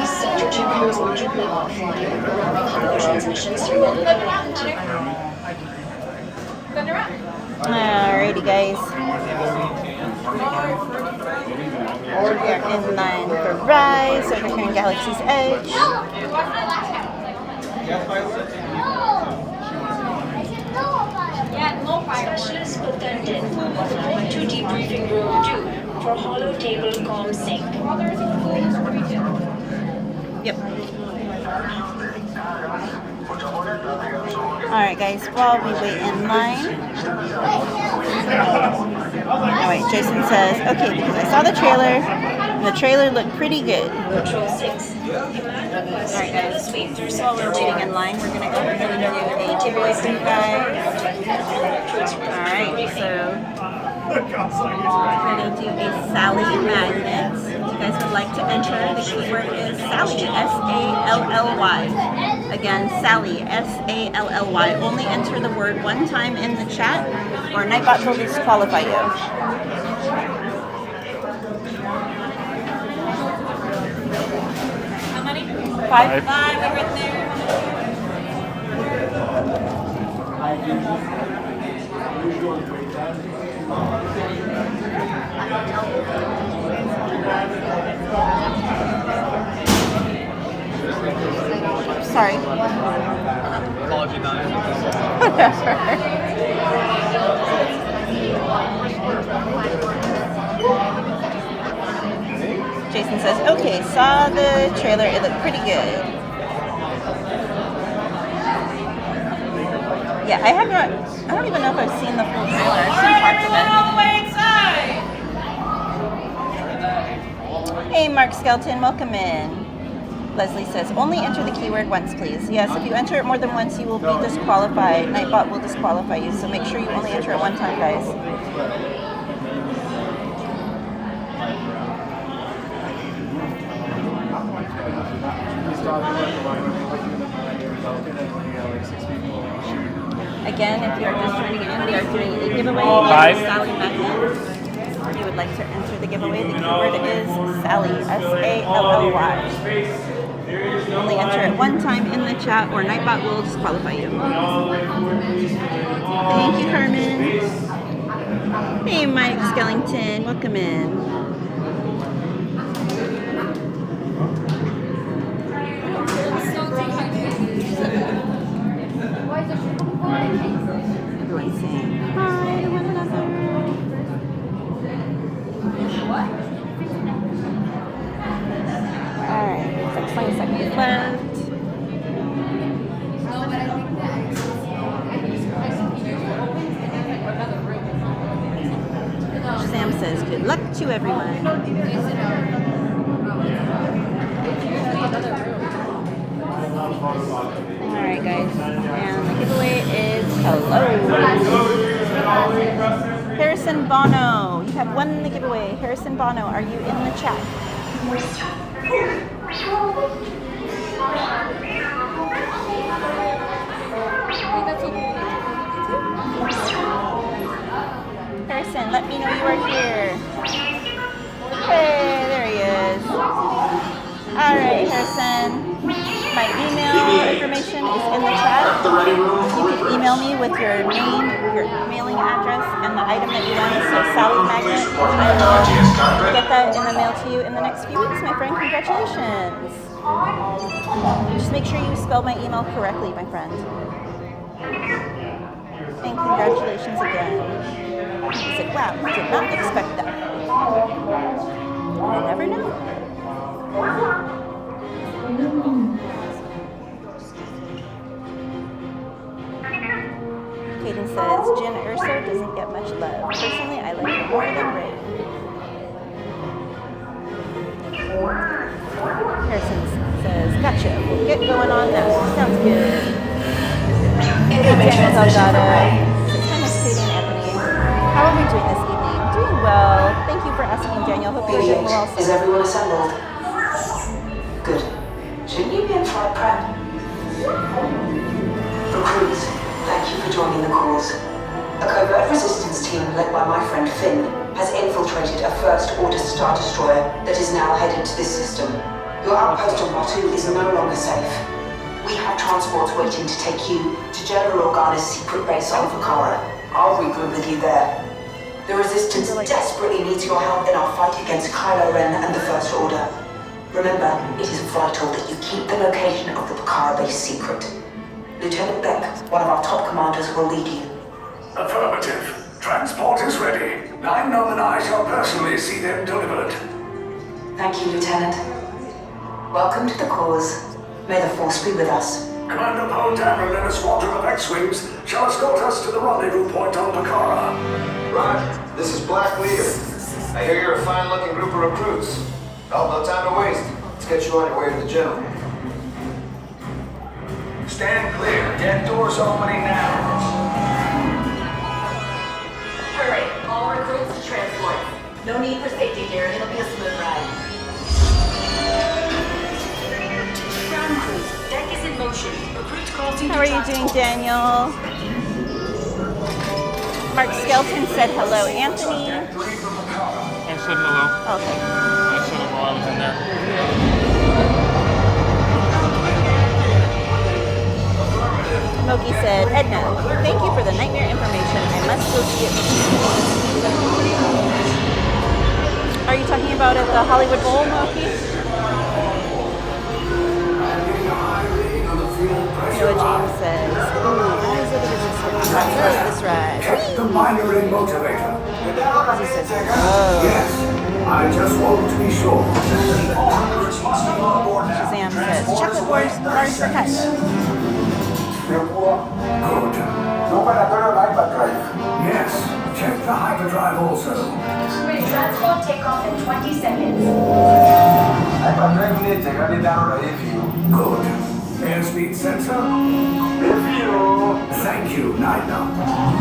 Sector 2 cruise will keep you offline. All transmissions through Disneyland. Alrighty, guys. We are in line for Rise over here in Galaxy's Edge. Specialist attended 192 debriefing room 2 for hollow table com sync. Yep. Alright guys, while we wait in line. Oh wait, Jason says, okay, because I saw the trailer, and the trailer looked pretty good. Alright guys, while we're waiting in line, we're going to go ahead and do a giveaway for you guys. Alright, so we're going to do a Sally magnet. If you guys would like to enter, the keyword is Sally, S-A-L-L-Y. Again, Sally, S-A-L-L-Y. Only enter the word one time in the chat, or Nightbot will disqualify you. How many? Five. Five over there. Sorry. Apology done. Jason says, okay, saw the trailer, it looked pretty good. Yeah, I don't even know if I've seen the full trailer. I've seen parts of it. All the way inside. Hey, Mark Skelton, welcome in. Leslie says, only enter the keyword once, please. Yes, if you enter it more than once, you will be disqualified. Nightbot will disqualify you, so make sure you only enter it one time, guys. Again, if you are just joining in, we are doing a giveaway of Sally Magnet. If you would like to enter the giveaway, the keyword is Sally, S-A-L-L-Y. Only enter it one time in the chat, or Nightbot will disqualify you. Thank you, Carmen. Hey, Mike Skellington, welcome in. Everyone's saying hi to one another. Alright, it's like 20 seconds left. Sam says, good luck to everyone. Alright guys, and the giveaway is hello. Harrison Bono, you have won the giveaway. Harrison Bono, are you in the chat? Harrison, let me know you are here. Hey, there he is. Alright, Harrison. My email information is in the chat. You can email me with your name, your mailing address, and the item that you want. So Sally Magnet, I will get that in the mail to you in the next few weeks, my friend. Congratulations. Just make sure you spell my email correctly, my friend. And congratulations again. He said, wow, did not expect that. You never know. Kaden says, Jin Urso doesn't get much love. Personally, I like her more than Ray. Harrison says, gotcha. We'll get going on now. Sounds good. Daniel Delgado. Kind of Kaden Anthony. How are we doing this evening? Doing well. Thank you for asking, Daniel. Hope you're doing well. Is everyone assembled? Good. Shouldn't you be in flight prep? Recruits, thank you for joining the cause. A covert resistance team led by my friend Finn has infiltrated a first-order Star Destroyer that is now headed to this system. Your outpost on Batu is no longer safe. We have transports waiting to take you to General Organa's secret base on Fakara. I'll regroup with you there. The Resistance desperately needs your help in our fight against Kylo Ren and the First Order. Remember, it is vital that you keep the location of the Fakara base secret. Lieutenant Beck, one of our top commanders, will lead you. Affirmative. Transport is ready. 9 Gnome and I shall personally see them delivered. Thank you, Lieutenant. Welcome to the cause. May the Force be with us. Commander Poe Dameron and a squadron of X-Wings shall escort us to the rendezvous point on Takara. Roger. This is Black Leader. I hear you're a fine-looking group of recruits. Oh, no time to waste. Let's get you on your way to the General. Stand clear. Deck doors opening now. Hurry. All recruits to transport. No need for safety gear. It'll be a smooth ride. Ground crews. Deck is in motion. Recruits crossing. How are you doing, Daniel? Mark Skelton said hello, Anthony. I said hello. Okay. I said it while I was in there. Moki said, Edna, thank you for the nightmare information. I must go see it. Are you talking about at the Hollywood Bowl, Moki? Noah James says, Eyes of the Resistance. I love this ride. Check the monitoring motivator. He says, oh. Yes, I just want to be sure. Shazam says, chocolate bars for cut. Good. Yes, check the hyperdrive also. Transport takeoff in 20 seconds. Good. Airspeed sensor? Thank you, Nina.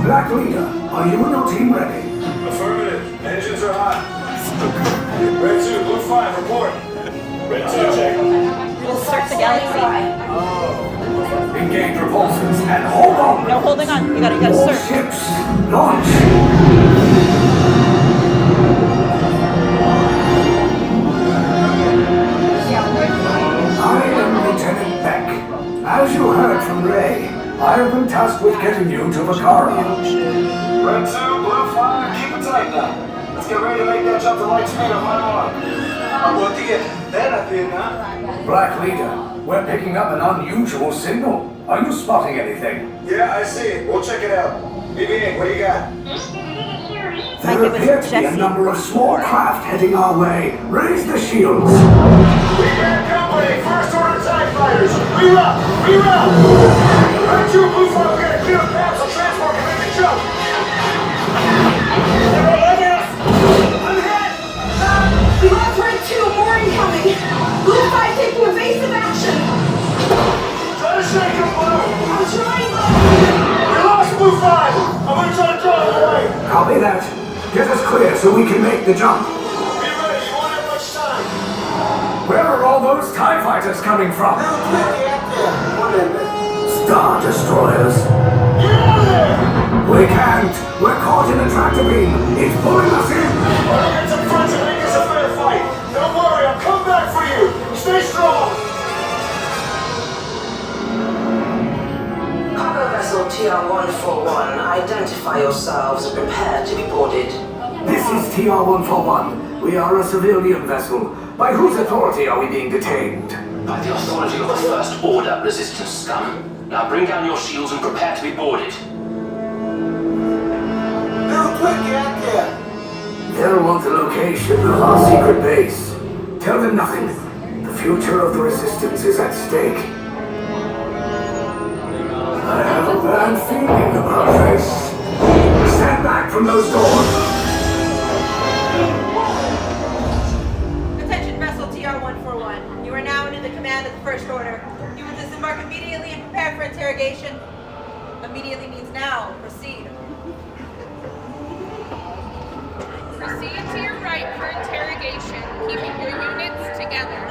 Black Leader, are you and your team ready? Affirmative. Engines are hot. Red 2, Blue 5, report. Red 2, check. We'll search the galaxy. Engage propulsors and hold on. No holding on. You gotta All search. ships, launch. I am Lieutenant Beck. As you heard from Ray, I have been tasked with getting you to Vakara. Red 2, Blue 5, keep it tight now. Let's get ready to make that jump to light speed of my arm. Black Leader, we're picking up an unusual signal. Are you spotting anything? Yeah, I see it. We'll check it out. BB-8, what do you got? There appear to be a number of small craft heading our way. Raise the shields. We got company. First order TIE fighters. Reroute! Reroute! Red 2, Blue 5, we got a clear path so transport can make a jump. I'm hit! Left Red 2, more incoming. Blue 5 taking evasive action. Try to shake him, Blue. I'm trying. We lost Blue 5. I'm going to try to draw him away. Copy that. Get us clear so we can make the jump. Be ready. You won't have much time. Where are all those TIE fighters coming from? Star Destroyers. Get out of there! We can't. We're caught in a tractor beam. It's pulling us in. I'll get some friends and make this a fair fight. Don't worry, I'll come back for you. Stay strong. Cargo vessel TR-141, identify yourselves and prepare to be boarded. This is TR-141. We are a civilian vessel. By whose authority are we being detained? By the authority of the First Order, Resistance scum. Now bring down your shields and prepare to be boarded. They'll want the location of our secret base. Tell them nothing. The future of the Resistance is at stake. I have a bad feeling about this. Stand back from those doors. Attention vessel TR-141. You are now under the command of the First Order. You will disembark immediately and prepare for interrogation. Immediately means now. Proceed. Proceed to your right for interrogation, keeping your units together.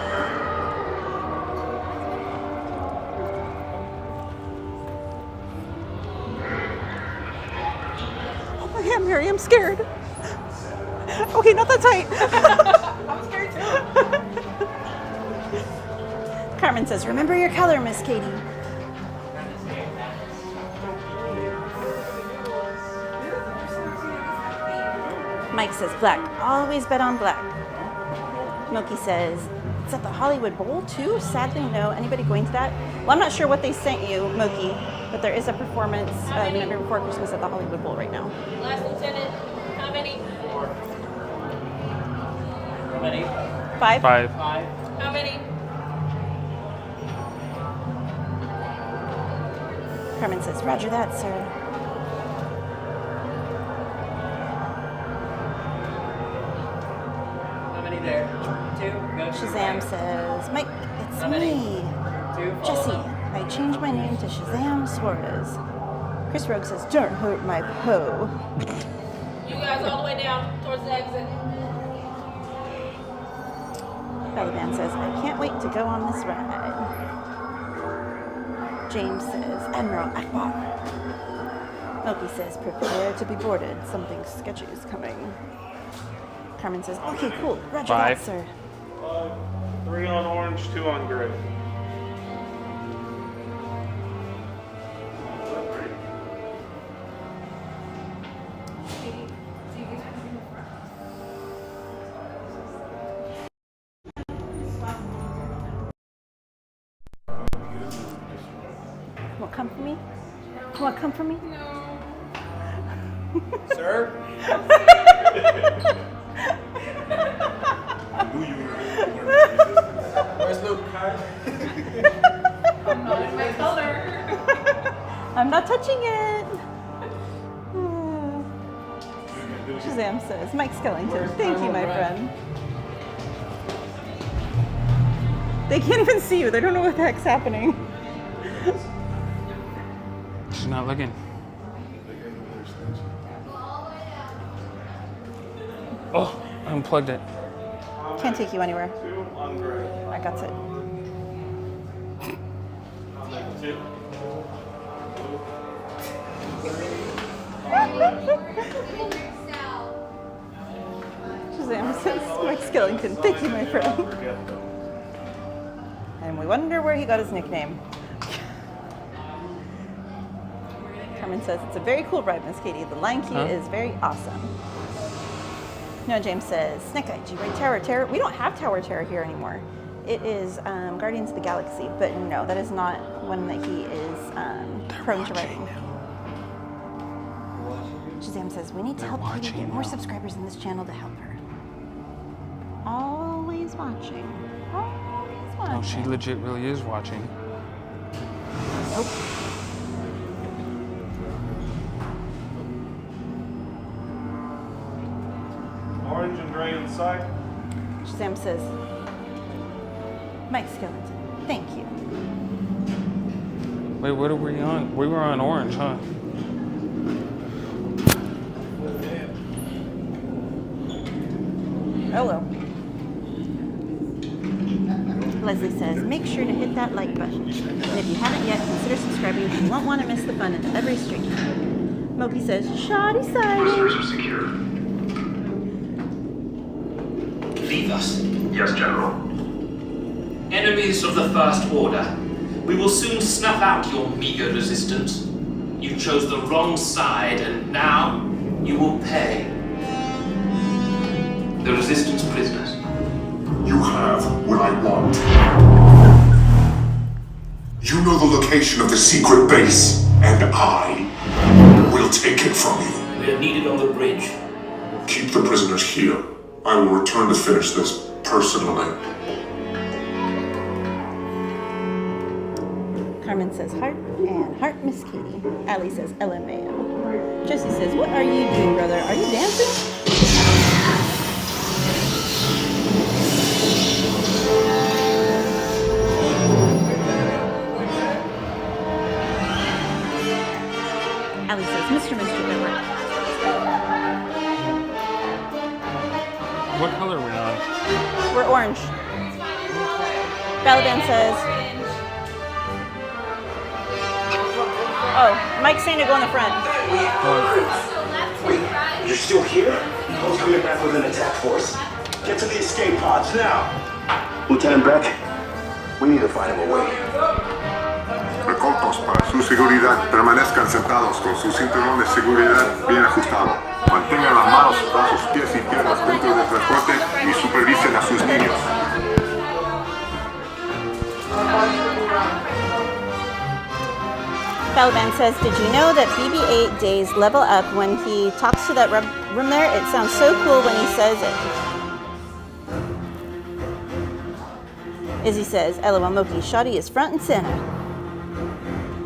Oh my God, Mary, I'm scared. Okay, not that tight. I'm scared too. Carmen says, remember your color, Miss Katie. Mike says black. Always bet on black. Milky says, it's at the Hollywood Bowl too? Sadly, no. Anybody going to that? Well, I'm not sure what they sent you, Moki, but there is a performance Nightmare Before Christmas at the Hollywood Bowl right now. Last lieutenant, how many? How many? 5? 5. How many? Carmen says, Roger that, sir. How many there? 2? Go. Shazam says, Mike, it's me. Jesse, I changed my name to Shazam Suarez. Chris Rogue says, don't hurt my Poe. You guys all the way down towards the exit. Taliban says, I can't wait to go on this ride. James says, Admiral Akbar. Milky says, prepare to be boarded. Something sketchy is coming. Carmen says, okay, cool. Roger 5. that, sir. 3 on orange, 2 on gray. What, come for me? What, come for me? No. Sir? Where's Luke? I'm not in my color. I'm not touching it. Shazam says, Mike Skellington, thank you, my friend. They can't even see you. They don't know what the heck's happening. She's not looking. Oh, I unplugged it. Can't take you anywhere. 2 on gray. I got it. 2. Shazam says, Mike Skellington, thank you, my friend. And we wonder where he got his nickname. Carmen says, it's a very cool ride, Miss Katie. The line key is very awesome. No, James says, Snake Eye, do you ride Tower Terror? We don't have Tower Terror here anymore. It is Guardians of the Galaxy, but no, that is not one that he is prone to riding. Shazam says, we need to help Katie get more subscribers in this channel to help her. Always watching. Always watching. No, she legit really is watching. Nope. Orange and gray inside. Shazam says, Mike Skellington, thank you. Wait, what are we on? We were on orange, huh? Hello. Leslie says, make sure to hit that like button. And if you haven't yet, consider subscribing. You won't want to miss the fun of every stream. Moki says, shoddy sighting. Prisoners are secure. Leave us. Yes, General. Enemies of the First Order, we will soon snuff out your meager resistance. You chose the wrong side, and now you will pay. The Resistance prisoners. You have what I want. You know the location of the secret base, and I will take it from you. We are needed on the bridge. Keep the prisoners here. I will return to finish this personally. Carmen says, heart and heart, Miss Katie. Allie says, LMAO. Jesse says, what are you doing, brother? Are you dancing? Allie says, Mr. Edward. What color are we on? We're orange. Balaban says, oh, Mike's saying to go in the front. Wait, you're still here? I was coming back with an attack force. Get to the escape pods now. Lieutenant Beck, we need to find him a way. Recautos para su seguridad. Permanezcan sentados con su cinturón de seguridad bien ajustado. Mantengan las manos, brazos, pies y piernas dentro del transporte y supervisen a sus niños. Balaban says, did you know that BB-8 days level up when he talks to that room there? It sounds so cool when he says it. Izzy says, LOL Moki, Shoddy is front and center.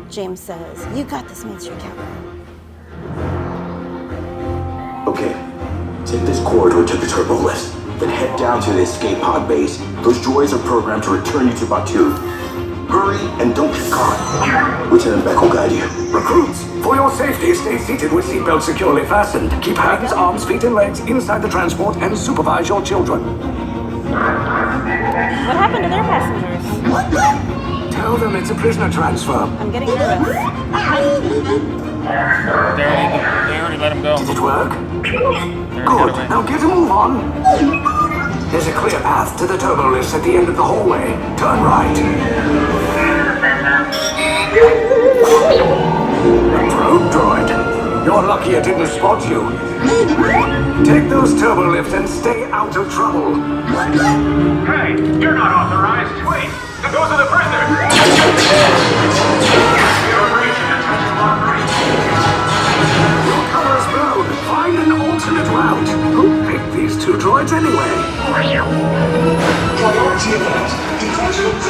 James says, you got this, Main Street Captain. Okay, take this corridor to the turbo lift, then head down to the escape pod base. Those droids are programmed to return you to Batu. Hurry and don't get caught. Lieutenant Beck will guide you. Recruits, for your safety, stay seated with seatbelts securely fastened. Keep hands, arms, feet, and legs inside the transport and supervise your children. What happened to their passengers? Tell them it's a prisoner transfer. I'm getting nervous. They already let him go. Did it work? Good. Now get a move on. There's a clear path to the turbo lifts at the end of the hallway. Turn right. A probe droid. You're lucky it didn't spot you. Take those turbo lifts and stay out of trouble. Hey, you're not authorized. Wait, those are the prisoners. Your cover is blown. Find an alternate route. Who picked these two droids anyway? Priority event. Congratulations.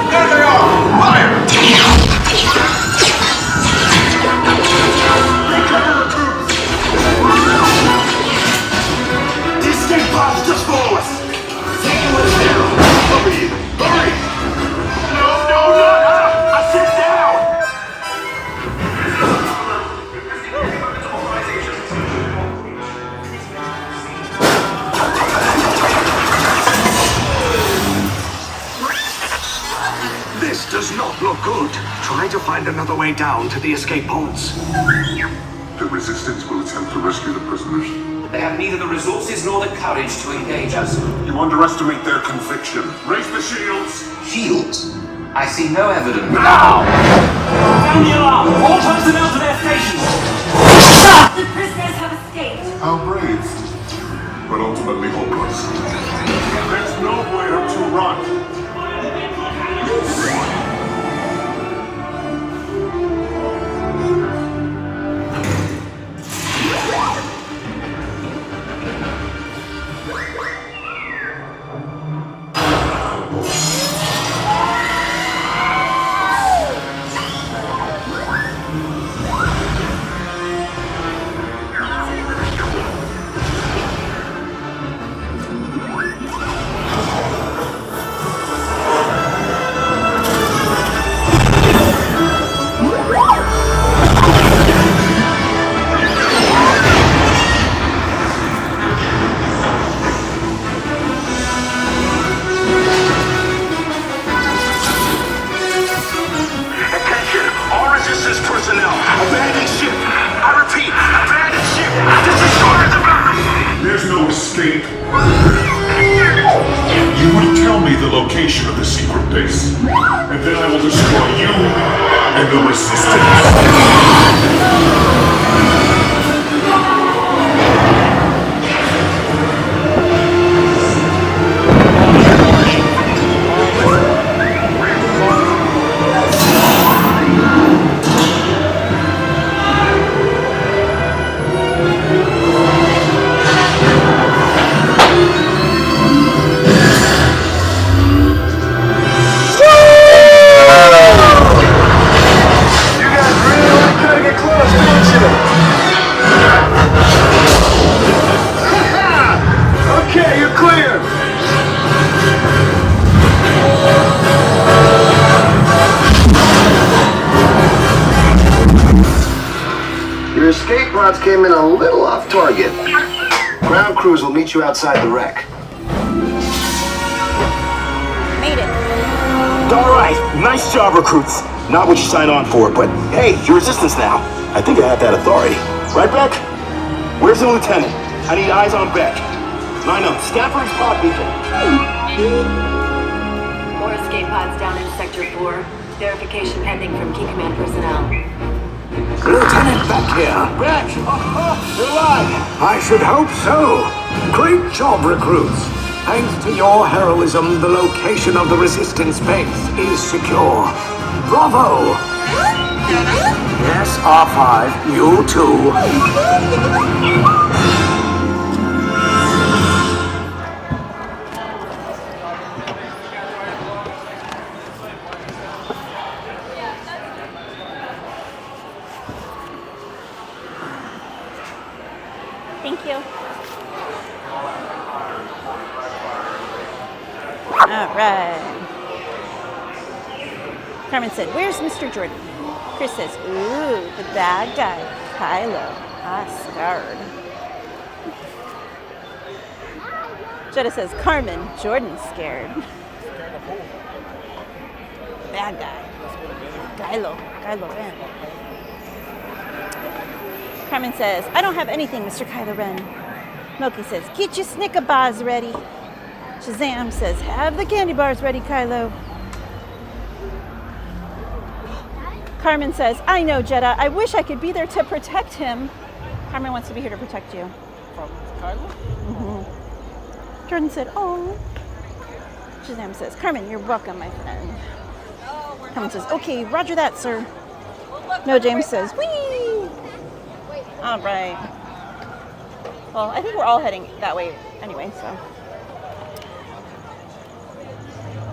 There they are! Fire! The escape pods just follow us. Take them down. Hurry! Hurry! No, I said down! This does not look good. Try to find another way down to the escape pods. The Resistance will attempt to rescue the prisoners. They have neither the resources nor the courage to engage us. You underestimate their conviction. Raise the shields! Shields? I see no evidence. Now! Sound the alarm! All personnel to their stations! The prisoners have escaped. How brave, but ultimately hopeless. There's nowhere to run. escape. You would tell me the location of the secret base, and then I will destroy you and the Resistance. Okay, you're clear! Your escape pods came in a little off target. Ground crews will meet you outside the wreck. Made it. All right, nice job, recruits. Not what you signed on for, but hey, you're Resistance now. I think I have that authority. Right, Beck? Where's the lieutenant? I need eyes on Beck. Line up. Scan for his pod beacon. More escape pods down in Sector 4. Verification pending from Key Command personnel. Lieutenant Beck here. Beck! You're alive! I should hope so. Great job, recruits. Thanks to your heroism, the location of the Resistance base is secure. Bravo! Yes, R5, you too. right. Carmen said, "Where's Mr. Jordan?" Chris says, "Ooh, the bad guy, Kylo. Scared." Jetta says, "Carmen, Jordan's scared." Bad guy. Kylo Ren. Carmen says, "I don't have anything, Mr. Kylo Ren." Milky says, "Get your Snicker bars ready." Shazam says, "Have the candy bars ready, Kylo." Carmen says, "I know, Jetta. I wish I could be there to protect him." Carmen wants to be here to protect you. From Kylo? Mm-hmm. Jordan said, "Oh." Shazam says, "Carmen, you're welcome, my friend." Carmen says, "Okay, roger that, sir." No, James says, "Whee!" All right. Well, I think we're all heading that way anyway, so.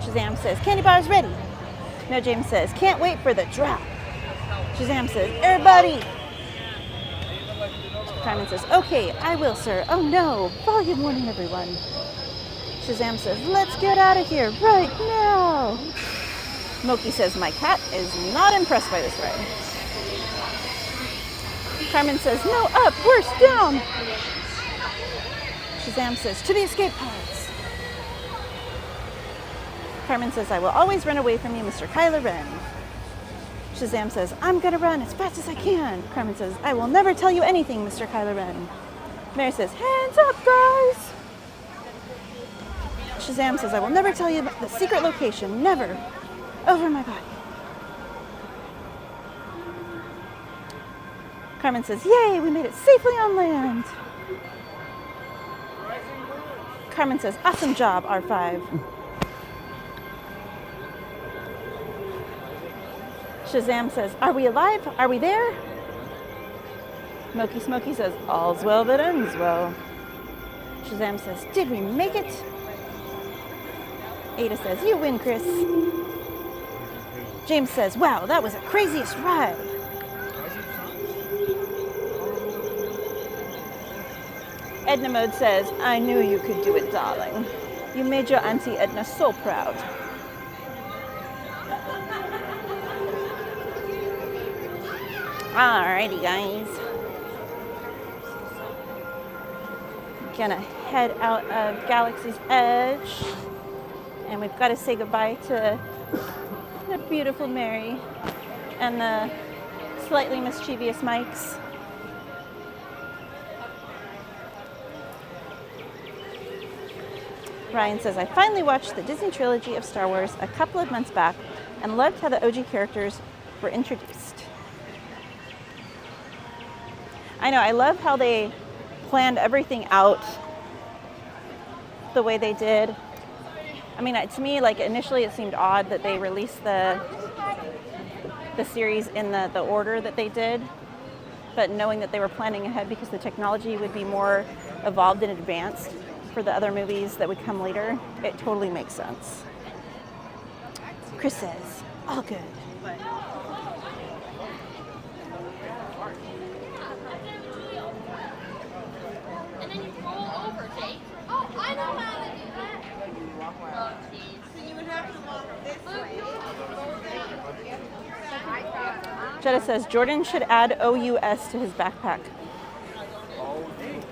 Shazam says, "Candy bars ready." No, James says, "Can't wait for the drop." Shazam says, "Everybody." Carmen says, "Okay, I will, sir." Oh no, volume warning, everyone. Shazam says, "Let's get out of here right now." Moki says, "My cat is not impressed by this ride." Carmen says, "No, up, worse, down." Shazam says, "To the escape pods." Carmen says, "I will always run away from you, Mr. Kylo Ren." Shazam says, "I'm gonna run as fast as I can." Carmen says, "I will never tell you anything, Mr. Kylo Ren." Mary says, "Hands up, guys." Shazam says, "I will never tell you the secret location, never. Over my body." Carmen says, "Yay, we made it safely on land." Carmen says, "Awesome job, R5. Shazam says, "Are we alive? Are we there?" Moki Smoky says, "All's well that ends well." Shazam says, "Did we make it?" Ada says, "You win, Chris." James says, "Wow, that was the craziest ride." Edna Mode says, "I knew you could do it, darling. You made your Auntie Edna so proud." Alrighty, guys. Gonna head out of Galaxy's Edge. And we've got to say goodbye to the beautiful Mary and the slightly mischievous Mikes. Ryan says, "I finally watched the Disney trilogy of Star Wars a couple of months back and loved how the OG characters were introduced." I know, I love how they planned everything out the way they did. I mean, to me, like, initially it seemed odd that they released the series in the order that they did, but knowing that they were planning ahead because the technology would be more evolved and advanced for the other movies that would come later, it totally makes sense. Chris says, "All good." And then you roll over, Jake. Oh, I know how to do that. Oh, jeez. So you would have to walk this way. Jetta says, "Jordan should add OUS to his backpack."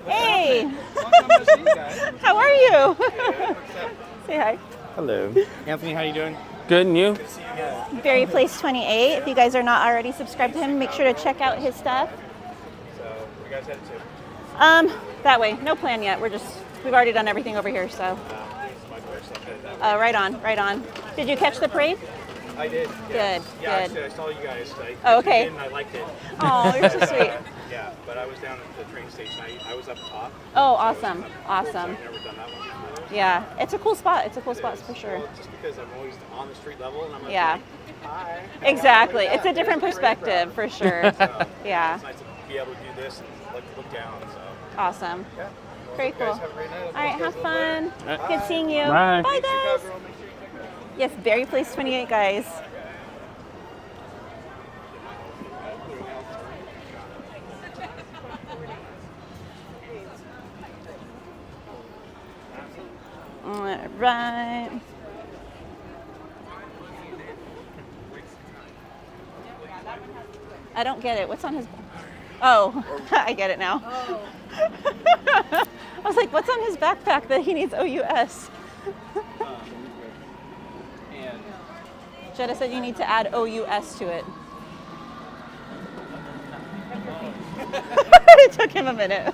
Hey! How are you? Say hi. Hello. Anthony, how you doing? Good, and you? Berry Place 28. If you guys are not already subscribed to him, make sure to check out his stuff. So, where you guys headed to? That way. No plan yet. We've already done everything over here, so. Right on. Did you catch the parade? I did. Yes. Good. Yeah, actually, I saw you guys. Okay. And I liked it. Oh, you're so sweet. Yeah, but I was down at the train station. I was up top. Oh, awesome. Awesome. I've never done that one before. Yeah, it's a cool spot. It's a cool spot for sure. Well, just because I'm always on the street level and I'm like, yeah. Hi. Exactly. It's a different perspective for sure. So, yeah. It's nice to be able to do this and look down. So. Awesome. Yeah. Very cool. Have a great night. All right, have fun. Good seeing you. Bye. Bye, guys. Yes, Berry Place 28, guys. All right. I don't get it. What's on his... Oh, I get it now. Oh. I was like, what's on his backpack that he needs OUS? Jetta said you need to add OUS to it. It took him a minute.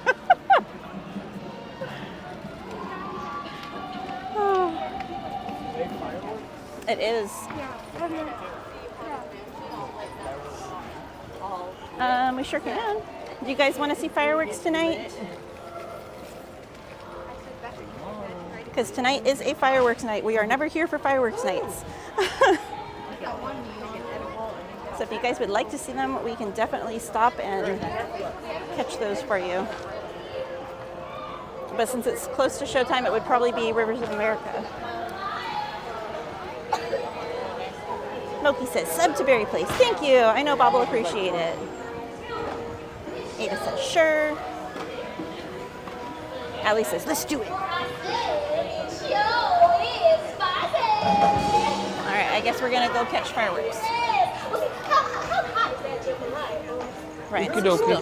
It is. We sure can. Do you guys want to see fireworks tonight? Because tonight is a fireworks night. We are never here for fireworks nights. So if you guys would like to see them, we can definitely stop and catch those for you. But since it's close to showtime, it would probably be Rivers of America. Moki says, sub to Berry Place. Thank you. I know Bob will appreciate it. Ada says, sure. Allie says, let's do it. All right, I guess we're going to go catch fireworks. Right. Okie dokie. I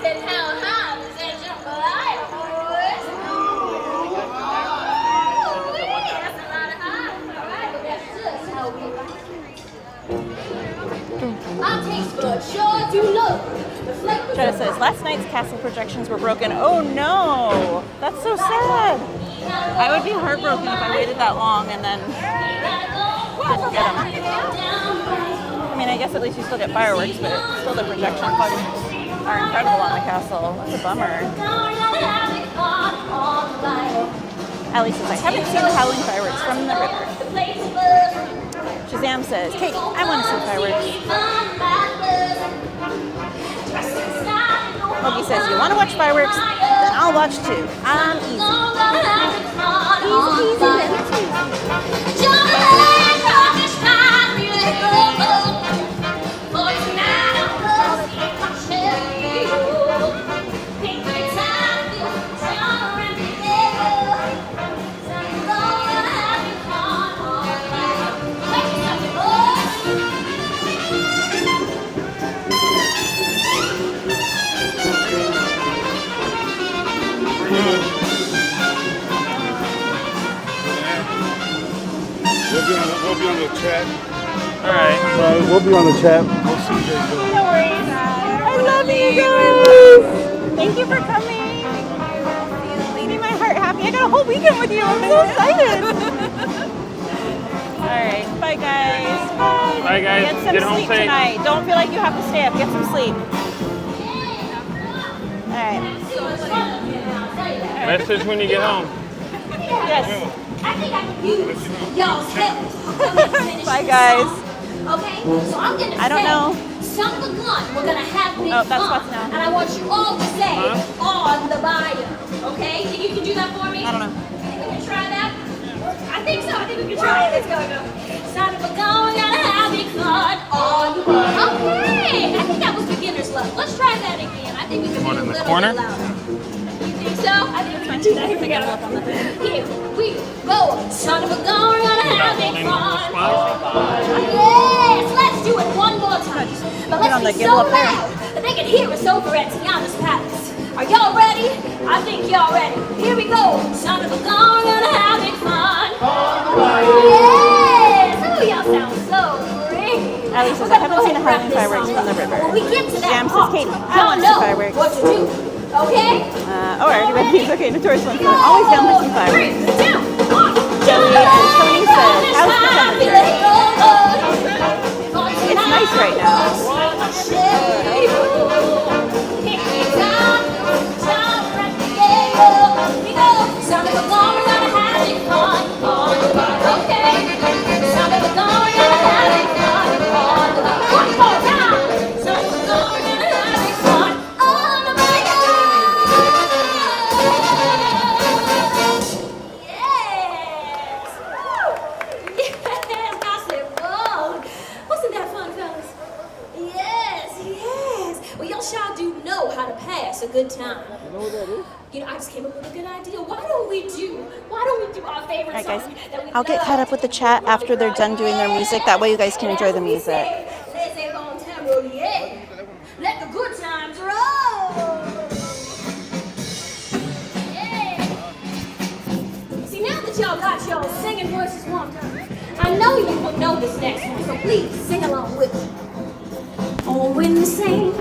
said, how high is that jambalaya, boys? Ooh, that's a lot of high. All right, but that's just how we like it. My taste buds sure do love the flavor. Jetta says, last night's castle projections were broken. Oh no, that's so sad. I would be heartbroken if I waited that long and then didn't get them. I mean, I guess at least you still get fireworks, but still the projection funds are incredible on the castle. That's a bummer. Allie says, I haven't seen the howling fireworks from the river. Shazam says, Kate, I want to see fireworks. Mogi says, you want to watch fireworks? Then I'll watch too. I'm easy. We'll be on the chat. All right. We'll be on the chat. We'll see you guys. No worries. I love you guys. Thank you for coming. Making my heart happy. I got a whole weekend with you. I'm so excited. All right. Bye, guys. Bye. Bye, guys. Get some Get home sleep safe. tonight. Don't feel like you have to stay up. Get some sleep. All right. Message when you get home. Yes. I think I can use y'all's help. Bye, guys. Okay, so I'm gonna I don't know. Son of a gun, we're gonna have big Oh, that's fun. what's now. And I want you all to say on the bio. Okay? Think you can do that for me? I don't know. Think we can try that? I think so. I think we can try it. Let's go. Son of a gun, we're gonna have big fun on the bio. Okay, I think that was beginner's level. Let's try that again. I think we can One be a in the little corner? bit louder. You think so? I think we can do that. Here we go. Here we go. Son of a gun, we're gonna have big fun. Yes, let's do it one more time. But let's be so loud that they can hear us over at Tiana's Palace. Are y'all ready? I think y'all ready. Here we go. Son of a gun, we're gonna have big fun. Yes! Oh, y'all sound so great. Allie says, I haven't seen the howling fireworks from the river. When we get to that Jam says, part, Katie, I y'all want to see know fireworks. what to do. Okay? Oh, I already read these. Okay, Notorious One says, always down for some fireworks. 3, 2, 1. Joey and Tony says, how's the temperature? It's nice right now. A good time. You know what that is? You know, I just came up with a good idea. Why don't we do our favorite All right, guys. song that we I'll get love? caught up with the chat after they're done doing their music. That way you guys can enjoy the music. Let's say long time, yeah. Let the good times roll. Yeah. See, now that y'all got your singing voices warmed up, I know you will know this next one, so please sing along with me. Oh, when the saints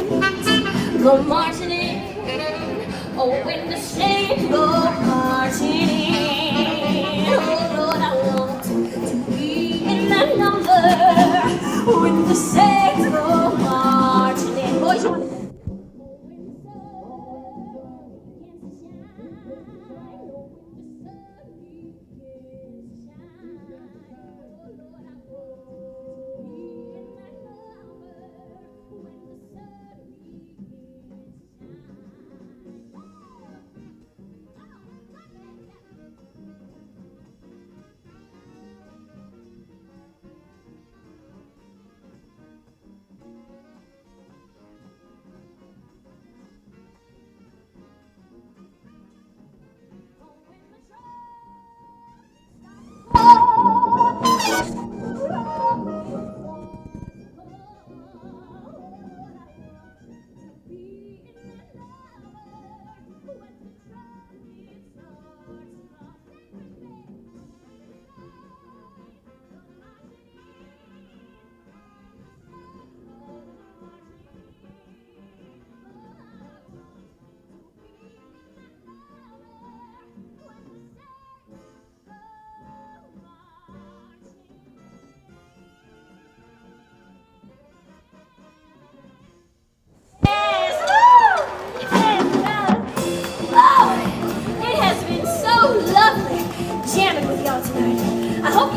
go marching in, oh, when the saints go marching in, oh, Lord, I want to be in that number. When the saints go marching in, boys, you want to...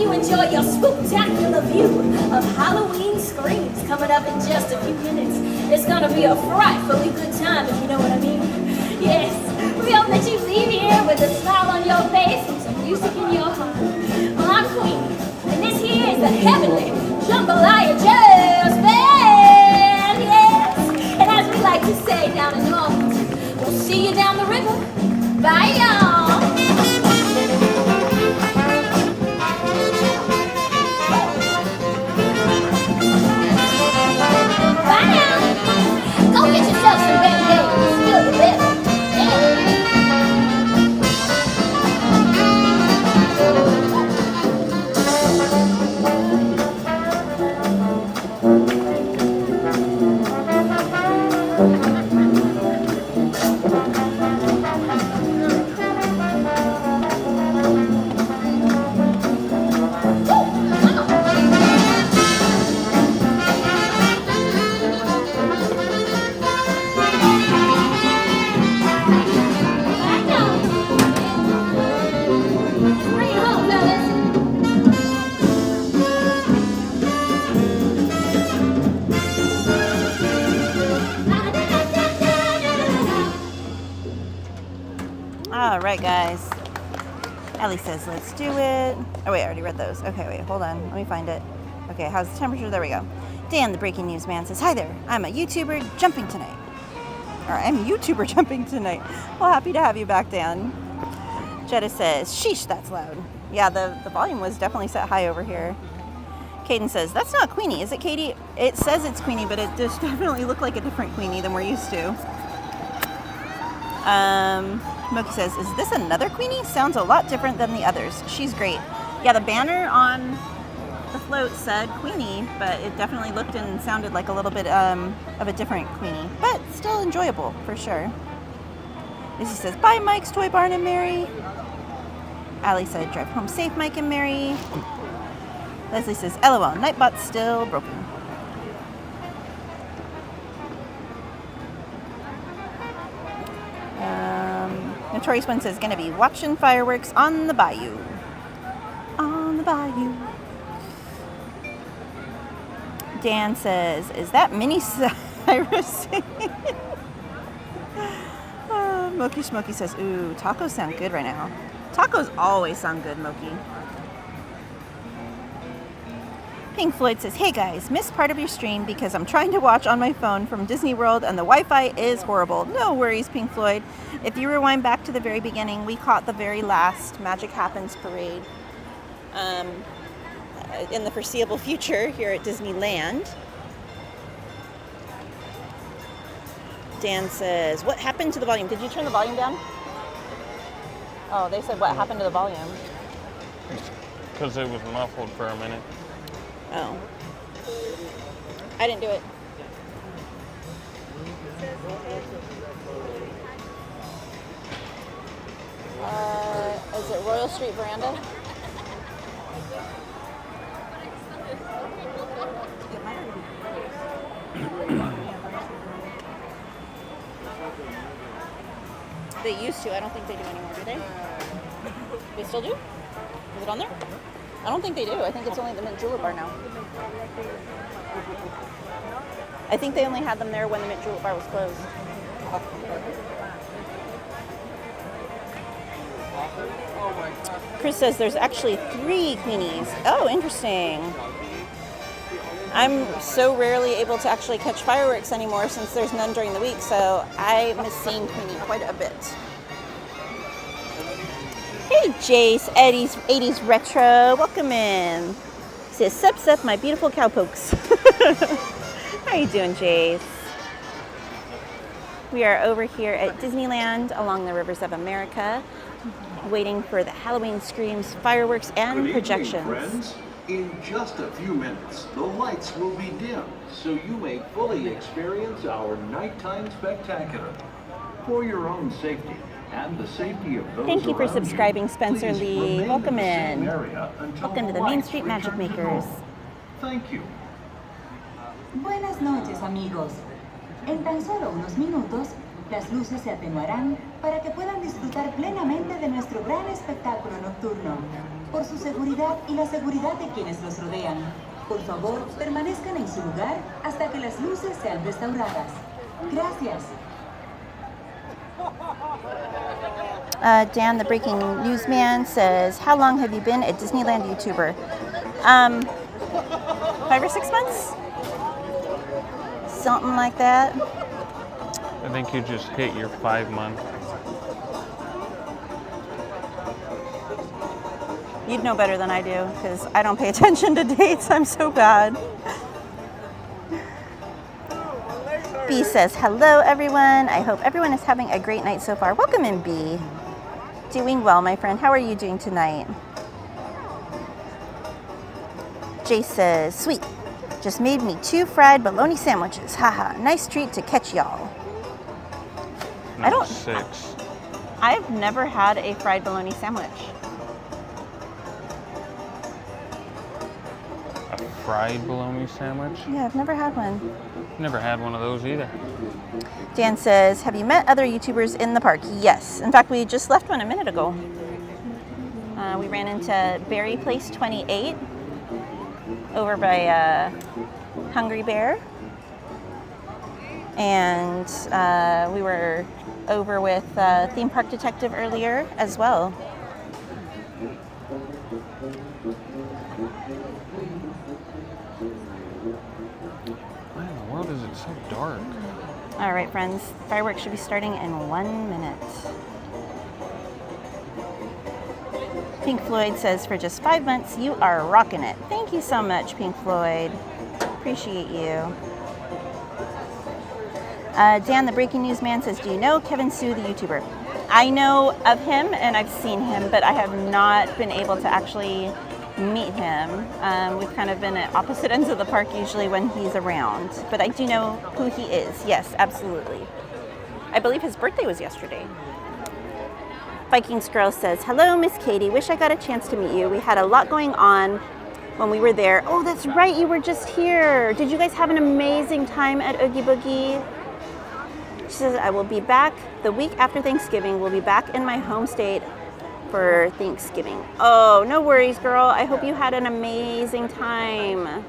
You enjoy your spectacular view of Halloween screams coming up in just a few minutes. It's gonna be a frightfully good time, if you know what I mean. Yes, we hope that you leave here with a smile on your face and some music in your heart. Well, I'm Queenie, and this here is the Heavenly Jambalaya Jazz Band, yes. And as we like to say down in New Orleans, we'll see you down the river. Bye, y'all. Go get yourself some band-aids. Feel the better. All right, guys. Ellie says, let's do it. Oh, wait, I already read those. Okay, wait, hold on. Let me find it. Okay, how's the temperature? There we go. Dan, the breaking news man, says, hi there. I'm a YouTuber jumping tonight. Or I'm a YouTuber jumping tonight. Well, happy to have you back, Dan. Jetta says, sheesh, that's loud. Yeah, the volume was definitely set high over here. Caden says, that's not Queenie, is it, Katie? It says it's Queenie, but it just definitely looked like a different Queenie than we're used to. Moki says, is this another Queenie? Sounds a lot different than the others. She's great. Yeah, the banner on the float said Queenie, but it definitely looked and sounded like a little bit of a different Queenie, but still enjoyable for sure. Izzy says, bye, Mike's Toy Barn and Mary. Allie said, drive home safe, Mike and Mary. Leslie says, LOL, Nightbot's still broken. Notorious One says, gonna be watching fireworks on the bayou. On the bayou. Dan says, is that Mini Cyrus? Moki Schmoki says, ooh, tacos sound good right now. Tacos always sound good, Moki. Pink Floyd says, hey guys, missed part of your stream because I'm trying to watch on my phone from Disney World and the Wi-Fi is horrible. No worries, Pink Floyd. If you rewind back to the very beginning, we caught the very last Magic Happens parade in the foreseeable future here at Disneyland. Dan says, what happened to the volume? Did you turn the volume down? Oh, they said, what happened to the volume? Because it was muffled for a minute. Oh. I didn't do it. Is it Royal Street Veranda? They used to. I don't think they do anymore, do they? They still do? Is it on there? I don't think they do. I think it's only the Mint Julep bar now. I think they only had them there when the Mint Julep bar was closed. Chris says there's actually 3 Queenies. Oh, interesting. I'm so rarely able to actually catch fireworks anymore since there's none during the week, so I miss seeing Queenie quite a bit. Hey Jace, Eddie's 80s Retro, welcome in. Says, sup, my beautiful cowpokes. How you doing, Jace? We are over here at Disneyland along the rivers of America, waiting for the Halloween Screams, fireworks, and projections. Good evening, friends. In just a few minutes, the lights will be dim, so you may fully experience our nighttime spectacular. For your own safety and the safety of those Thank you for around subscribing, Spencer please Lee. remain Welcome the same in. area until Welcome to the the Main lights Street Magic return to Makers. normal. Thank you. Buenas noches, amigos. En tan solo unos minutos, las luces se atenuarán para que puedan disfrutar plenamente de nuestro gran espectáculo nocturno. Por su seguridad y la seguridad de quienes los rodean, por favor, permanezcan en su lugar hasta que las luces sean restauradas. Gracias. Dan, the breaking newsman, says, how long have you been a Disneyland YouTuber? 5 or 6 months? Something like that. I think you just hit your 5 month. You'd know better than I do, because I don't pay attention to dates. I'm so bad. B says, hello everyone. I hope everyone is having a great night so far. Welcome in, B. Doing well, my friend. How are you doing tonight? Jay says, sweet. Just made me 2 fried bologna sandwiches. Haha, nice treat to catch y'all. No, I don't. 6. I've never had a fried bologna sandwich. A fried bologna sandwich? Yeah, I've never had one. Never had one of those either. Dan says, have you met other YouTubers in the park? Yes. In fact, we just left one a minute ago. We ran into Berry Place 28 over by Hungry Bear. And we were over with Theme Park Detective earlier as well. Why in the world is it so dark? All right, friends. Fireworks should be starting in 1 minute. Pink Floyd says, for just 5 months, you are rocking it. Thank you so much, Pink Floyd. Appreciate you. Dan, the breaking news man, says, do you know Kevin Sue, the YouTuber? I know of him and I've seen him, but I have not been able to actually meet him. We've kind of been at opposite ends of the park usually when he's around, but I do know who he is. Yes, absolutely. I believe his birthday was yesterday. Vikings Girl says, hello, Miss Katie. Wish I got a chance to meet you. We had a lot going on when we were there. Oh, that's right. You were just here. Did you guys have an amazing time at Oogie Boogie? She says, I will be back the week after Thanksgiving. We'll be back in my home state for Thanksgiving. Oh, no worries, girl. I hope you had an amazing time.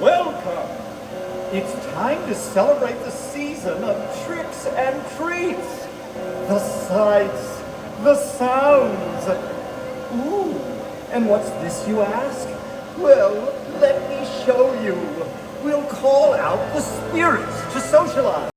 Welcome. It's time to celebrate the season of tricks and treats. The sights, the sounds. Ooh, and what's this, you ask? Well, let me show you. We'll call out the spirits to socialize.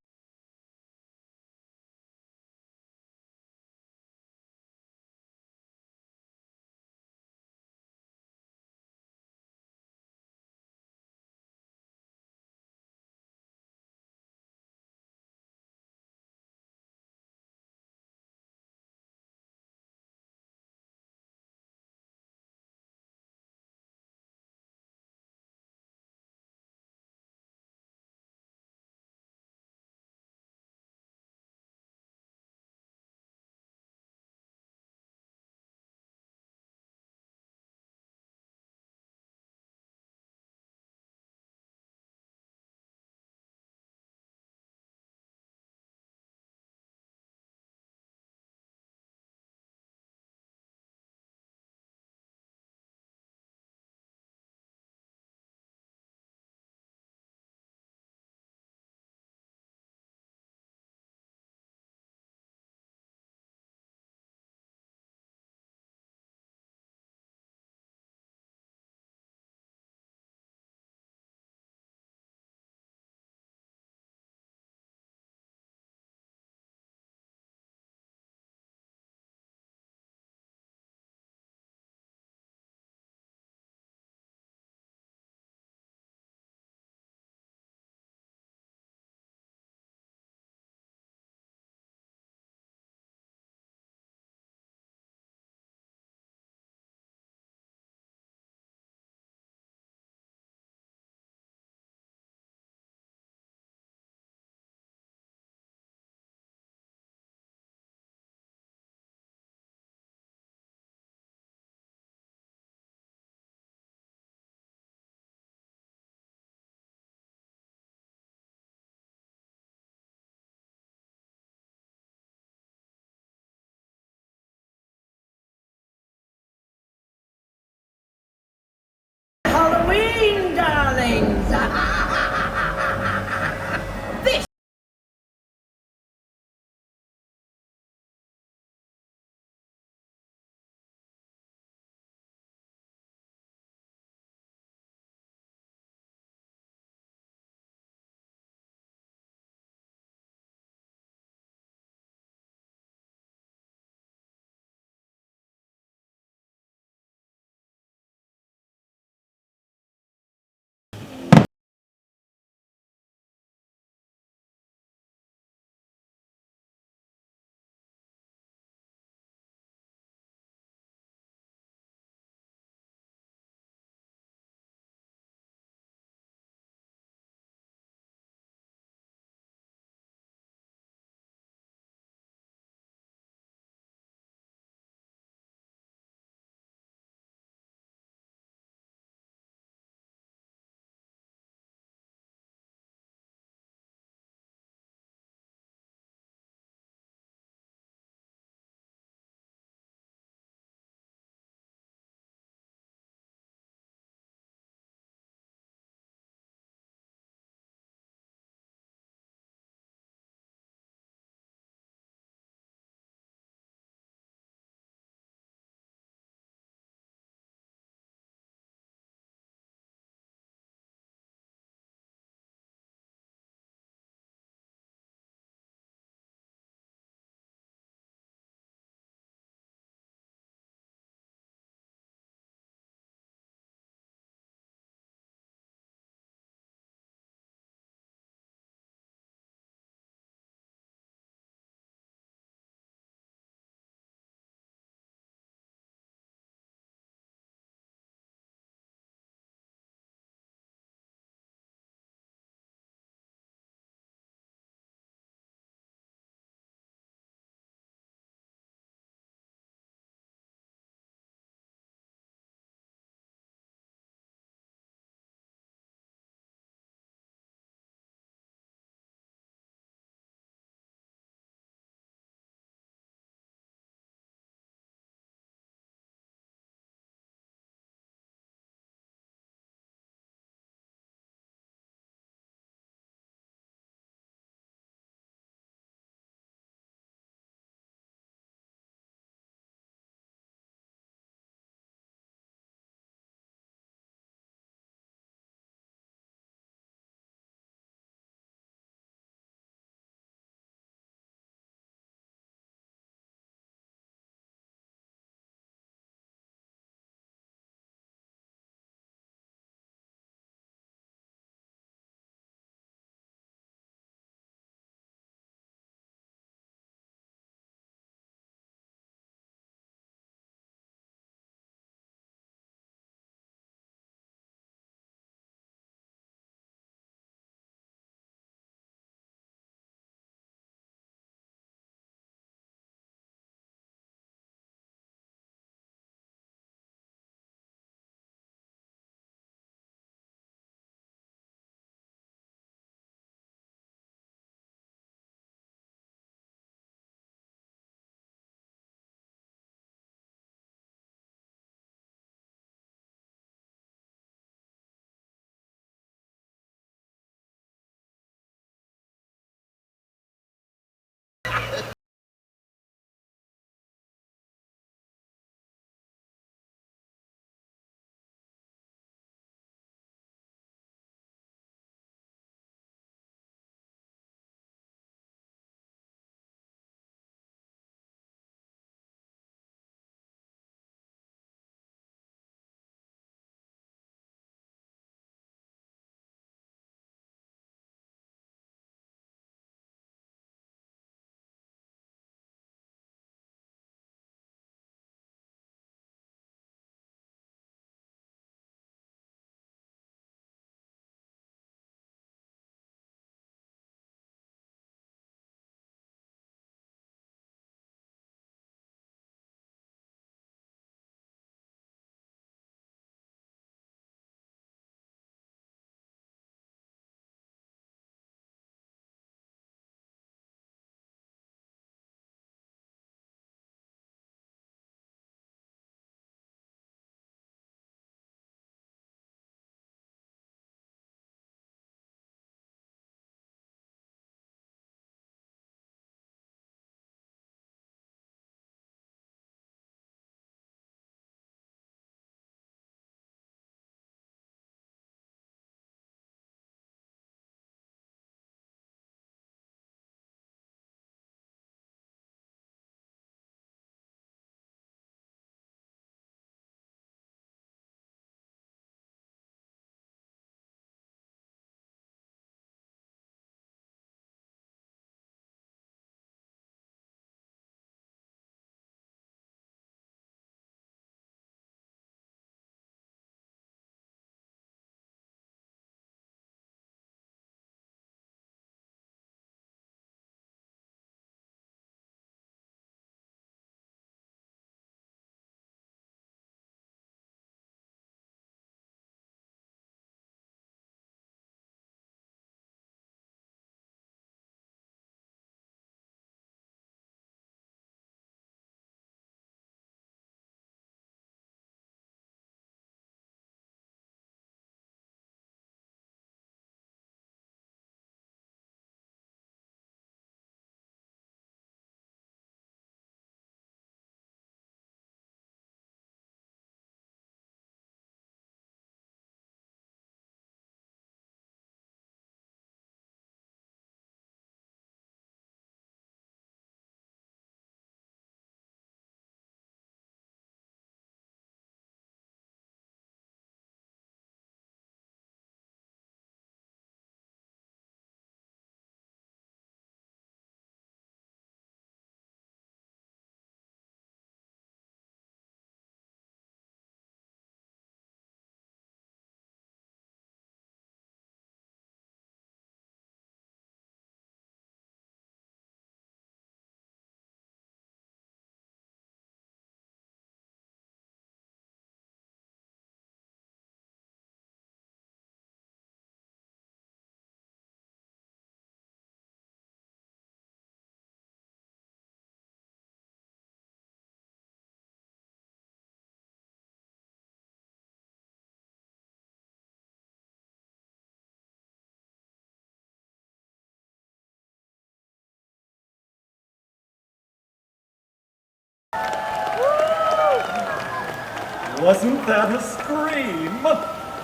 Wasn't that a scream?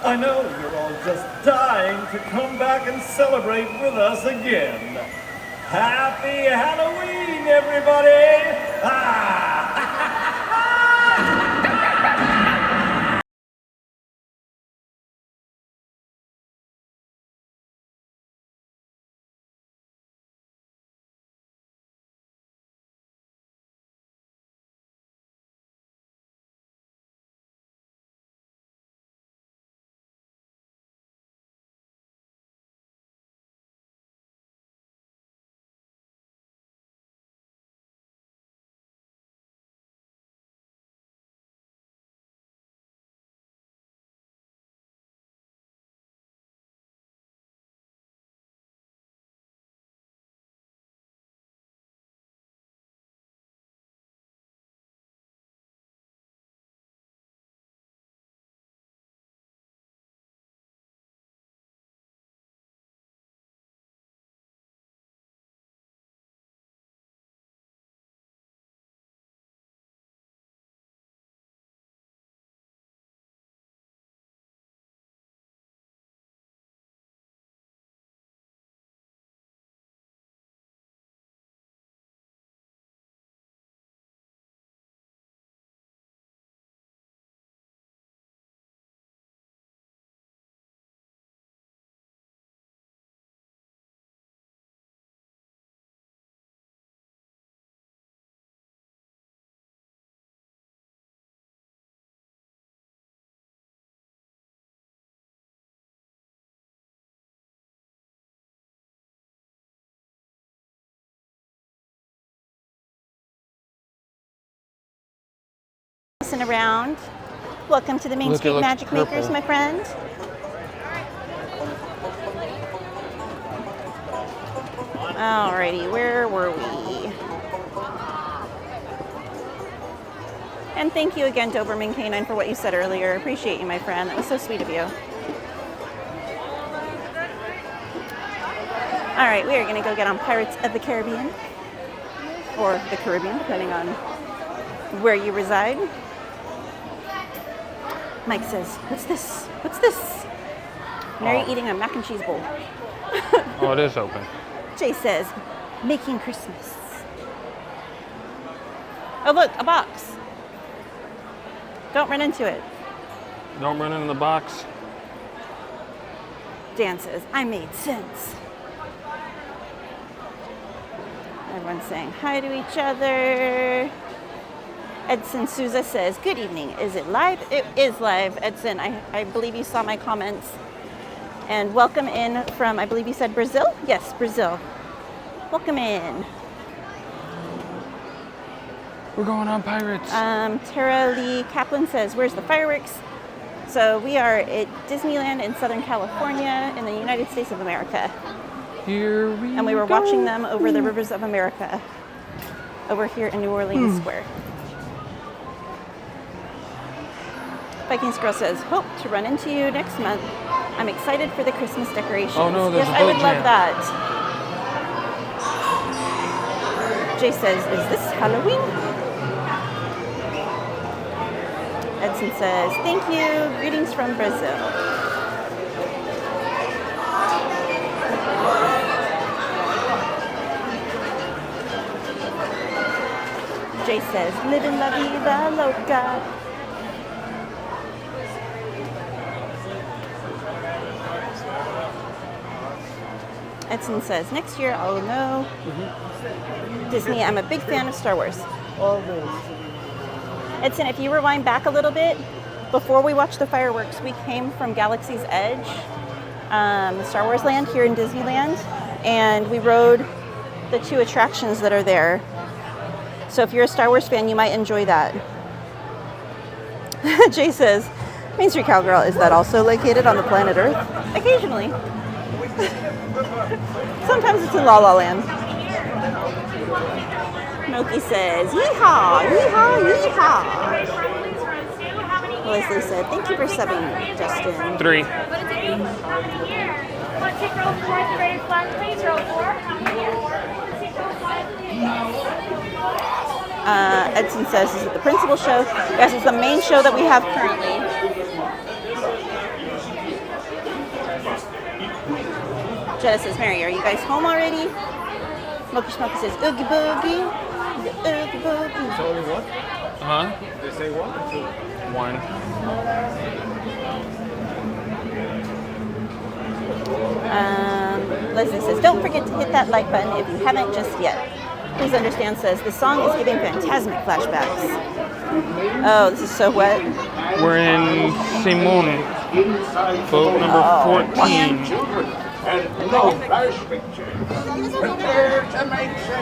I know you're all just dying to come back and celebrate with us again. Happy Halloween, everybody! Around. Welcome to the Main Street Magic Makers, my friend. Alrighty, where were we? And thank you again, Doberman Canine, for what you said earlier. Appreciate you, my friend. That was so sweet of you. Alright, we are going to go get on Pirates of the Caribbean. Or the Caribbean, depending on where you reside. Mike says, what's this? What's this? Mary eating a mac and cheese bowl. Oh, it is open. Jay says, making Christmas. Oh, look, a box. Don't run into it. Don't run into the box. Dan says, I made sense. Everyone's saying hi to each other. Edson Souza says, good evening. Is it live? It is live, Edson. I believe you saw my comments. And welcome in from, I believe you said Brazil? Yes, Brazil. Welcome in. We're going on Pirates. Tara Lee Kaplan says, where's the fireworks? So we are at Disneyland in Southern California in the United States of America. Here we And we were go. watching them over the rivers of America over here in New Orleans Square. Vikings Girl says, hope to run into you next month. I'm excited for the Christmas decorations. Oh no, there's yes, a I would boat love jam. that. Jay says, is this Halloween? Edson says, thank you. Greetings from Brazil. Jay says, living la vida loca. Edson says, next year I'll know. Disney, I'm a big fan of Star Wars. Edson, if you rewind back a little bit, before we watched the fireworks, we came from Galaxy's Edge, the Star Wars land here in Disneyland, and we rode the 2 attractions that are there. So if you're a Star Wars fan, you might enjoy that. Jay says, Main Street Cowgirl, is that also located on the planet Earth? Occasionally. Sometimes it's in La La Land. Moki says, yeehaw, yeehaw, yeehaw. Leslie said, thank you for subbing, Justin. 3. Edson says, is it the principal show? Yes, it's the main show that we have currently. Jetta says, Mary, are you guys home already? Smokey Smokey says, Oogie Boogie. Oogie Boogie. It's only one? Huh? They say one or two? One. Leslie says, don't forget to hit that like button if you haven't just yet. Please understand says, the song is giving phantasmic flashbacks. Oh, this is so wet. We're in Simone, boat number 14.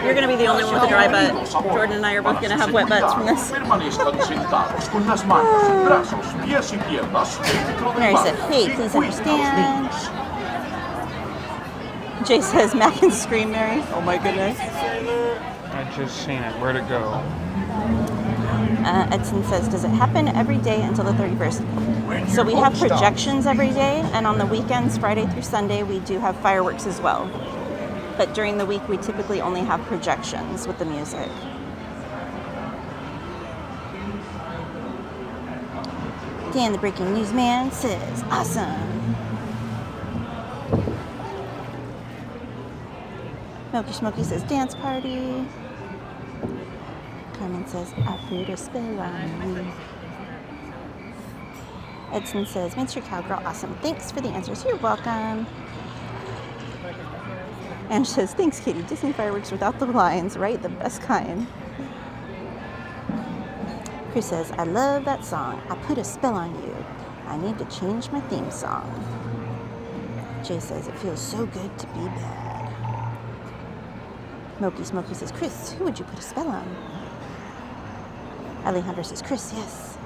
You're going to be the only one with a dry butt. Jordan and I are both going to have wet butts from this. Mary said, hey, please understand. Jay says, Mac and scream, Mary. Oh my goodness. I just seen it. Where'd it go? Edson says, does it happen every day until the 31st? So we have projections every day, and on the weekends, Friday through Sunday, we do have fireworks as well. But during the week, we typically only have projections with the music. Dan, the breaking news man, says, awesome. Smokey Smokey says, dance party. Carmen says, I put a spell on you. Edson says, Main Street Cowgirl, awesome. Thanks for the answers. You're welcome. And she says, thanks, Katie. Disney fireworks without the lines, right? The best kind. Chris says, I love that song. I put a spell on you. I need to change my theme song. Jay says, it feels so good to be bad. Smokey says, Chris, who would you put a spell on? Alejandro says, Chris, yes.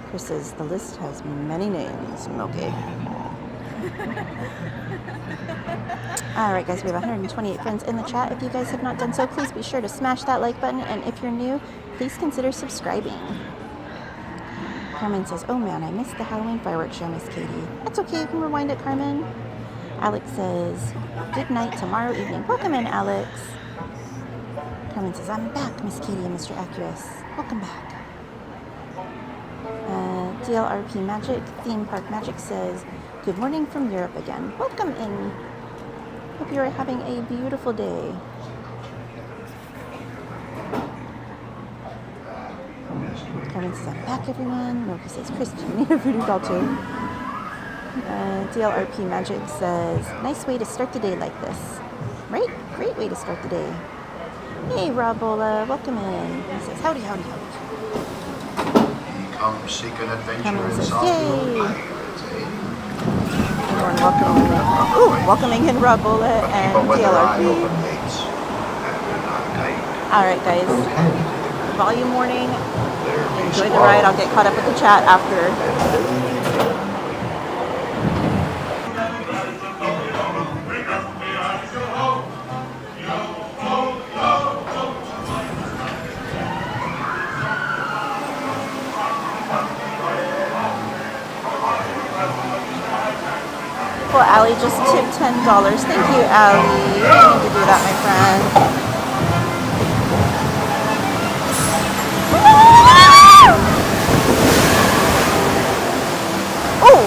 Chris says, the list has many names, Smokey. All right, guys, we have 128 friends in the chat. If you guys have not done so, please be sure to smash that like button. And if you're new, please consider subscribing. Carmen says, oh man, I missed the Halloween fireworks show, Miss Katie. That's okay, you can rewind it, Carmen. Alex says, good night tomorrow evening. Welcome in, Alex. Carmen says, I'm back, Miss Katie and Mr. Accurus. Welcome back. DLRP Magic, Theme Park Magic says, good morning from Europe again. Welcome in. Hope you're having a beautiful day. Carmen says, I'm back, everyone. Moki says, Chris, do you need a voodoo doll too? DLRP Magic says, nice way to start the day like this. Right? Great way to start the day. Hey, Robola, welcome in. He says, howdy, howdy, howdy. Come seek an adventure Carmen in says, South yay. Everyone welcoming in Robola and DLRP. Alright, guys. Volume warning. Enjoy the ride. I'll get caught up with the chat after. Well, Allie just tipped $10. Thank you, Allie. You need to do that, my friend. Oh!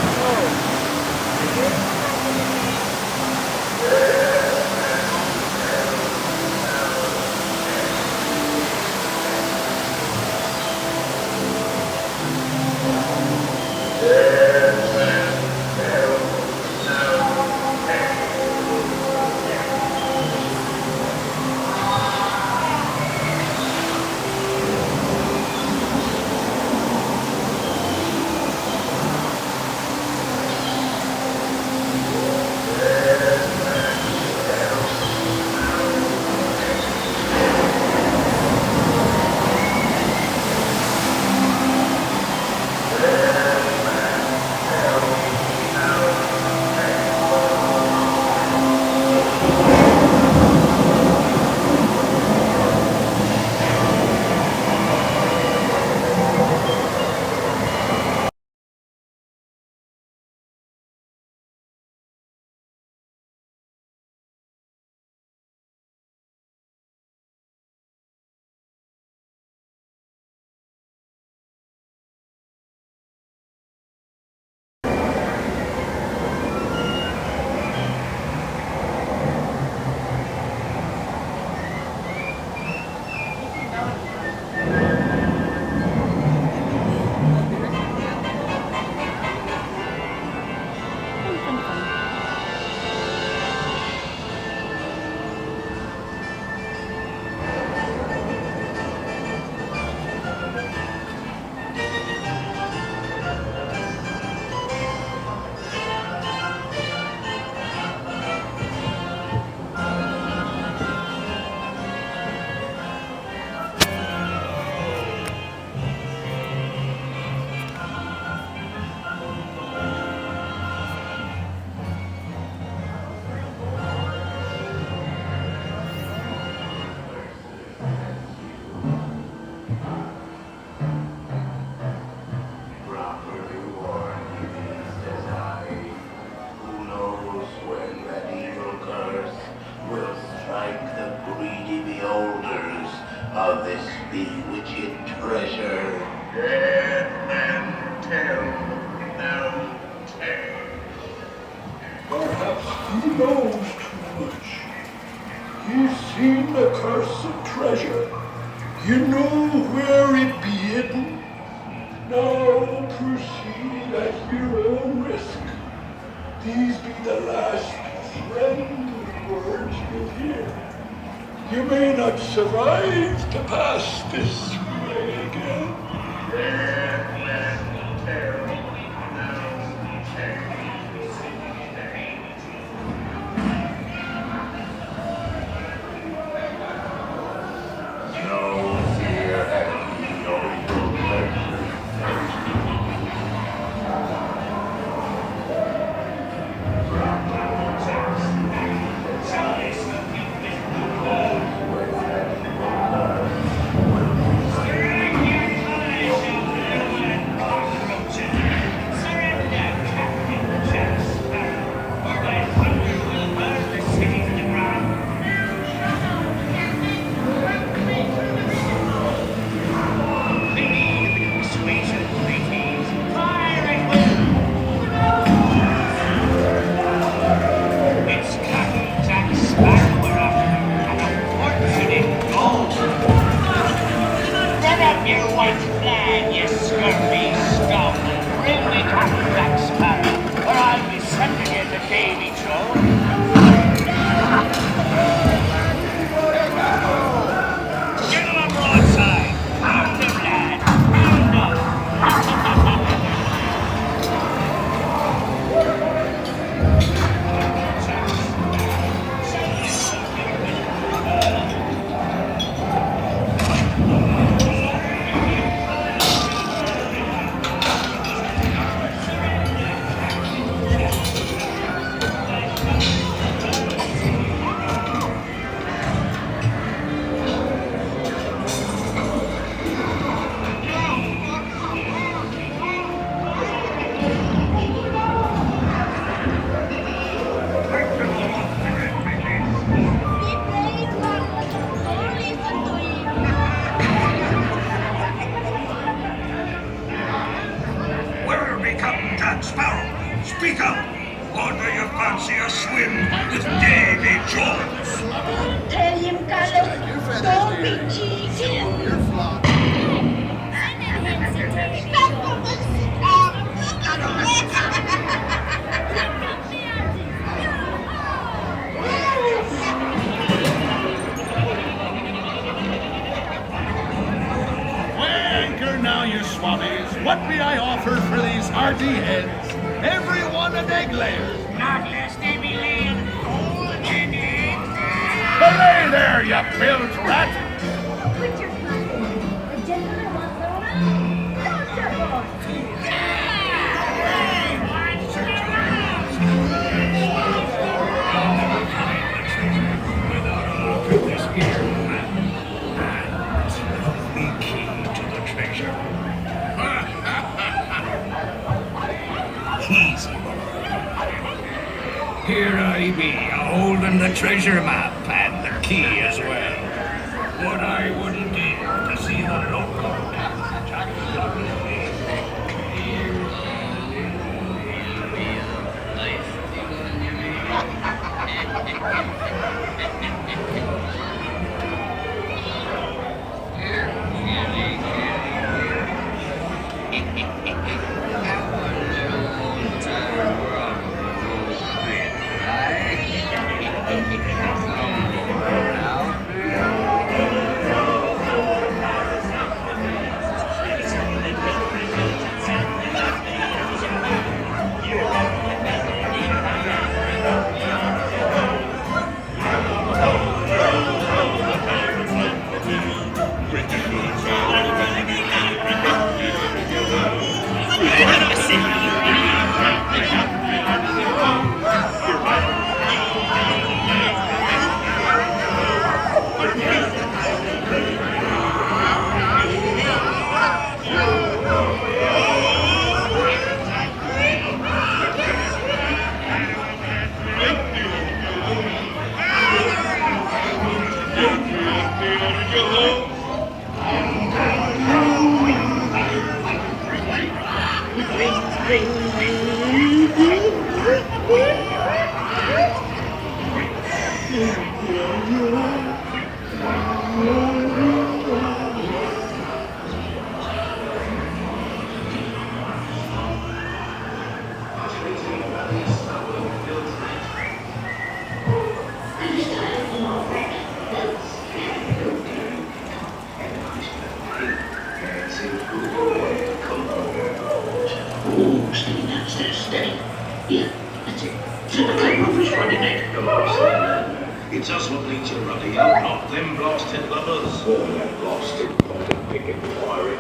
like the greedy beholders of this bewitched treasure. Dead men tell no tale. Perhaps he knows too much. He's seen the cursed treasure. You know where it be hidden. Now proceed at your own risk. These be the last friendly words you'll hear. You may not survive to pass this way again. Dead men tell no tale. No fear has been your protection. Speak up! Or do you fancy a swim with Davy Jones? Tell him, Carlos, don't be cheating. You're flawed. Anchor now, you swabbies. What may I offer for these hearty heads? Every one an egg layer. Not less they be laying golden eggs. Hooray there, you bilge rat! Put your hand in. The gentleman wants the round. Comfortable. This here man has the key to the treasure. Easy. Here I be, a-holding the treasure map and the key as well. What I wouldn't give to see the local It's us what needs a ruddy out, not them blasted lovers. Or that blasted bottom picking wiring.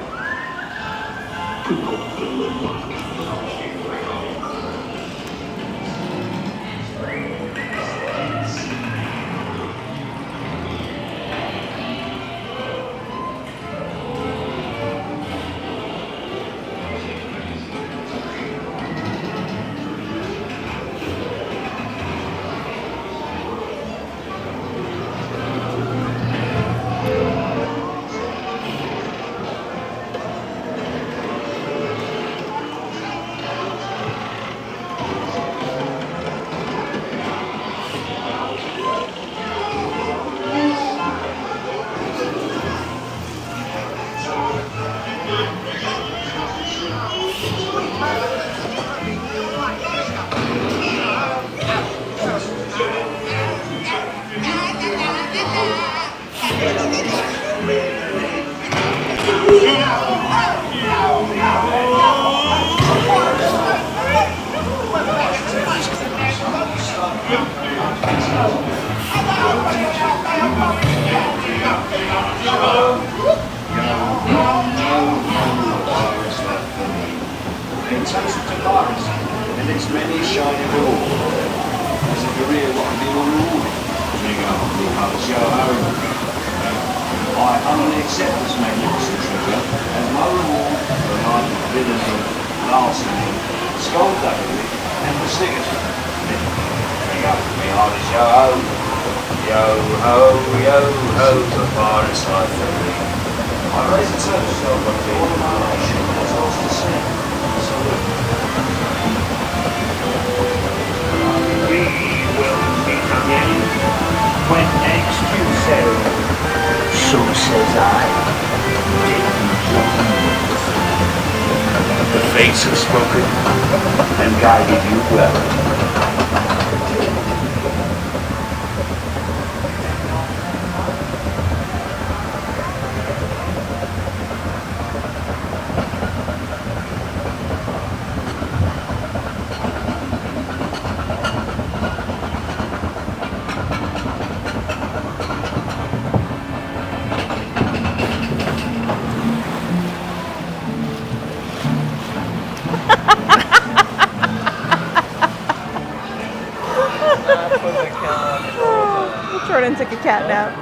Jordan took a cat nap.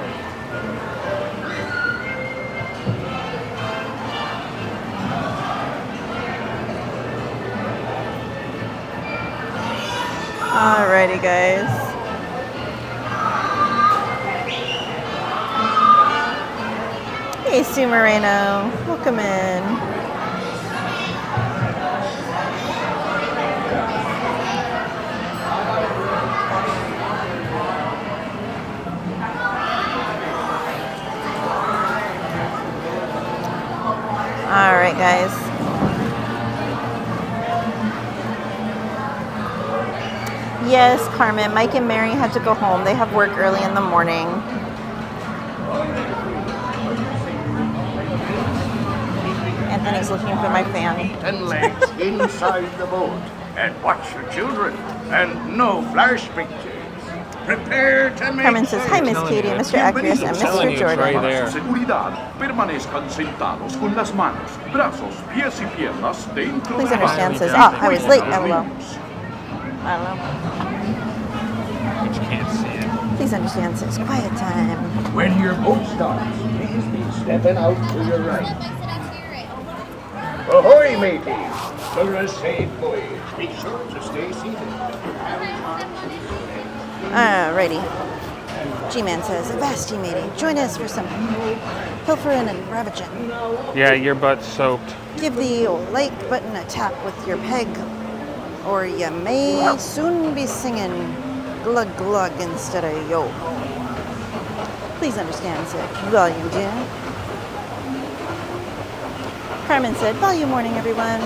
Alrighty, guys. Hey, Sue Moreno. Welcome in. All right, guys. Yes, Carmen, Mike and Mary had to go home. They have work early in the morning. Anthony's looking for my fan. And legs inside the boat. And watch your children. And no flash pictures. Prepare to make Carmen says, hi, Miss Katie, Mr. Actress, and Mr. Jordan. Right seguridad, permanezcan sentados con las manos, brazos, pies y piernas dentro Please de la understand says, oh, I was late, LOL. I don't know. But you can't see it. Please understand says, quiet time. When your boat starts, please be stepping out to your right. Ahoy, mateys! For a safe voyage, be sure to stay seated. Alrighty. G-Man says, Avasti matey, join us for some pilfering and ravaging. Yeah, your butt's soaked. Give the old like button a tap with your peg, or you may soon be singing glug glug instead of yo. Please understand, said volume dear. Carmen said, volume morning, everyone.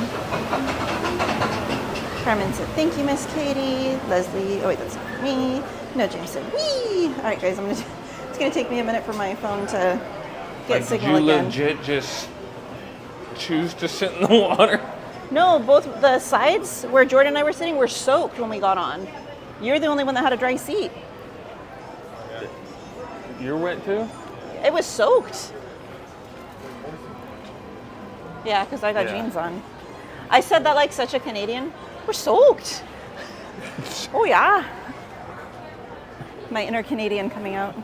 Carmen said, thank you, Miss Katie. Leslie, oh wait, that's not me. No, James said, wee. All right, guys, it's gonna take me a minute for my phone to get signal did you again. legit just choose to sit in the water? No, both the sides where Jordan and I were sitting were soaked when we got on. You're the only one that had a dry seat. You're wet too? It was soaked. Yeah, because I got jeans on. I said that like such a Canadian. We're soaked. Oh yeah. My inner Canadian coming out.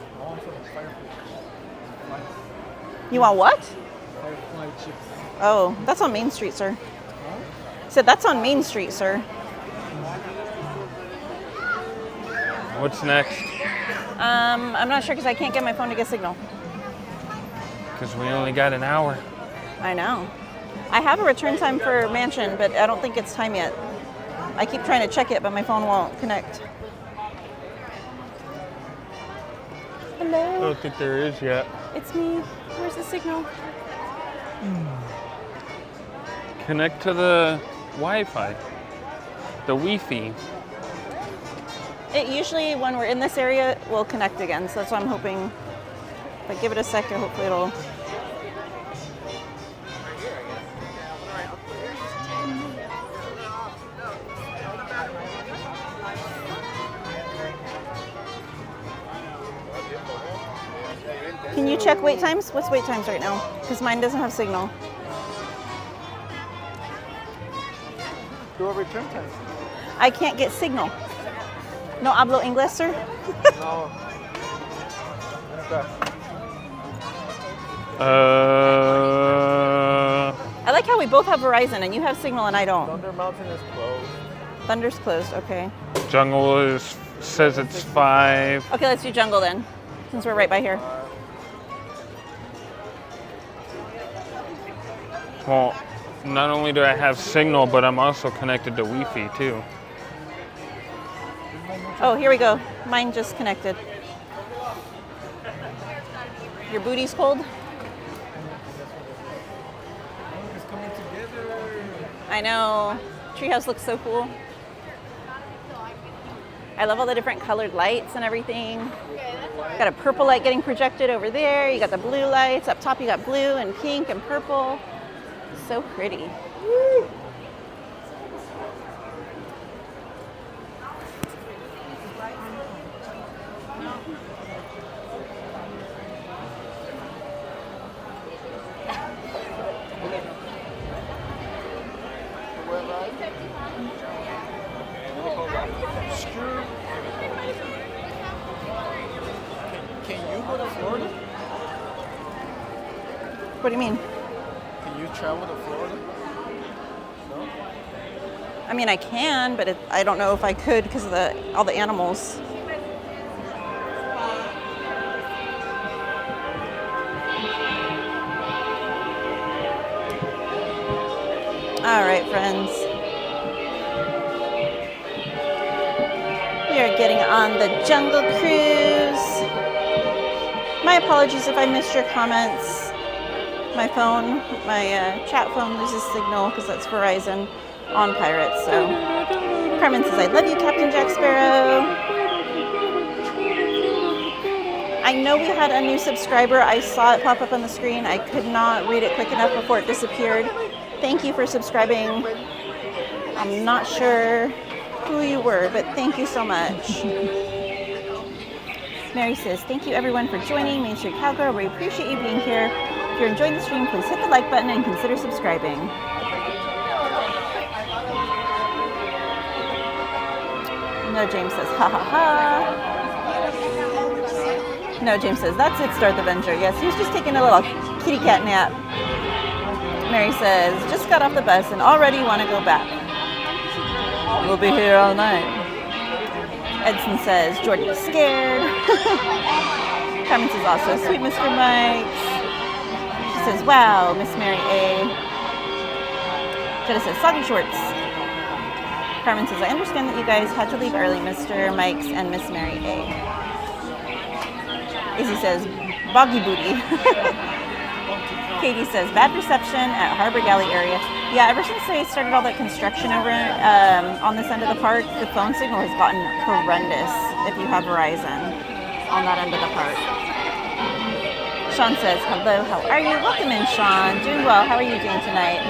You want what? Oh, that's on Main Street, sir. I said that's on Main Street, sir. What's next? I'm not sure because I can't get my phone to get signal. Because we only got an hour. I know. I have a return time for Mansion, but I don't think it's time yet. I keep trying to check it, but my phone won't connect. Hello? I don't think there is yet. It's me. Where's the signal? Connect to the Wi-Fi. The Wi-Fi. It usually, when we're in this area, will connect again. So that's why I'm hoping. If I give it a second, hopefully it'll. Can you check wait times? What's wait times right now? Because mine doesn't have signal. Do a return time. I can't get signal. No hablo inglés, sir? No. I like how we both have Verizon and you have signal and I don't. Thunder Mountain is closed. Thunder's closed, okay. Jungle says it's 5. Okay, let's do jungle then, since we're right by here. Well, not only do I have signal, but I'm also connected to Wi-Fi too. Oh, here we go. Mine just connected. Your booty's cold? I know. Treehouse looks so cool. I love all the different colored lights and everything. Got a purple light getting projected over there. You got the blue lights. Up top you got blue and pink and purple. So pretty. Woo. Can you go to Florida? What do you mean? Can you travel to Florida? No? I mean, I can, but I don't know if I could because of all the animals. All right, friends. We are getting on the Jungle Cruise. My apologies if I missed your comments. My phone, my chat phone loses signal because that's Verizon on Pirates. So Carmen says, I love you, Captain Jack Sparrow. I know we had a new subscriber. I saw it pop up on the screen. I could not read it quick enough before it disappeared. Thank you for subscribing. I'm not sure who you were, but thank you so much. Mary says, thank you everyone for joining Main Street Cowgirl. We appreciate you being here. If you're enjoying the stream, please hit the like button and consider subscribing. No, James says, ha ha ha. No, James says, that's it, Darth Avenger. Yes, he was just taking a little kitty cat nap. Mary says, just got off the bus and already want to go back. We'll be here all night. Edson says, Jordan is scared. Carmen says also, sweet Mr. Mikes. She says, wow, Miss Mary A. Jenna says, soggy shorts. Carmen says, I understand that you guys had to leave early, Mr. Mikes and Miss Mary A. Izzy says, boggy booty. Katie says, bad reception at Harbor Galley area. Yeah, ever since they started all that construction over on this end of the park, the phone signal has gotten horrendous if you have Verizon on that end of the park. Sean says, hello, how are you? Welcome in, Sean. Doing well. How are you doing tonight?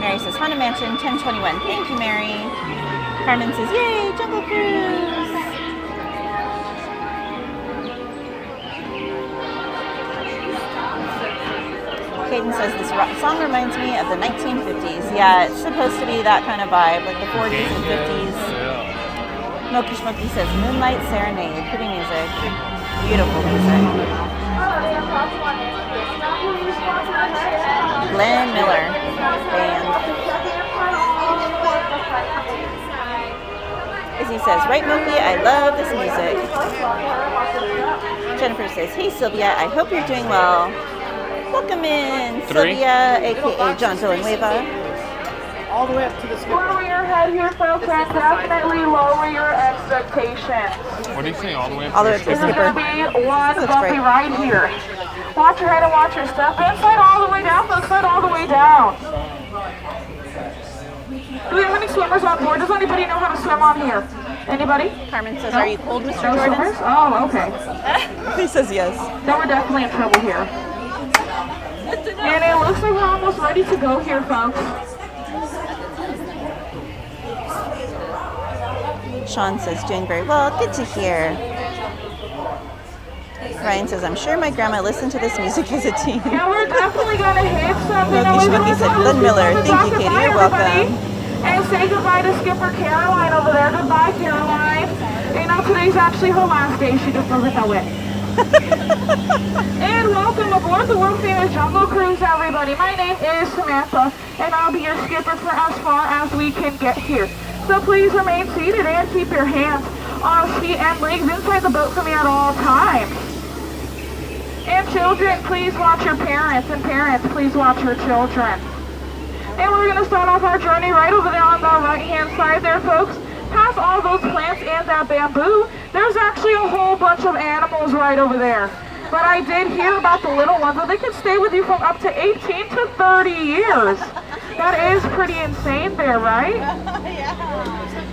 Mary says, Haunted Mansion, 1021. Thank you, Mary. Carmen says, yay, Jungle Cruise. Caden says, this song reminds me of the 1950s. Yeah, it's supposed to be that kind of vibe, like the 40s and 50s. Moki Schmoki says, Moonlight Serenade. Pretty music. Beautiful music. Glenn Miller Band. Izzy says, right, Moki, I love this music. Jennifer says, hey, Sylvia, I hope you're doing well. Welcome in, Sylvia, aka John Villanueva. All the way up to the skipper. Lower your head here, folks, and definitely lower your expectations. What do you say, all the way up to the skipper? This is going to be one That's bumpy great. ride here. Watch your head and watch your step. And slide all the way down, folks, slide all the way down. Do we have any swimmers on board? Does anybody know how to swim on here? Anybody? Carmen says, no? are you cold, Mr. No Jordan? swimmers? Oh, okay. He says yes. Then we're definitely in trouble here. And it looks like we're almost ready to go here, folks. Sean says, doing very well. Good to hear. Ryan says, I'm sure my grandma listened to this music as a teen. Yeah, we're definitely going to hit something. Moki Schmoki said, Glenn Miller. Thank you, Katie. You're welcome. And say goodbye to Skipper Caroline over there. Goodbye, Caroline. You know, today's actually her last day. She just doesn't know it. And welcome aboard the world famous Jungle Cruise, everybody. My name is Samantha, and I'll be your skipper for as far as we can get here. So please remain seated and keep your hands on feet and legs inside the boat for me at all times. And children, please watch your parents, and parents, please watch your children. And we're going to start off our journey right over there on the right-hand side there, folks. Past all those plants and that bamboo, there's actually a whole bunch of animals right over there. But I did hear about the little ones, that they can stay with you from up to 18 to 30 years. That is pretty insane there, right?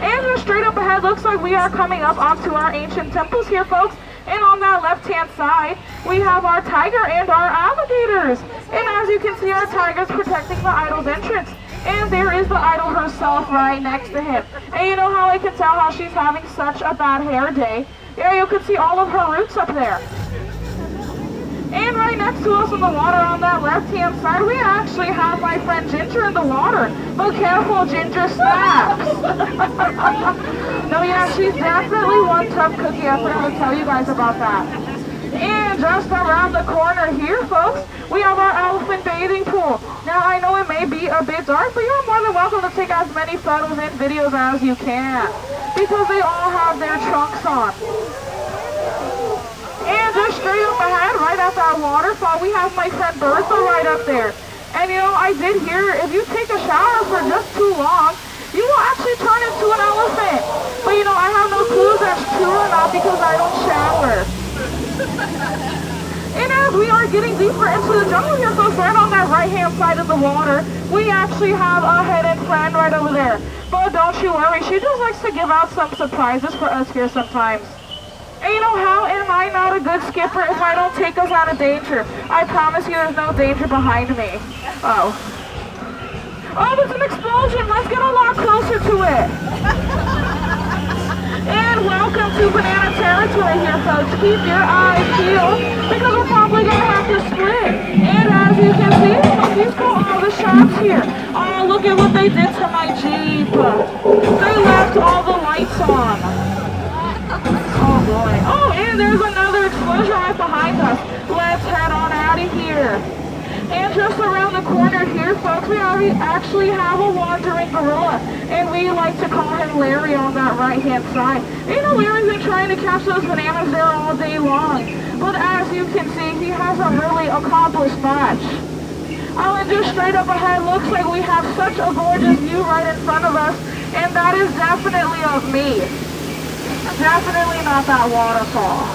And just straight up ahead, looks like we are coming up onto our ancient temples here, folks. And on that left-hand side, we have our tiger and our alligators. And as you can see, our tiger's protecting the idol's entrance. And there is the idol herself right next to him. And you know how I can tell how she's having such a bad hair day? Yeah, you can see all of her roots up there. And right next to us in the water on that left-hand side, we actually have my friend Ginger in the water. But careful, Ginger snaps. No, yeah, she's definitely one tough cookie. I'm going to tell you guys about that. And just around the corner here, folks, we have our elephant bathing pool. Now, I know it may be a bit dark, but you're more than welcome to take as many photos and videos as you can, because they all have their trunks on. And just straight up ahead, right at that waterfall, we have my friend Bertha right up there. And you know, I did hear if you take a shower for just too long, you will actually turn into an elephant. But you know, I have no clue if that's true or not because I don't shower. And as we are getting deeper into the jungle here, folks, right on that right-hand side of the water, we actually have a hidden friend right over there. But don't you worry, she just likes to give out some surprises for us here sometimes. And you know, how am I not a good skipper if I don't take us out of danger? I promise you there's no danger behind me. Oh, there's an explosion. Let's get a lot closer to it. And welcome to banana territory here, folks. Keep your eyes peeled because we're probably going to have to split. And as you can see, these go all the shots here. Oh, look at what they did to my Jeep. They left all the lights on. Oh boy. Oh, and there's another explosion right behind us. Let's head on out of here. And just around the corner here, folks, we actually have a wandering gorilla, and we like to call him Larry on that right-hand side. You know, Larry's been trying to catch those bananas there all day long, but as you can see, he has a really accomplished match. And just straight up ahead, looks like we have such a gorgeous view right in front of us, and that is definitely of me. Definitely not that waterfall.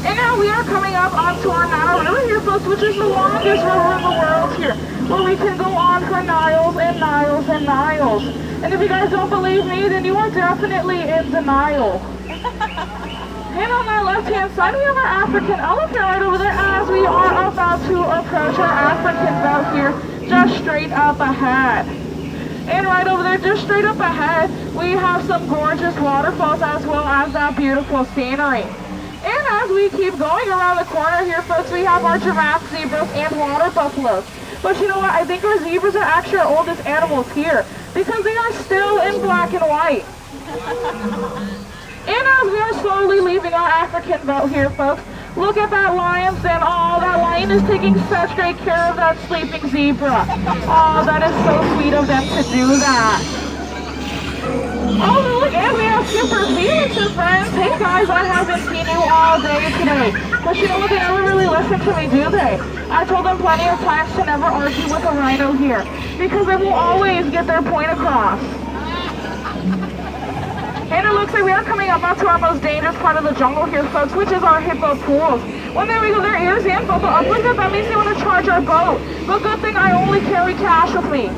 And now we are coming up onto our Nile River here, folks, which is the longest river in the world here, where we can go on for miles and miles and miles. And if you guys don't believe me, then you are definitely in denial. And on our left-hand side, we have our African elephant right over there as we are about to approach our African belt here, just straight up ahead. And right over there, just straight up ahead, we have some gorgeous waterfalls as well as that beautiful scenery. And as we keep going around the corner here, folks, we have our giraffes, zebras, and water buffaloes. But you know what? I think our zebras are actually our oldest animals here because they are still in black and white. And as we are slowly leaving our African belt here, folks, look at that lion's den. Oh, that lion is taking such great care of that sleeping zebra. Oh, that is so sweet of them to do that. Oh, look, and we have Super Felix and friends. Hey guys, I haven't seen you all day today. But you know what, they never really listen to me, do they? I told them plenty of times to never argue with a rhino here, because they will always get their point across. And it looks like we are coming up onto our most dangerous part of the jungle here, folks, which is our hippo pools. Well, there we go, their ears in, both up with it. That means they want to charge our boat. But good thing I only carry cash with me.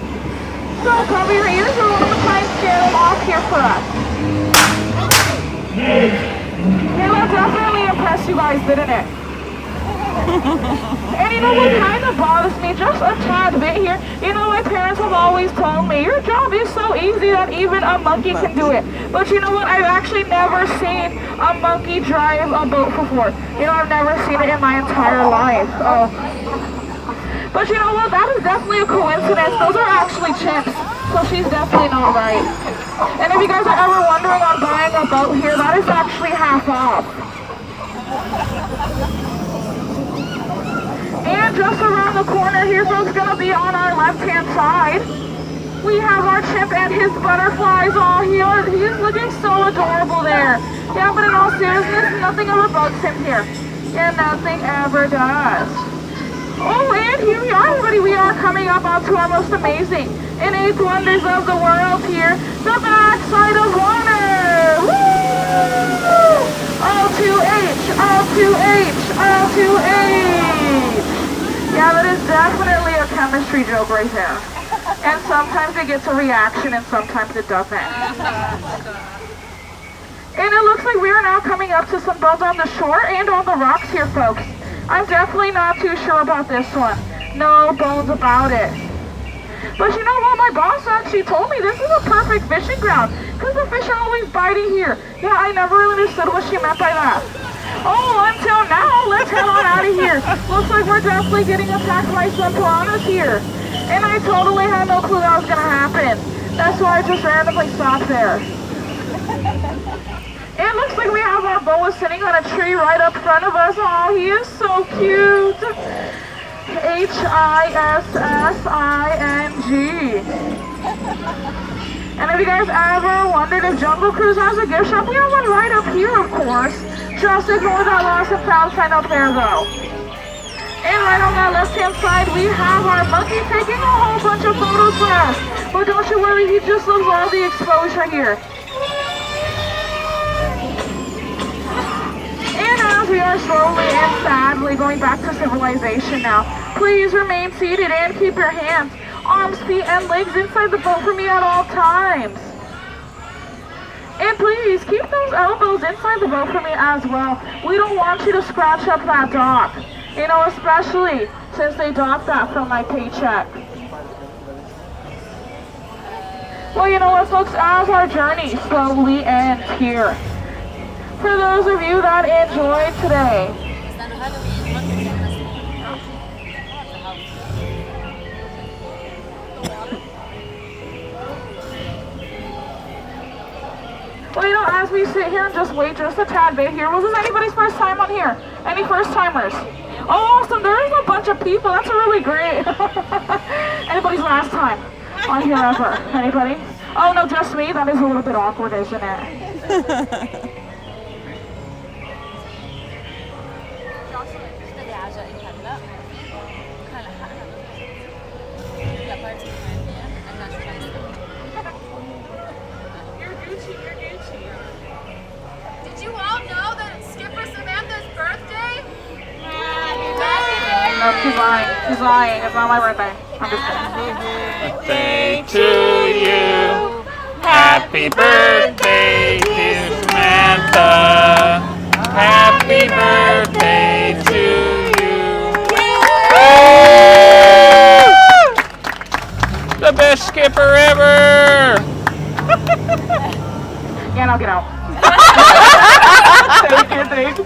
So cover your ears, or we're going to try and scare them off here for us. Yeah, that definitely impressed you guys, didn't it? And you know what kind of bothers me just a tad bit here? You know, my parents have always told me, your job is so easy that even a monkey can do it. But you know what? I've actually never seen a monkey drive a boat before. You know, I've never seen it in my entire life. Oh. But you know what? That is definitely a coincidence. Those are actually chimps. So she's definitely not right. And if you guys are ever wondering on buying a boat here, that is actually half off. And just around the corner here, folks, gonna be on our left-hand side. We have our chimp and his butterflies all here. He's looking so adorable there. Yeah, but in all seriousness, nothing ever bugs him here. And nothing ever does. Oh, and here we are, everybody. We are coming up onto our most amazing and eighth wonders of the world here, the backside of water. Woo! O2H, O2H, O2H. Yeah, that is definitely a chemistry joke right there. And sometimes it gets a reaction and sometimes it doesn't. And it looks like we are now coming up to some boats on the shore and on the rocks here, folks. I'm definitely not too sure about this one. No bones about it. But you know what? My boss actually told me this is a perfect fishing ground because the fish are always biting here. Yeah, I never really understood what she meant by that. Oh, until now, let's head on out of here. Looks like we're definitely getting attacked by some piranhas here. And I totally had no clue that was going to happen. That's why I just randomly stopped there. It looks like we have our boa sitting on a tree right up front of us. Oh, he is so cute. H-I-S-S-I-N-G. And if you guys ever wondered if Jungle Cruise has a gift shop, we have one right up here, of course. Just ignore that lost and found sign up there, though. And right on that left-hand side, we have our monkey taking a whole bunch of photos for us. But don't you worry, he just loves all the exposure here. And as we are slowly and sadly going back to civilization now, please remain seated and keep your hands, arms, feet, and legs inside the boat for me at all times. And please keep those elbows inside the boat for me as well. We don't want you to scratch up that dock. You know, especially since they docked that from my paycheck. Well, you know what, folks, as our journey slowly ends here, for those of you that enjoyed today, well, you know, as we sit here and just wait just a tad bit here, was this anybody's first time on here? Any first timers? Oh, awesome. There's a bunch of people. That's really great. Anybody's last time on here ever? Anybody? Oh, no, just me? That is a little bit awkward, isn't it? Did you all know that it's Skipper Samantha's birthday? No, she's lying. She's lying. It's not my birthday. I'm just kidding. Birthday to you. Happy birthday, dear Samantha. Happy birthday to you. The best skipper ever. Yeah, now get out. Thank you.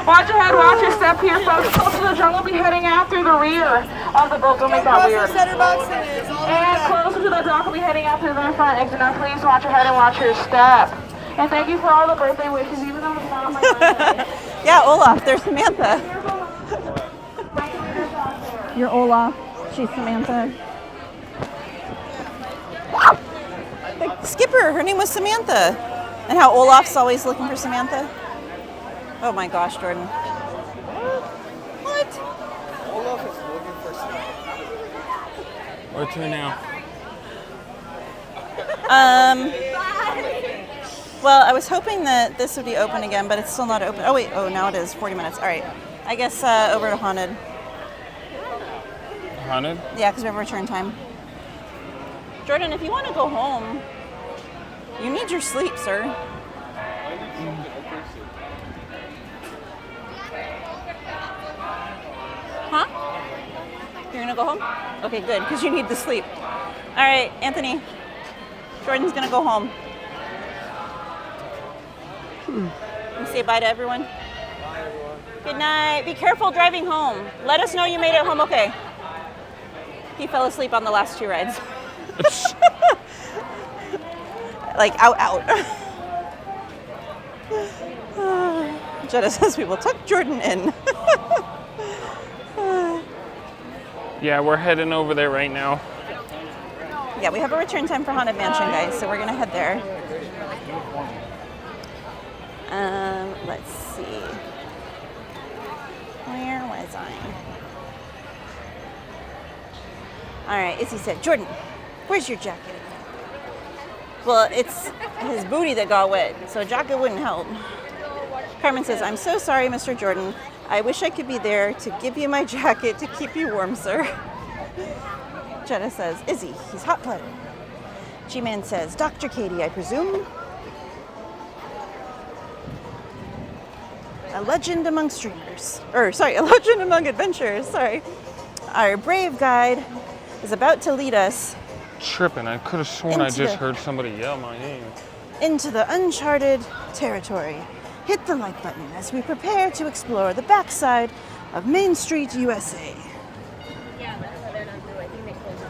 Watch your head, watch your step here, folks. Close to the jungle, be heading out through the rear of the boat. Don't make that weird. And closer to the dock, we'll be heading out through the front exit. Now please watch your head and watch your step. And thank you for all the birthday wishes, even though it's not my birthday. Yeah, Olaf, there's Samantha. You're Olaf, she's Samantha. The skipper, her name was Samantha. And how Olaf's always looking for Samantha. Oh my gosh, Jordan. What? Olaf is looking for Samantha. Where to now? Well, I was hoping that this would be open again, but it's still not open. Oh wait, oh now it is, 40 minutes. All right, I guess over to Haunted. Haunted? Yeah, because we have return time. Jordan, if you want to go home, you need your sleep, sir. Huh? You're gonna go home? Okay, good, because you need the sleep. All right, Anthony. Jordan's gonna go home. You say bye to everyone? Bye, everyone. Good night. Be careful driving home. Let us know you made it home okay. He fell asleep on the last 2 rides. Like out. Jetta says we will tuck Jordan in. Yeah, we're heading over there right now. Yeah, we have a return time for Haunted Mansion, guys, so we're gonna head there. Let's see. Where was I? All right, Izzy said, Jordan, where's your jacket? Well, it's his booty that got wet, so a jacket wouldn't help. Carmen says, I'm so sorry, Mr. Jordan. I wish I could be there to give you my jacket to keep you warm, sir. Jenna says, Izzy, he's hot-blooded. G-Man says, Dr. Katie, I presume? A legend among streamers. A legend among adventurers, sorry. Our brave guide is about to lead us Tripping, I could have sworn I just heard somebody yell my name. into the uncharted territory. Hit the like button as we prepare to explore the backside of Main Street, USA. Yeah, that's what they're not doing. I think they closed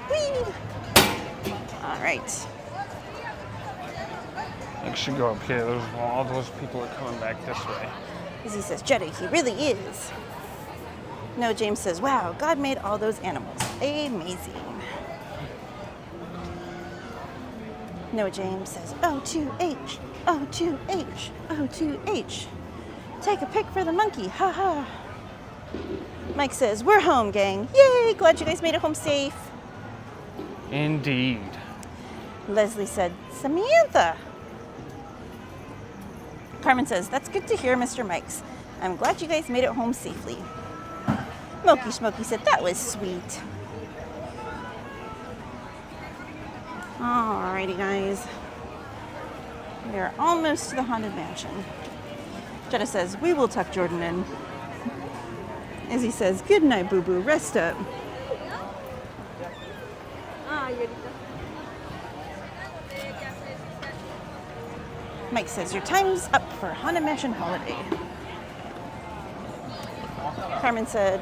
Whee! All right. I should go up here. All those people are coming back this way. Izzy says, Jetty, he really is. No, James says, wow, God made all those animals. Amazing. No, James says, O2H, O2H, O2H. Take a pic for the monkey, haha. Mike says, we're home, gang. Yay, glad you guys made it home safe. Indeed. Leslie said, Samantha. Carmen says, that's good to hear, Mr. Mikes. I'm glad you guys made it home safely. Smokey Smokey said, that was sweet. Alrighty, guys. We are almost to the Haunted Mansion. Jetta says, we will tuck Jordan in. Izzy says, good night, boo-boo, rest up. Mike says, your time's up for Haunted Mansion holiday. Carmen said,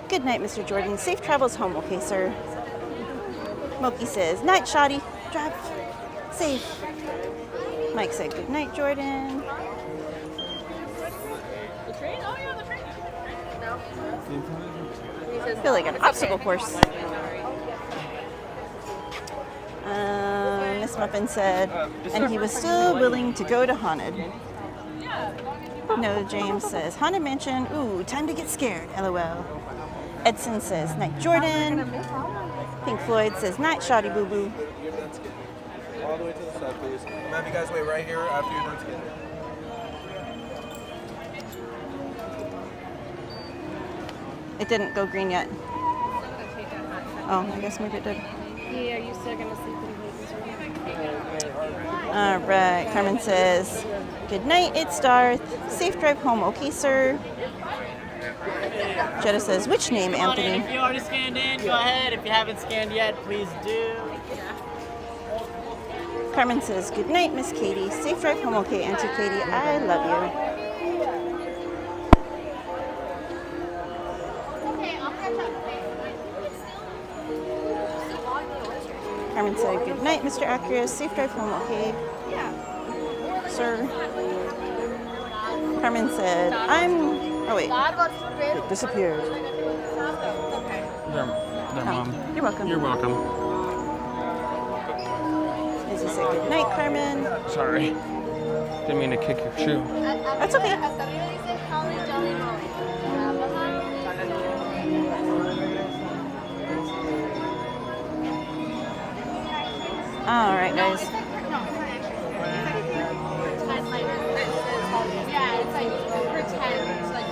good night, Mr. Jordan. Safe travels home, okay, sir? Moki says, night, Shoddy. Drive safe. Mike said, good night, Jordan. The train? Oh yeah, the train. No. I feel like an obstacle course. Miss Muffin said, and he was still willing to go to Haunted. No, James says, Haunted Mansion, ooh, time to get scared, LOL. Edson says, night, Jordan. Pink Floyd says, night, Shoddy Boo Boo. All the way to the side, please. I'm gonna have you guys wait right here after you're done together. It didn't go green yet. Oh, I guess maybe it did. Yeah, are you still gonna sleep in All right, Carmen says, good night, it's Darth. Safe drive home, okay, sir. Jetta says, which name, Anthony? If you already scanned in, go ahead. If you haven't scanned yet, please do. Carmen says, good night, Miss Katie. Safe drive home, okay, Auntie Katie. I love you. Carmen said, good night, Mr. Acura. Safe drive home, okay? Sir. Carmen said, oh wait, it disappeared. Their mom. You're welcome. You're welcome. Izzy said, good night, Carmen. Sorry. Didn't mean to kick your shoe. That's okay. All right, guys. Yeah, it's like pretend, like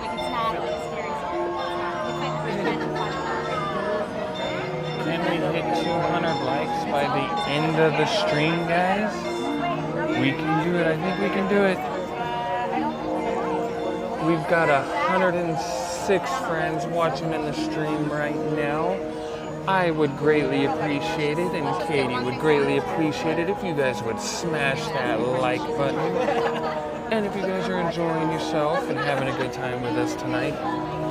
it's not like scary. Can we hit 200 likes by the end of the stream, guys? We can do it. I think we can do it. We've got 106 friends watching in the stream right now. I would greatly appreciate it, and Katie would greatly appreciate it if you guys would smash that like button. And if you guys are enjoying yourself and having a good time with us tonight,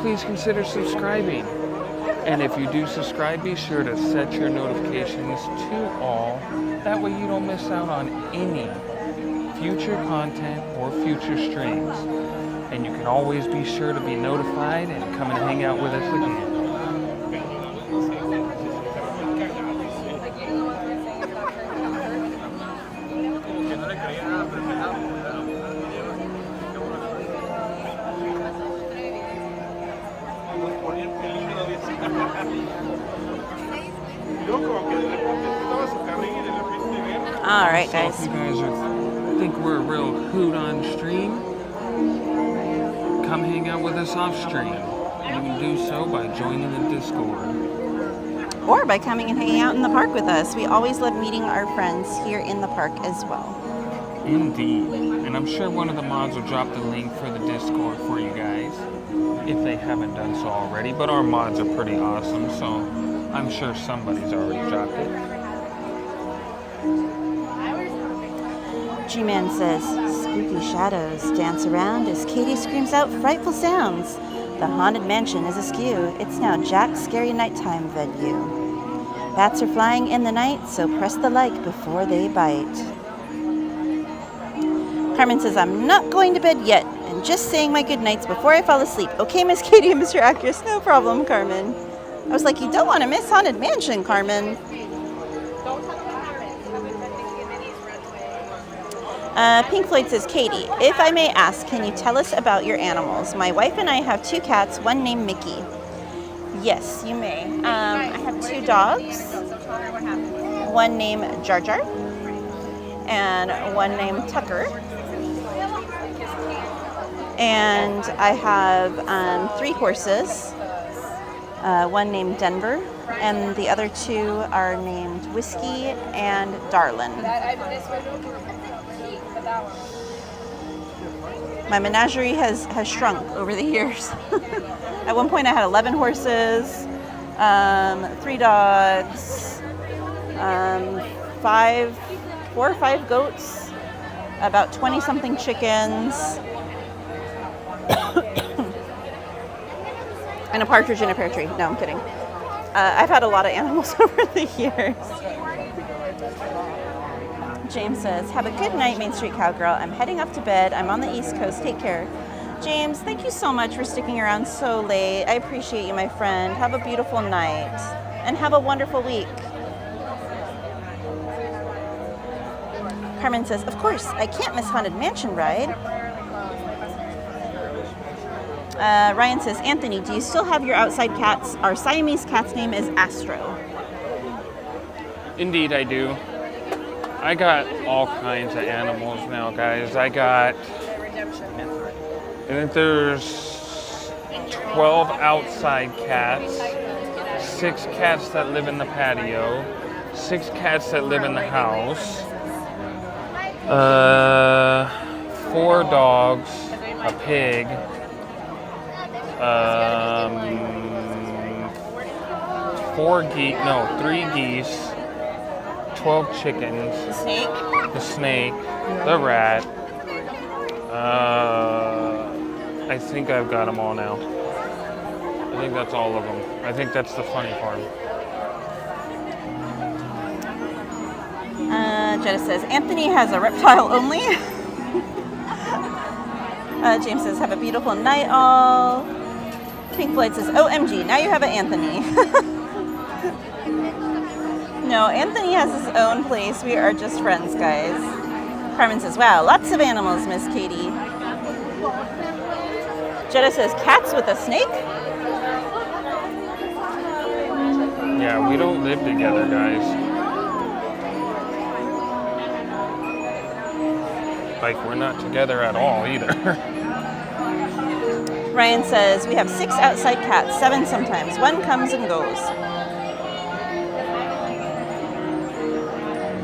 please consider subscribing. And if you do subscribe, be sure to set your notifications to all. That way you don't miss out on any future content or future streams. And you can always be sure to be notified and come and hang out with us again. All right, guys. So if you guys think we're a real hoot on stream, come hang out with us off stream. You can do so by joining the Discord. Or by coming and hanging out in the park with us. We always love meeting our friends here in the park as well. Indeed. And I'm sure one of the mods will drop the link for the Discord for you guys, if they haven't done so already. But our mods are pretty awesome, so I'm sure somebody's already dropped it. G-Man says, spooky shadows dance around as Katie screams out frightful sounds. The Haunted Mansion is askew. It's now Jack's Scary Nighttime venue. Bats are flying in the night, so press the like before they bite. Carmen says, I'm not going to bed yet, and just saying my good nights before I fall asleep. Okay, Miss Katie and Mr. Actress, no problem, Carmen. I was like, you don't want to miss Haunted Mansion, Carmen. Pink Floyd says, Katie, if I may ask, can you tell us about your animals? My wife and I have 2 cats, one named Mickey. Yes, you may. I have 2 dogs, one named Jar Jar, and one named Tucker. And I have 3 horses, one named Denver, and the other 2 are named Whiskey and Darlin. My menagerie has shrunk over the years. At one point I had 11 horses, 3 dogs, 4 or 5 goats, about 20 something chickens, and a partridge in a pear tree. No, I'm kidding. I've had a lot of animals over the years. James says, have a good night, Main Street Cowgirl. I'm heading off to bed. I'm on the East Coast. Take care. James, thank you so much for sticking around so late. I appreciate you, my friend. Have a beautiful night. And have a wonderful week. Carmen says, of course, I can't miss Haunted Mansion ride. Ryan says, Anthony, do you still have your outside cats? Our Siamese cat's name is Astro. Indeed, I do. I got all kinds of animals now, guys. I think there's 12 outside cats, 6 cats that live in the patio, 6 cats that live in the house, 4 dogs, a pig, 3 geese, 12 chickens, the snake, the rat. I think I've got them all now. I think that's all of them. I think that's the funny farm. Jetta says, Anthony has a reptile only. James says, have a beautiful night all. Pink Floyd says, OMG, now you have an Anthony. No, Anthony has his own place. We are just friends, guys. Carmen says, wow, lots of animals, Miss Katie. Jetta says, cats with a snake? Yeah, we don't live together, guys. Like, we're not together at all, either. Ryan says, we have 6 outside cats, 7 sometimes. One comes and goes.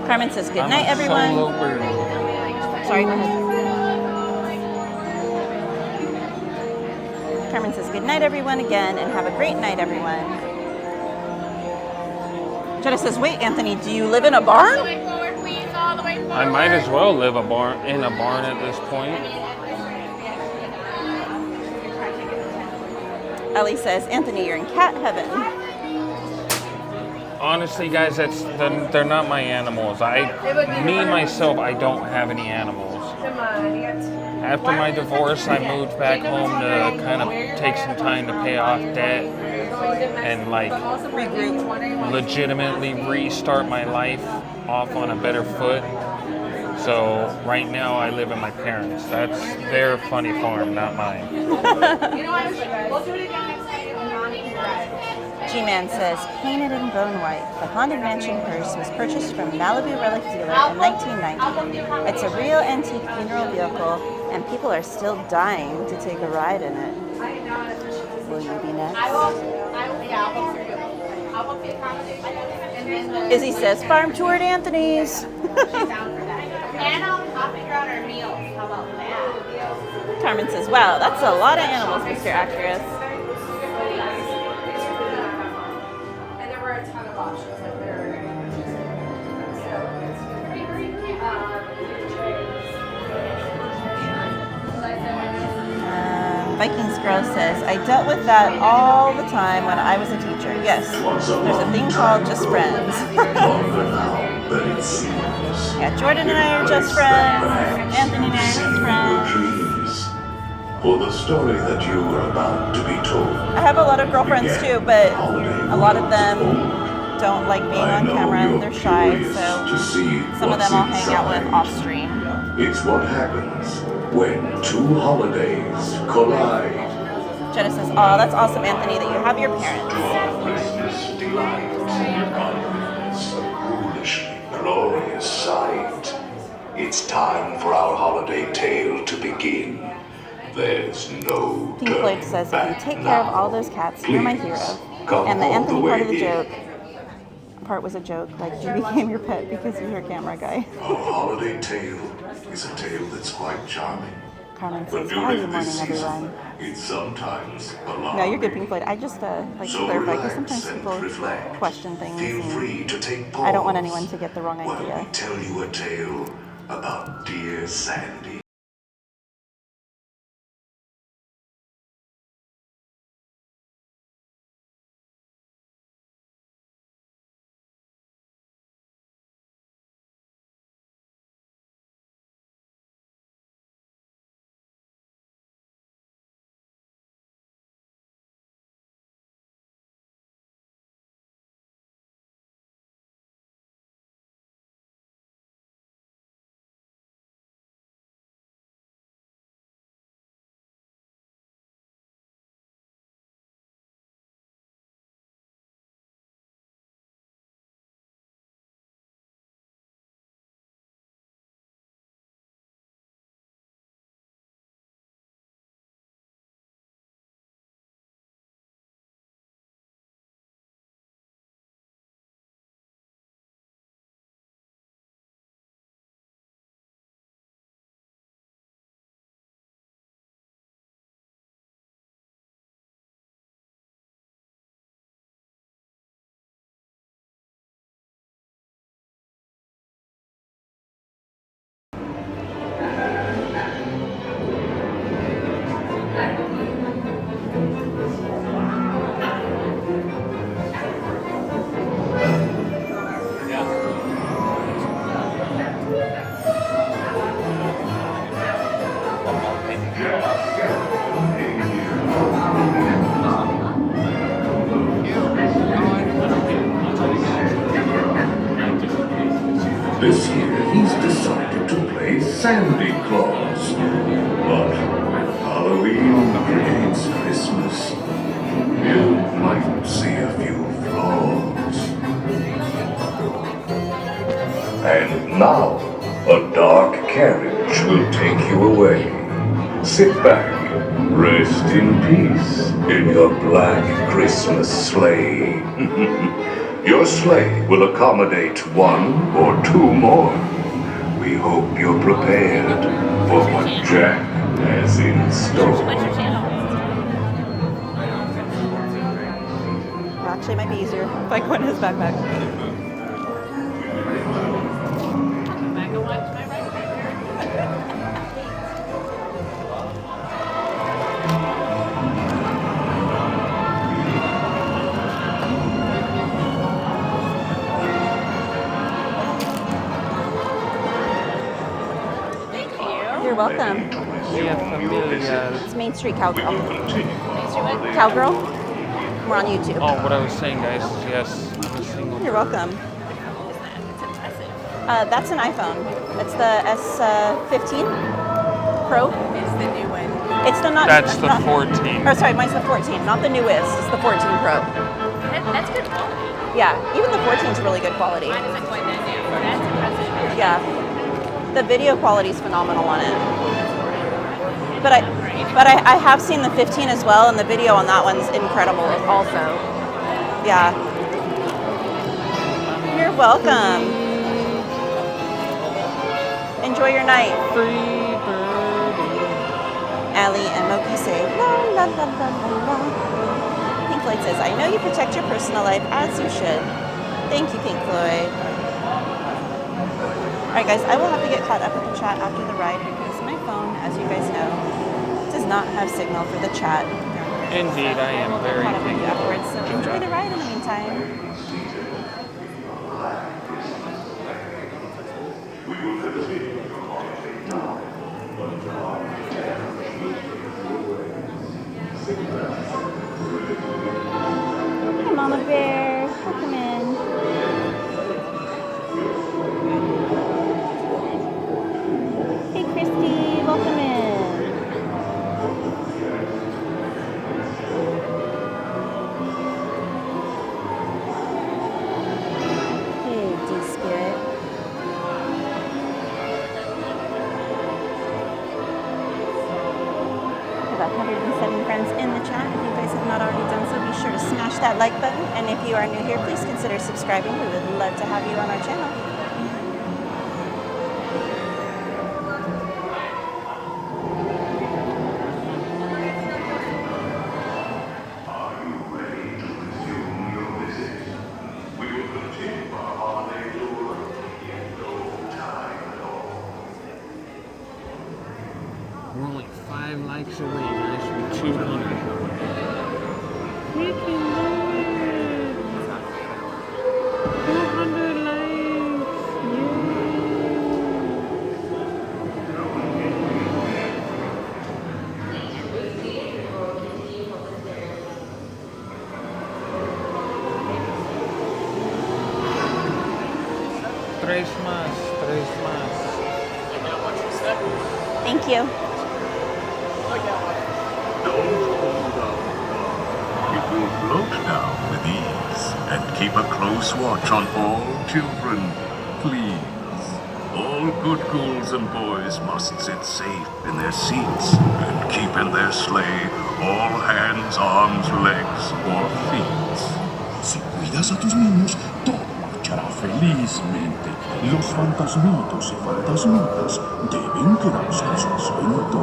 Carmen says, good night, everyone. Solo bird. Sorry, go ahead. Carmen says, good night, everyone, again, and have a great night, everyone. Jetta says, wait, Anthony, do you live in a barn? I might as well live in a barn at this point. Ellie says, Anthony, you're in cat heaven. Honestly, guys, they're not my animals. Myself, I don't have any animals. After my divorce, I moved back home to kind of take some time to pay off debt and legitimately restart my life off on a better foot. So right now I live with my parents. That's their funny farm, not mine. G-Man says, painted in bone white, the Haunted Mansion hearse was purchased from Malibu Relic Dealer in 1990. It's a real antique funeral vehicle, and people are still dying to take a ride in it. Will you be next? Izzy says, farm tour at Anthony's. And I'll figure out our meals. How about that? Carmen says, wow, that's a lot of animals, Mr. Actress. And there were a ton of options. Like there were. Vikings Girl says, I dealt with that all the time when I was a teacher. Yes, there's a thing called just friends. Yeah, Jordan and I are just friends. Anthony and I are just friends. For the story that you are about to be told. I have a lot of girlfriends too, but a lot of them don't like being on camera and they're shy, so some of them I'll hang out with off stream. It's what happens when 2 holidays collide. Jenna says, oh, that's awesome, Anthony, that you have your parents. Christmas delight, confidence, a foolishly glorious sight. It's time for our holiday tale to begin. There's no Pink Floyd says, if you take care of all those cats, you're my hero. And the Anthony part of the joke part was a joke, like you became your pet because you're a camera guy. Our holiday tale is a tale that's quite charming. Carmen But says, how are you during this morning, season, everyone? it's sometimes alarming. No, you're good, Pink Floyd. I just like to So clarify because relax sometimes and people reflect. question things. Feel and free to take I don't want pause anyone to get the wrong while idea. we tell you a tale about dear Sandy. This year he's decided to play Sandy Claus. But Halloween creates Christmas. You might see a few flaws. And now, a dark carriage will take you away. Sit back, rest in peace in your black Christmas sleigh. Your sleigh will accommodate one or two more. We hope you're prepared for what Jack has in store. Actually, it might be easier if I go in his backpack. You're welcome. It's Main Street Cowgirl. Cowgirl? We're on YouTube. Oh, what I was saying, guys, is yes, I'm a single. You're welcome. That's an iPhone. It's the S15 Pro. It's the new one. It's the not. That's the not, 14. Or sorry, mine's the 14, not the newest. It's the 14 Pro. That's good quality. Yeah, even the 14 is really good quality. Mine isn't quite that new, but that's impressive. Yeah, the video quality is phenomenal on it. But I have seen the 15 as well, and the video on that one's incredible also. Yeah. You're welcome. Enjoy your night. Allie and Moki say, la la la la la la. Pink Floyd says, I know you protect your personal life as you should. Thank you, Pink Floyd. Alright guys, I will have to get caught up with the chat after the ride because my phone, as you guys know, does not have signal for the chat. Indeed, I am very caught up with you afterwards, so enjoy the ride in the meantime. Hi, Mama Bear. Welcome in. Hey, Christy. Welcome in. Hey, D-Spirit. About 107 friends in the chat. If you guys have not already done so, be sure to smash that like button. And if you are new here, please consider subscribing. We would love to have you on our channel. We're only 5 likes away, guys, from 200. We can do it! 200 likes! Tres más. Thank you. It will float down with ease and keep a close watch on all children, please. All good ghouls and boys must sit safe in their seats and keep in their sleigh all hands, arms, legs, or feet. Si cuidas a tus niños, todo marchará felizmente. Los fantasmitos y fantasmitas deben quedarse en su asiento.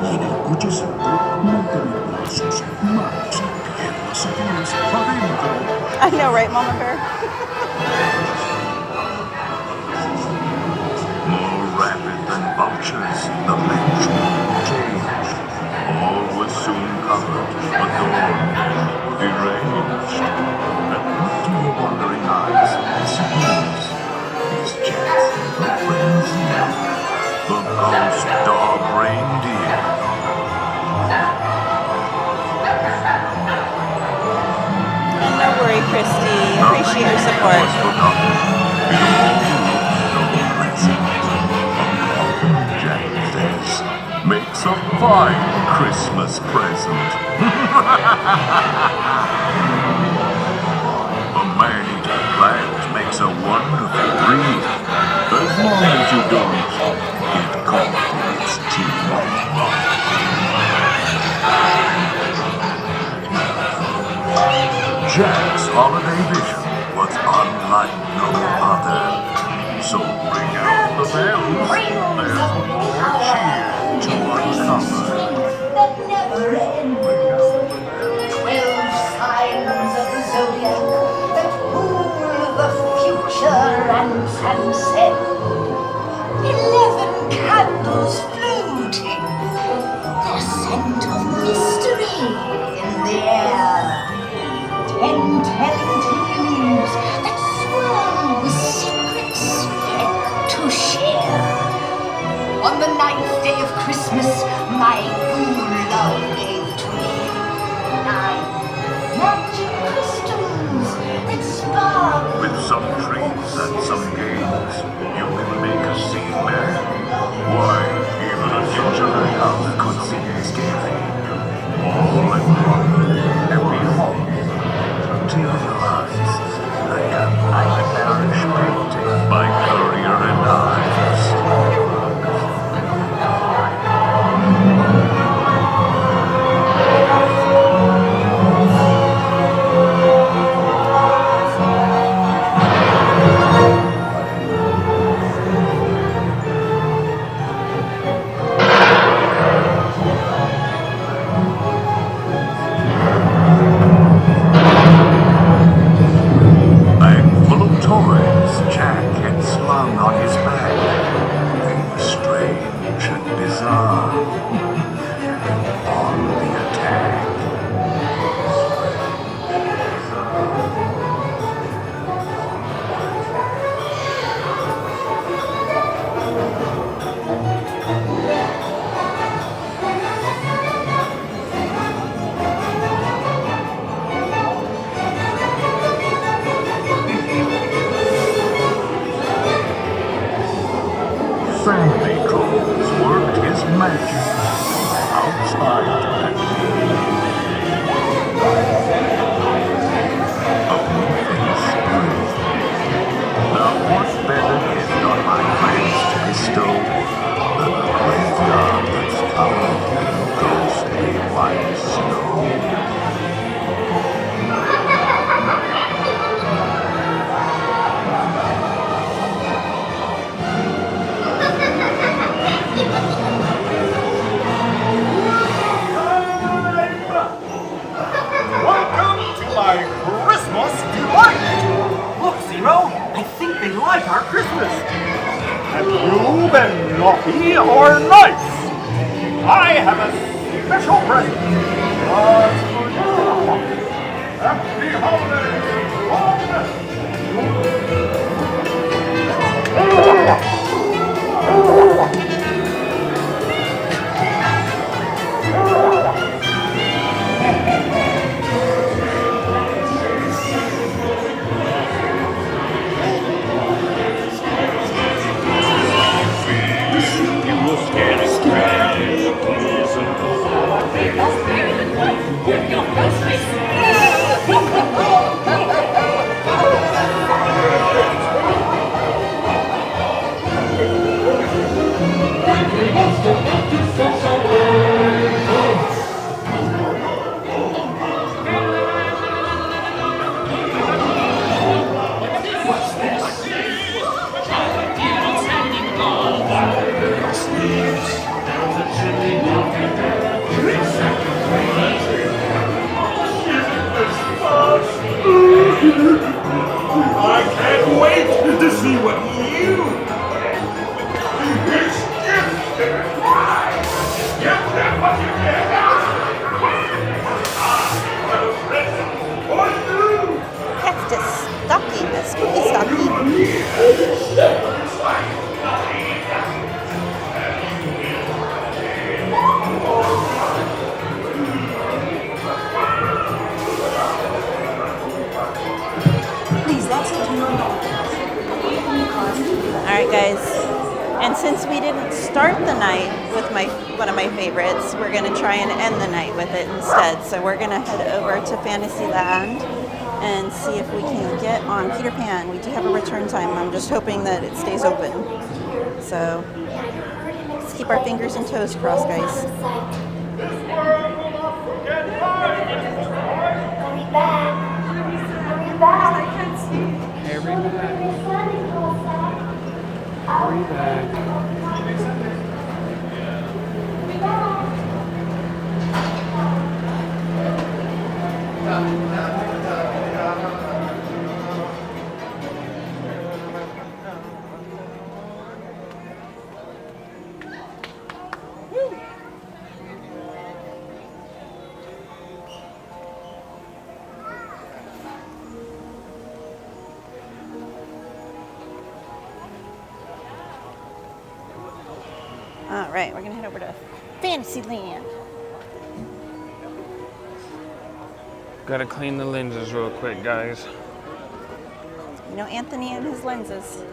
Y en el cochecito, mantener brazos, manos y piernas y pies adentro. I know, right, Mama Bear? More rapid than vultures, the match will change. All was soon covered, adorned, deranged. And look to your wondering eyes and suppose these jets are frenzy. The ghost dog reindeer. And no worry, Christy. Appreciate your support. In all the looks of fine Christmas present. A man-eater plant makes a wonderful breed, as long as you don't get caught in its teeth. Jack's holiday vision was unlike no other. So ring out the bells. There's more cheer to uncover. That never end. 12 signs of the zodiac that rule the future and transcend. 11 candles floating. The scent of mystery in the air. 10 telling tales that swirl with secrets yet to share. On the 9th day of Christmas, my good love gave to me 9 magic crystals that sparkle. With some treats and some games, you can make a scene there. Why, even a future lighthouse could see a scary. All in one happy home. Materialized like a nightmarish painting by Courier and Ives. Jack had slung on his back. They were strange and bizarre. On the attack. Sandy Claus worked his magic outside that. A moving spree. Now what better gift on my friends to bestow than a graveyard that's covered in ghostly white snow? My Christmas delight! Look, Zero, I think they like our Christmas. Have you been naughty or nice? I have a special present just for you. Happy holidays! I can't wait to see what you It's gifted! Get that what you get! For you! That's a stocking, a spooky stocking. Alright guys, And since we didn't start the night with one of my favorites, we're going to try and end the night with it instead. So we're going to head over to Fantasyland and see if we can get on Peter Pan. We do have a return time. I'm just hoping that it stays open. So let's keep our fingers and toes crossed, guys. Hurry back. All right, we're gonna head over to Fantasyland. Gotta clean the lenses real quick, guys. You know Anthony and his lenses.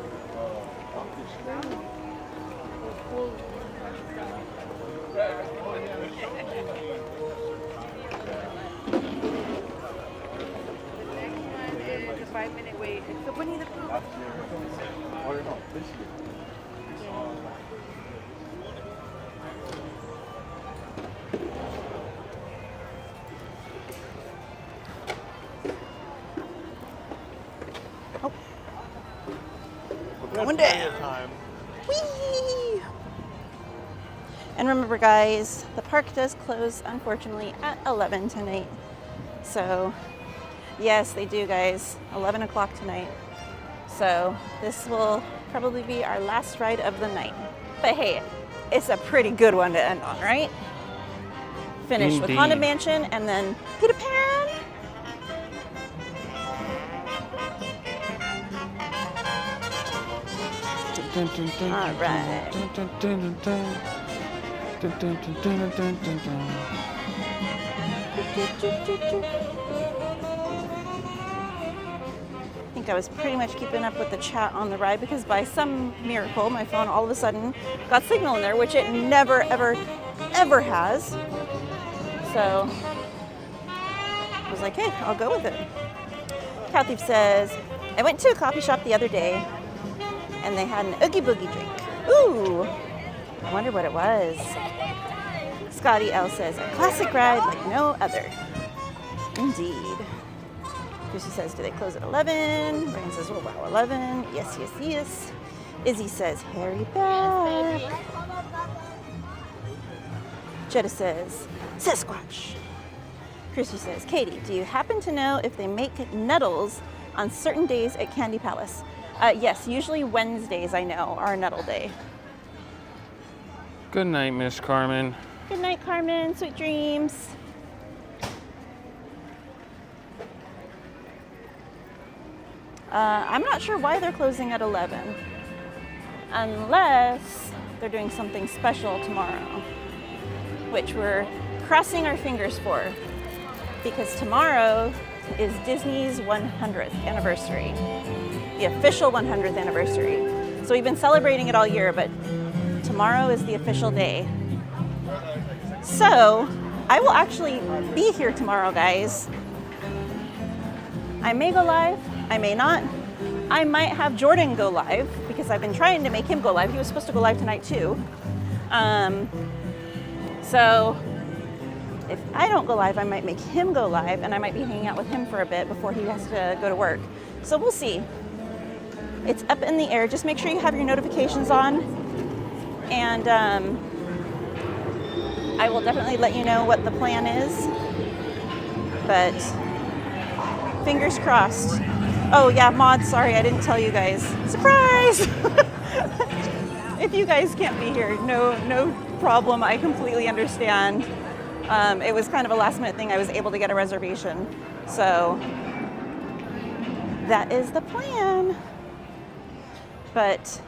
It's a 5-minute wait. It's the Winnie the Pooh. Going down. Whee! And remember, guys, the park does close, unfortunately, at 11 tonight. So, yes, they do, guys. 11 o'clock tonight. So, this will probably be our last ride of the night. But hey, it's a pretty good one to end on, right? Finish with Indeed. Haunted Mansion and then Peter Pan. All right. I think I was pretty much keeping up with the chat on the ride because by some miracle, my phone all of a sudden got signal in there, which it never, ever, ever has. So I was like, hey, I'll go with it. Kathy says, I went to a coffee shop the other day and they had an Oogie Boogie drink. Ooh, I wonder what it was. Scotty L says, a classic ride like no other. Indeed. Lucy says, do they close at 11? Brian says, oh wow, 11. Yes, yes, yes. Izzy says, Harry back. Jetta says, Sasquatch. Chrissy says, Katie, do you happen to know if they make Nettles on certain days at Candy Palace? Yes, usually Wednesdays, I know, are Nettle Day. Good night, Miss Carmen. Good night, Carmen. Sweet dreams. I'm not sure why they're closing at 11, unless they're doing something special tomorrow, which we're crossing our fingers for, because tomorrow is Disney's 100th anniversary, the official 100th anniversary. So we've been celebrating it all year, but tomorrow is the official day. So I will actually be here tomorrow, guys. I may go live, I may not. I might have Jordan go live because I've been trying to make him go live. He was supposed to go live tonight too. So if I don't go live, I might make him go live and I might be hanging out with him for a bit before he has to go to work. So we'll see. It's up in the air. Just make sure you have your notifications on, and I will definitely let you know what the plan is. But fingers crossed. Oh yeah, Maud, sorry I didn't tell you guys. Surprise! If you guys can't be here, no problem. I completely understand. It was kind of a last minute thing. I was able to get a reservation. So that is the plan. But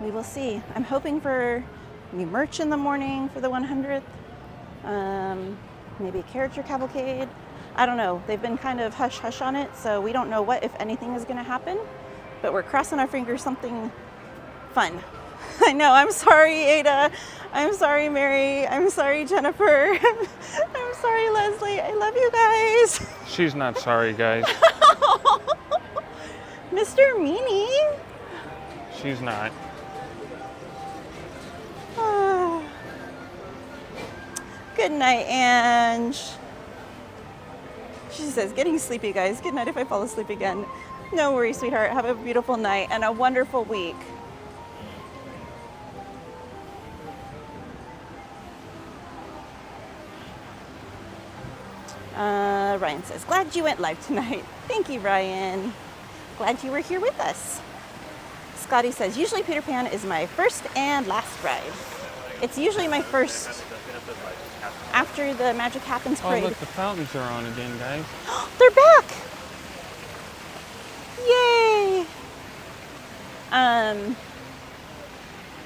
we will see. I'm hoping for new merch in the morning for the 100th. Maybe a character cavalcade. I don't know. They've been kind of hush-hush on it, so we don't know what, if anything, is going to happen. But we're crossing our fingers something fun. I know. I'm sorry, Ada. I'm sorry, Mary. I'm sorry, Jennifer. I'm sorry, Leslie. I love you guys. She's not sorry, guys. Mr. Meanie. She's not. Good night, Ange. She says, getting sleepy, guys. Good night if I fall asleep again. No worries, sweetheart. Have a beautiful night and a wonderful week. Ryan says, glad you went live tonight. Thank you, Ryan. Glad you were here with us. Scotty says, usually Peter Pan is my first and last ride. It's usually my first after the Magic Happens parade. Oh, look, the fountains are on again, guys. They're back! Yay!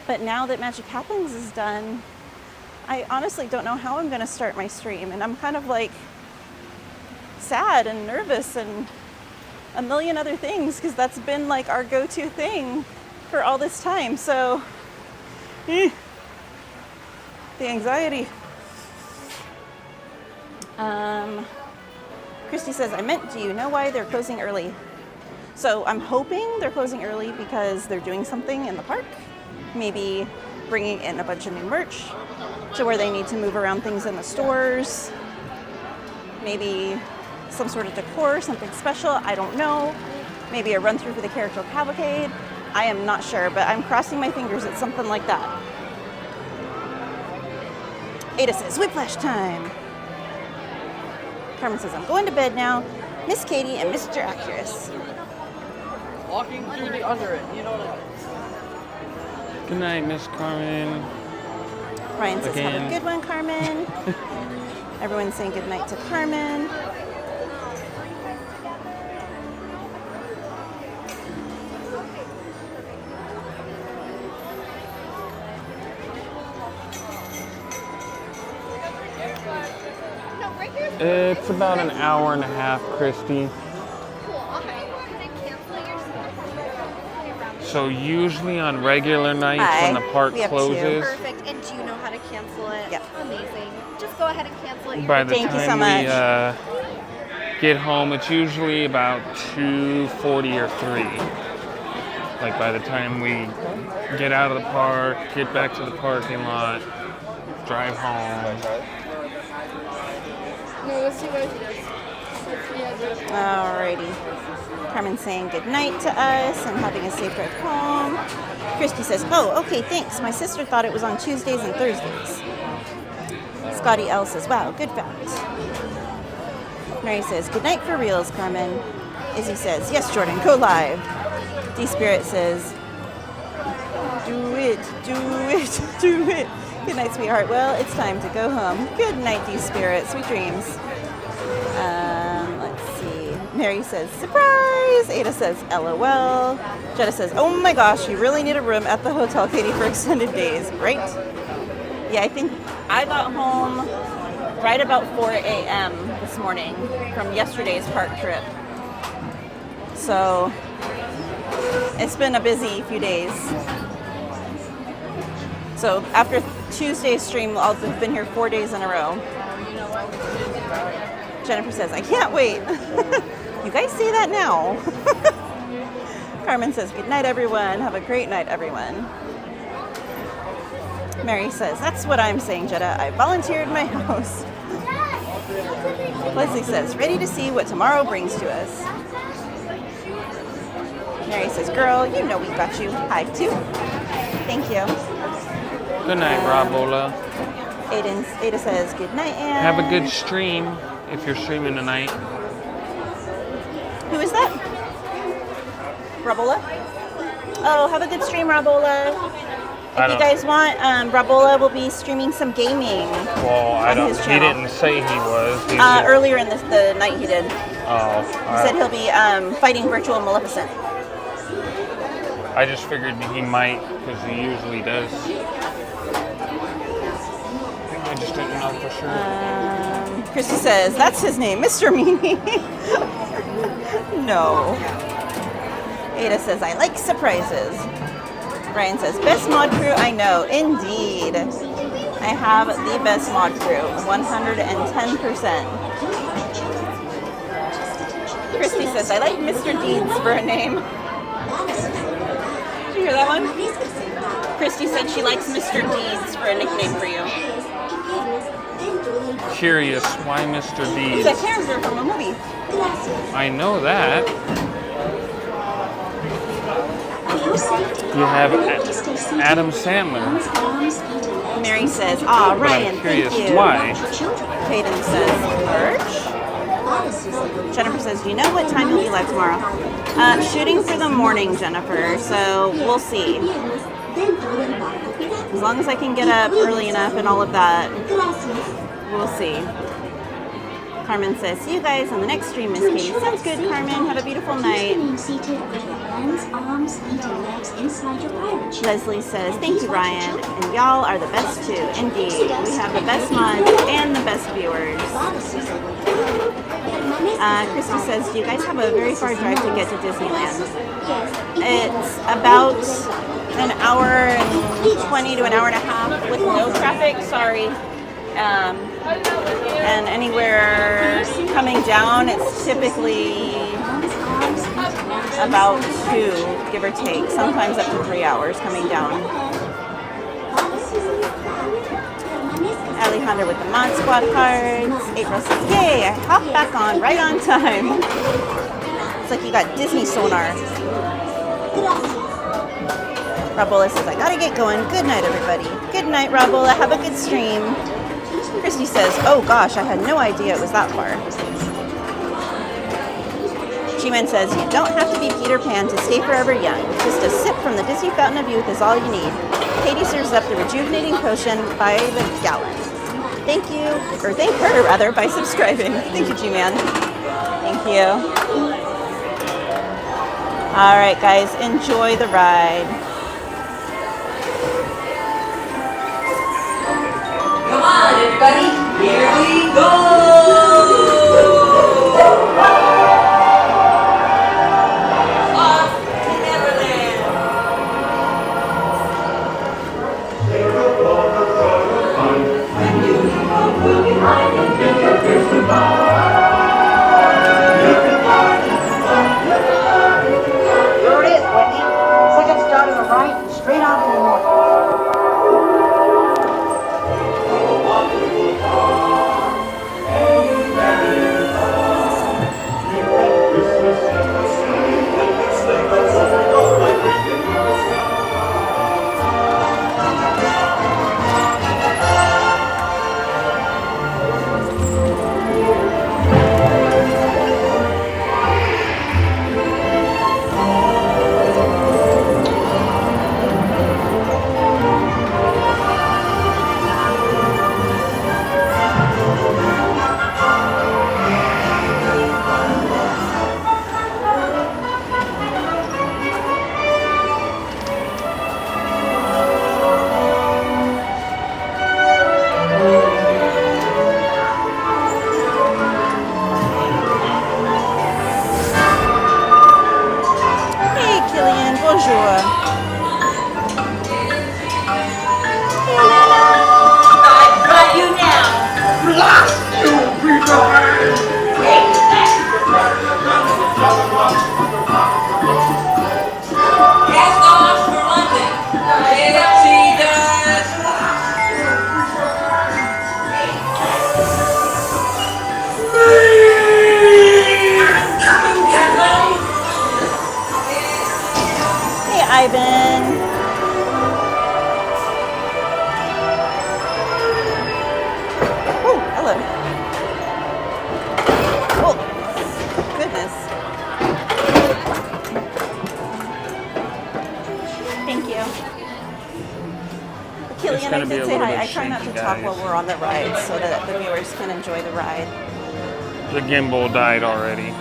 But now that Magic Happens is done, I honestly don't know how I'm going to start my stream. And I'm kind of like sad and nervous and a million other things because that's been like our go-to thing for all this time. So, the anxiety. Christy says, I meant, do you know why they're closing early? So I'm hoping they're closing early because they're doing something in the park. Maybe bringing in a bunch of new merch to where they need to move around things in the stores. Maybe some sort of decor, something special, I don't know. Maybe a run through for the character cavalcade. I am not sure, but I'm crossing my fingers it's something like that. Ada says, whiplash time. Carmen says, I'm going to bed now. Miss Katie and Mr. Accurus. Walking through the under it, you know what I mean. Good night, Miss Carmen. Ryan says, Again. have a good one, Carmen. Everyone's saying good night to Carmen. It's about an hour and a half, Christy. So usually on regular nights when the park closes, Perfect. And do you know how to cancel it? Yep. Amazing. Just go ahead and cancel it. by the time we get home, it's usually about 2:40 or 3. Like by the time we get out of the park, get back to the parking lot, drive home. Alrighty. Carmen's saying good night to us and having a safe drive home. Christy says, oh, okay, thanks. My sister thought it was on Tuesdays and Thursdays. Scotty L says, wow, good fact. Mary says, good night for reals, Carmen. Izzy says, yes, Jordan, go live. D-Spirit says, do it, do it, do it. Good night, sweetheart. Well, it's time to go home. Good night, D-Spirit. Sweet dreams. Let's see. Mary says, surprise! Ada says, LOL. Jetta says, oh my gosh, you really need a room at the hotel, Katie, for extended days, right? Yeah, I think I got home right about 4 a.m. this morning from yesterday's park trip. So it's been a busy few days. So after Tuesday's stream, I'll have been here 4 days in a row. Jennifer says, I can't wait. You guys see that now? Carmen says, good night, everyone. Have a great night, everyone. Mary says, that's what I'm saying, Jetta. I volunteered my house. Leslie says, ready to see what tomorrow brings to us. Mary says, girl, you know we got you. Hive too. Thank you. Good night, Robola. Ada says, good night, Anne. Have a good stream if you're streaming tonight. Who is that? Rabola? Oh, have a good stream, Rabola. If you guys want, Rabola will be streaming some gaming. Well, I don't. He didn't say he was. He was earlier in the night he did. Oh. He said he'll be fighting Virtual Maleficent. I just figured he might, because he usually does. I just didn't know for sure. Christy says, that's his name, Mr. Meanie. No. Ada says, I like surprises. Ryan says, best mod crew I know. Indeed. I have the best mod crew, 110%. Christy says, I like Mr. Deeds for a name. Did you hear that one? Christy said she likes Mr. Deeds for a nickname for you. Curious, why Mr. Deeds? It's a character from a movie. I know that. You have Adam Sandler. Mary says, "Aw, Ryan, I'm curious thank you." why. Hayden says, "Merch." Jennifer says, "Do you know what time you'll be live tomorrow?" Shooting for the morning, Jennifer. So we'll see. As long as I can get up early enough and all of that, we'll see. Carmen says, "See you guys on the next stream, Miss Katie." Sounds good, Carmen. Have a beautiful night. Leslie says, "Thank you, Ryan. And y'all are the best too. Indeed. We have the best mods and the best viewers." Christy says, "Do you guys have a very far drive to get to Disneyland?" It's about an hour and 20 to an hour and a half with no traffic. Sorry. And anywhere coming down, it's typically about 2, give or take, sometimes up to 3 hours coming down. Alejandra with the Mod Squad cards. April says, "Yay, I hopped back on right on time." It's like you got Disney sonar. Rabola says, "I gotta get going. Good night, everybody." Good night, Rabola. Have a good stream. Christy says, "Oh gosh, I had no idea it was that far." G-Man says, "You don't have to be Peter Pan to stay forever young. Just a sip from the Disney Fountain of Youth is all you need." Katie serves up the rejuvenating potion by the gallon. Thank you, or thank her rather, by subscribing. Thank you, G-Man. Thank you. All right, guys, enjoy the ride. Come on, everybody, here we go! Off to Neverland! We'll be behind and get your face to There it is, Whitney. Second start on the right, straight out to the north. Ivan. Oh, hello. Oh, goodness. Thank you. Killian, I did say hi. I try not to talk while we're on the ride so that the viewers can enjoy the ride. The gimbal died already.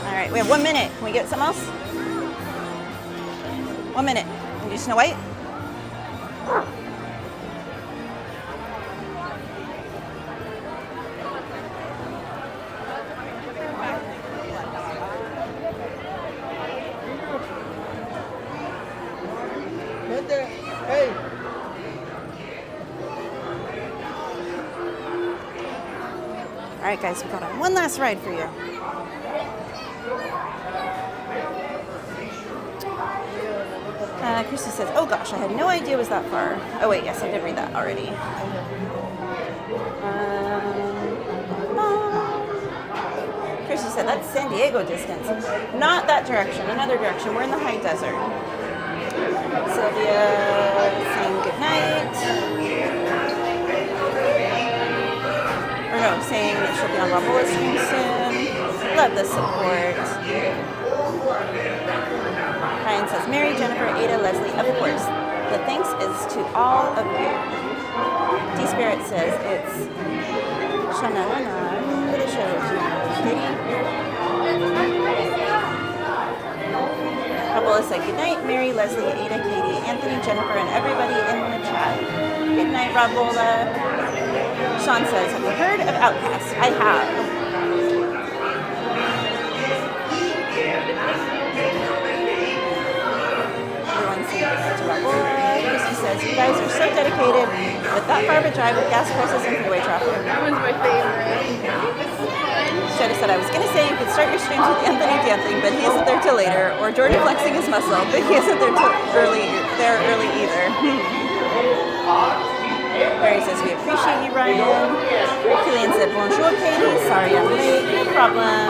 All right, we have 1 minute. Can we get something else? 1 minute. Can you do Snow White? right, guys, we got on one last ride for you. Christy says, oh gosh, I had no idea it was that far. Oh wait, yes, I did read that already. Christy said, that's San Diego distance. Not that direction, another direction. We're in the high desert. Sylvia saying goodnight. Or no, saying that she'll be on Robola stream soon. Love the support. Ryan says, Mary, Jennifer, Ada, Leslie, of course. The thanks is to all of you. D-Spirit says it's Shanana for the show. Robola said, good night, Mary, Leslie, Ada, Katie, Anthony, Jennifer, and everybody in the chat. Good night, Robola. Sean says, have you heard of Outcast? I have. Christy says, you guys are so dedicated with that far of a drive with gas prices and freeway traffic. That one's my favorite. Shada said, I was going to say you could start your streams with Anthony dancing, but he isn't there till later, or Jordan flexing his muscle, but he isn't there early either. Mary says, we appreciate you, Ryan. Killian said, bonjour, Katie. Sorry I'm late. No problem.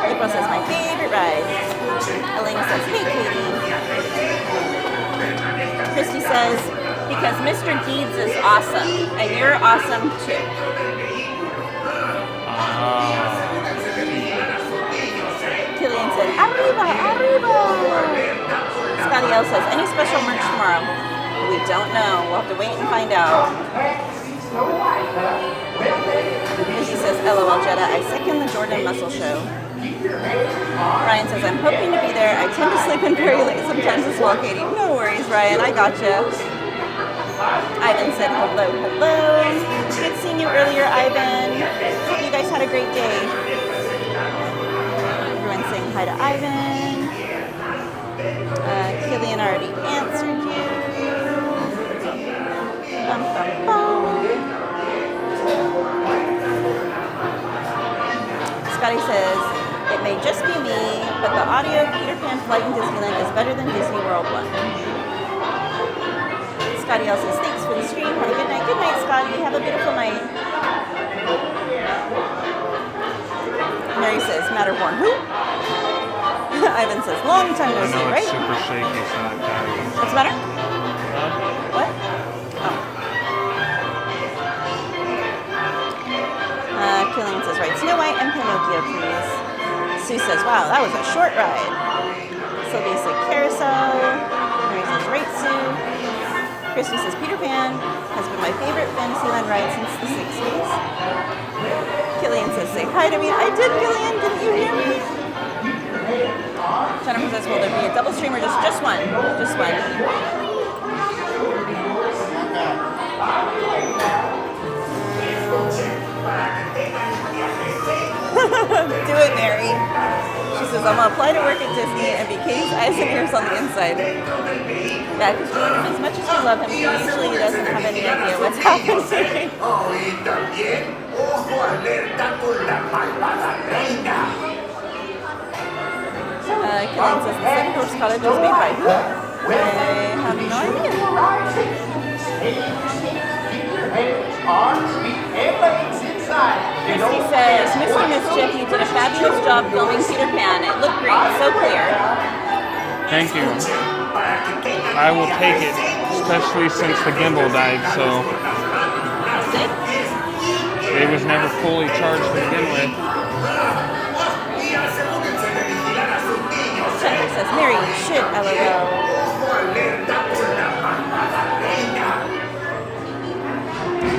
April says, my favorite ride. Elena says, hey, Katie. Christy says, because Mr. Deeds is awesome, and you're awesome too. Killian said, arriba, arriba. Scotty L says, any special merch tomorrow? We don't know. We'll have to wait and find out. Christy says, LOL Jetta, I second the Jordan Muscle Show. Ryan says, I'm hoping to be there. I tend to sleep in very late sometimes as well, Katie. No worries, Ryan. I gotcha. Ivan said, hello, hello. Good seeing you earlier, Ivan. Hope you guys had a great day. Everyone's saying hi to Ivan. Killian already answered you. Bum, bum, bum. Scotty says, it may just be me, but the audio of Peter Pan flight in Disneyland is better than Disney World one. Scotty else says, thanks for the stream. Have a good night. Good night, Scotty. Have a beautiful night. Mary says, Matterhorn, who? Ivan says, long time no see, right? Super shaky, so What's the matter? What? Oh. Killian says, right, Snow White and Pinocchio, please. Sue says, wow, that was a short ride. Sylvia said, carousel. Mary says, right, Sue. Christy says, Peter Pan has been my favorite Fantasyland ride since the 60s. Killian says, say hi to me. I did, Killian. Didn't you hear me? Jennifer says, will there be a double stream or just one? Just one. Do it, Mary. She says, I'm going to apply to work at Disney and be Katie's eyes and ears on the inside. Yeah, because Jordan, as much as you love him, he usually doesn't have any idea what's happening. Killian says, the second horse cottage is made by who? I have no idea. Christy says, Mr. Mischief, you did a fabulous job filming Peter Pan. It looked great, so clear. Thank you. I will take it, especially since the gimbal died, so it was never fully charged to begin with. Jennifer says, Mary, you should, LOL.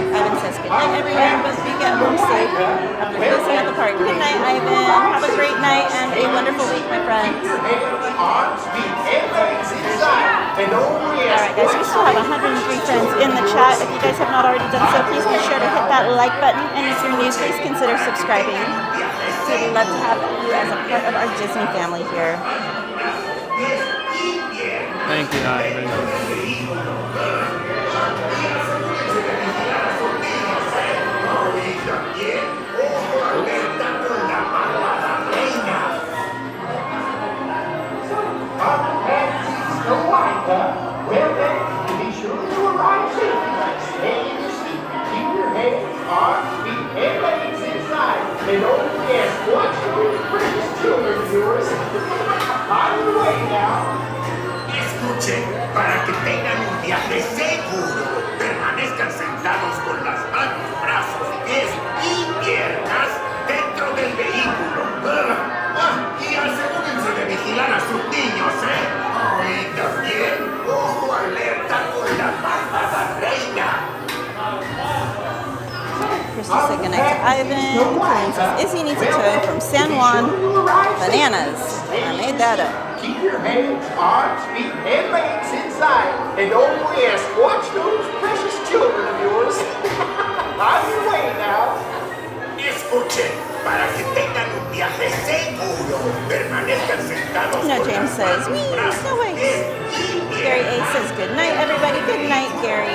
Ivan says, good night, everyone. Both of you get home safe after closing out the park. Good night, Ivan. Have a great night and a wonderful week, my friends. Alright, guys, we still have 103 friends in the chat. If you guys have not already done so, please be sure to hit that like button. And if you're new, please consider subscribing. We'd love to have you as a part of our Disney family here. Thank you, Ivan. Well then, be sure to arrive safely. Stay in your seat. Keep your head, arms, feet, and legs inside. And don't forget, watch those precious children of yours. On your way now. Escuchen, para que tengan un viaje seguro, permanezcan sentados con las manos, brazos, pies y piernas dentro del vehículo. Y asegúrense de vigilar a sus niños, ¿eh? Y también, ojo alerta con la malvada reina. Christy said goodnight to Ivan. Colleen says Izzy needs a tow from San Juan Bananas. I made that up. Keep your hands, arms, feet, and legs inside. And don't forget, watch those precious children of yours. On your way now. Escuchen, para que tengan un viaje seguro, permanezcan sentados. No, James says, no way. Gary A says good night, everybody. Good night, Gary.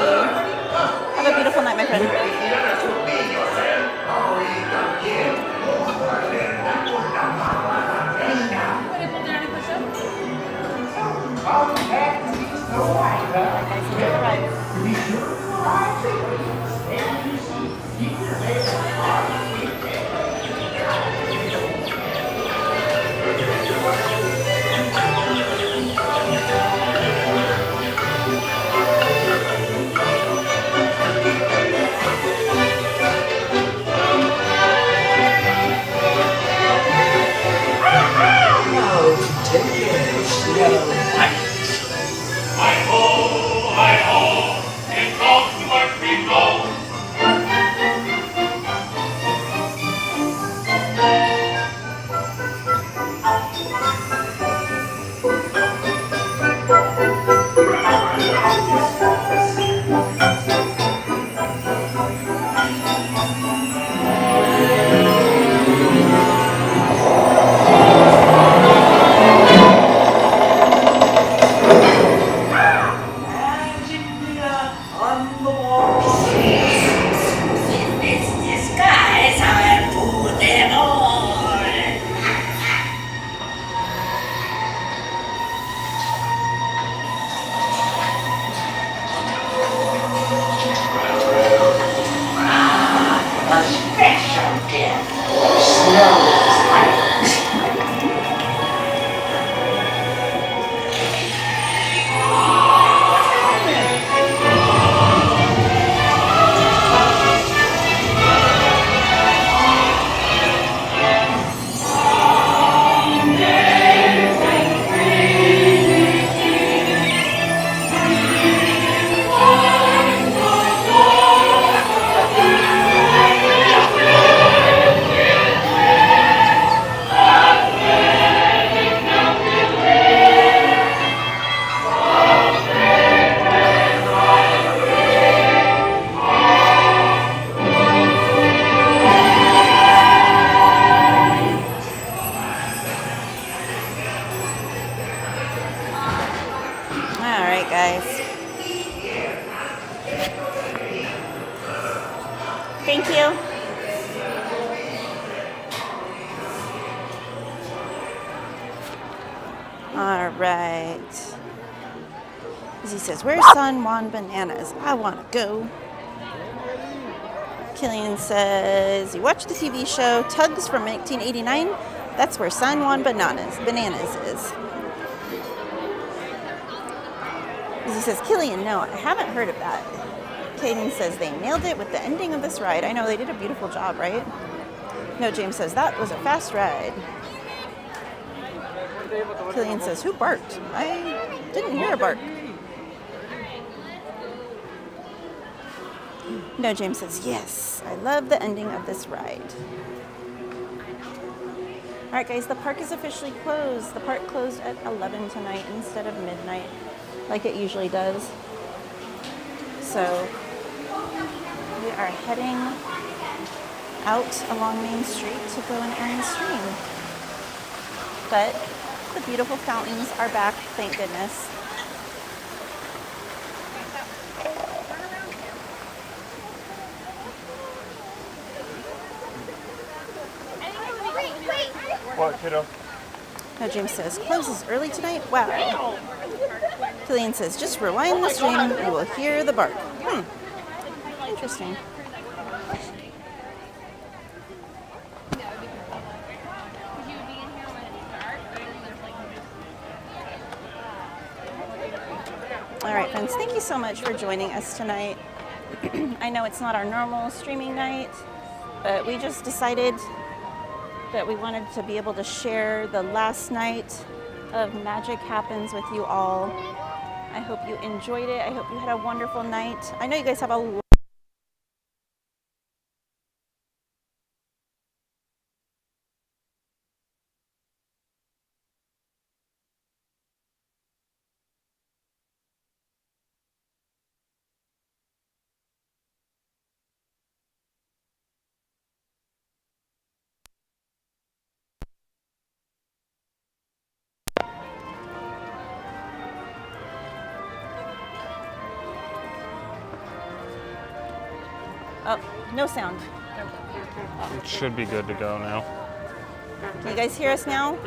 Have a beautiful night, my friend. Thank you. All right. He says, where's San Juan Bananas? I want to go. Killian says, you watch the TV show Tugs from 1989? That's where San Juan Bananas is. He says, Killian, no, I haven't heard of that. Caden says, they nailed it with the ending of this ride. I know, they did a beautiful job, right? No, James says, that was a fast ride. Killian says, who barked? I didn't hear a bark. No, James says, yes, I love the ending of this ride. All right, guys, the park is officially closed. The park closed at 11 tonight instead of midnight, like it usually does. So we are heading out along Main Street to go and earn stream. But the beautiful fountains are back, thank goodness. What, kiddo? No, James says, closes early tonight? Wow. Killian says, just rewind the stream, you will hear the bark. Interesting. All right, friends, thank you so much for joining us tonight. I know it's not our normal streaming night, but we just decided that we wanted to be able to share the last night of Magic Happens with you all. I hope you enjoyed it. I hope you had a wonderful night. I know you guys have a lot. Oh, no sound. It should be good to go now. Can you guys hear us now?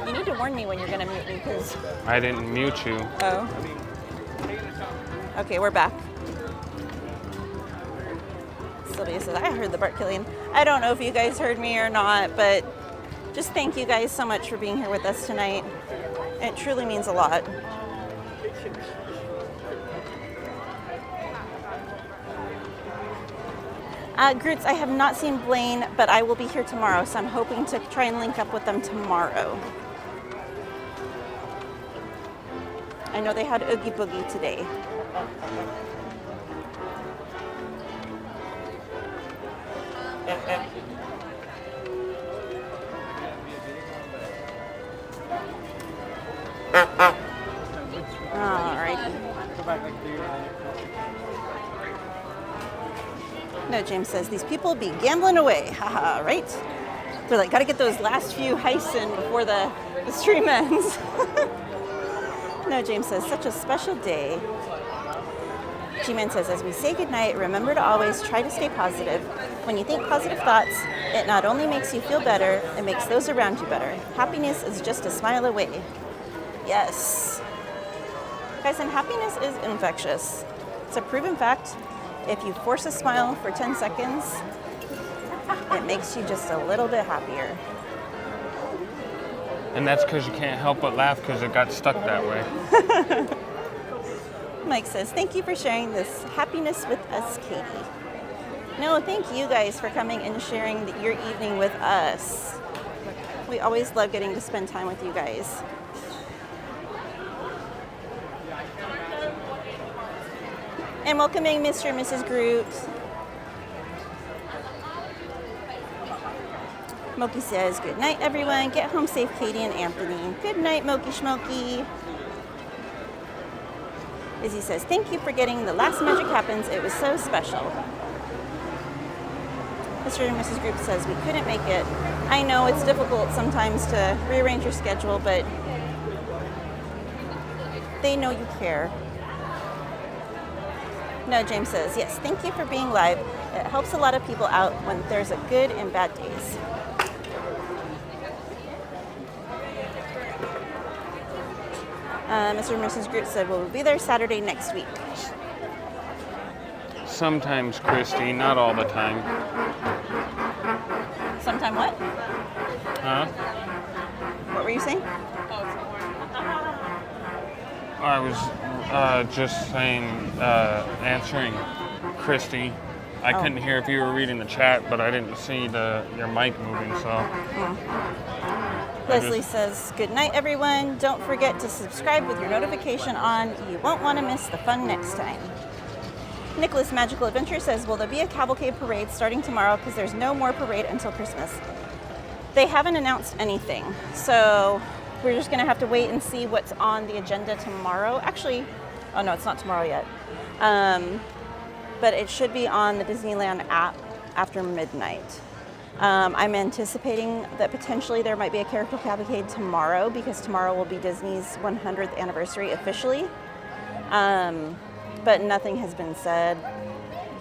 You need to warn me when you're gonna mute me, because... I didn't mute you. Oh. Okay, we're back. Sylvia says, I heard the bark, Killian. I don't know if you guys heard me or not, but just thank you guys so much for being here with us tonight. It truly means a lot. Groots, I have not seen Blaine, but I will be here tomorrow, so I'm hoping to try and link up with them tomorrow. I know they had Oogie Boogie today. Alrighty. No, James says, these people be gambling away. Haha, right? They're like, gotta get those last few heists in before the stream ends. No, James says, such a special day. G-Man says, as we say goodnight, remember to always try to stay positive. When you think positive thoughts, it not only makes you feel better, it makes those around you better. Happiness is just a smile away. Yes. Guys, and happiness is infectious. It's a proven fact. If you force a smile for 10 seconds, it makes you just a little bit happier. And that's because you can't help but laugh because it got stuck that way. Mike says, thank you for sharing this happiness with us, Katie. No, thank you guys for coming and sharing your evening with us. We always love getting to spend time with you guys. And welcoming Mr. and Mrs. Groot. Moki says, good night, everyone. Get home safe, Katie and Anthony. Good night, Moki Schmoki. Izzy says, thank you for getting the last Magic Happens. It was so special. Mr. and Mrs. Groot says, we couldn't make it. I know it's difficult sometimes to rearrange your schedule, but they know you care. No, James says, yes, thank you for being live. It helps a lot of people out when there's a good and bad days. Mr. and Mrs. Groot said, well, we'll be there Saturday next week. Sometimes, Christy, not all the time. Sometime what? Huh? What were you saying? I was just saying, answering Christy. I couldn't hear if you were reading the chat, but I didn't see your mic moving, so. Leslie says, good night, everyone. Don't forget to subscribe with your notification on. You won't want to miss the fun next time. Nicholas Magical Adventure says, will there be a cavalcade parade starting tomorrow because there's no more parade until Christmas? They haven't announced anything, so we're just going to have to wait and see what's on the agenda tomorrow. Actually, oh no, it's not tomorrow yet. But it should be on the Disneyland app after midnight. I'm anticipating that potentially there might be a character cavalcade tomorrow because tomorrow will be Disney's 100th anniversary officially. But nothing has been said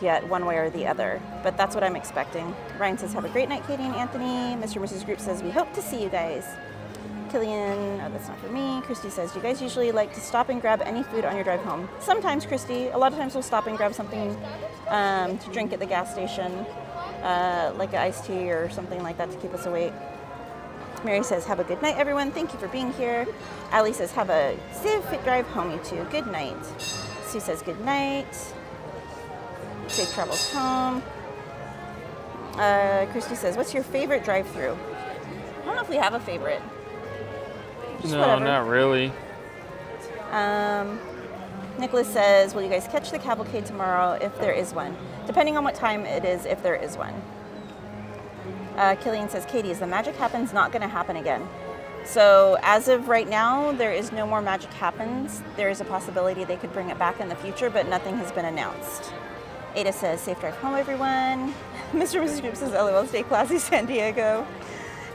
yet one way or the other, but that's what I'm expecting. Ryan says, have a great night, Katie and Anthony. Mr. and Mrs. Group says, we hope to see you guys. Killian, oh, that's not for me. Christy says, do you guys usually like to stop and grab any food on your drive home? Sometimes, Christy. A lot of times we'll stop and grab something to drink at the gas station, like an iced tea or something like that to keep us awake. Mary says, have a good night, everyone. Thank you for being here. Allie says, have a safe drive home, you two. Good night. Sue says, good night. Safe travels home. Christy says, what's your favorite drive-through? I don't know if we have a favorite. Just no, whatever. not really. Nicholas says, will you guys catch the cavalcade tomorrow if there is one? Depending on what time it is, if there is one. Killian says, Katie, is the Magic Happens not going to happen again? So as of right now, there is no more Magic Happens. There is a possibility they could bring it back in the future, but nothing has been announced. Ada says, safe drive home, everyone. Mr. and Mrs. Group says, LOL, stay classy, San Diego.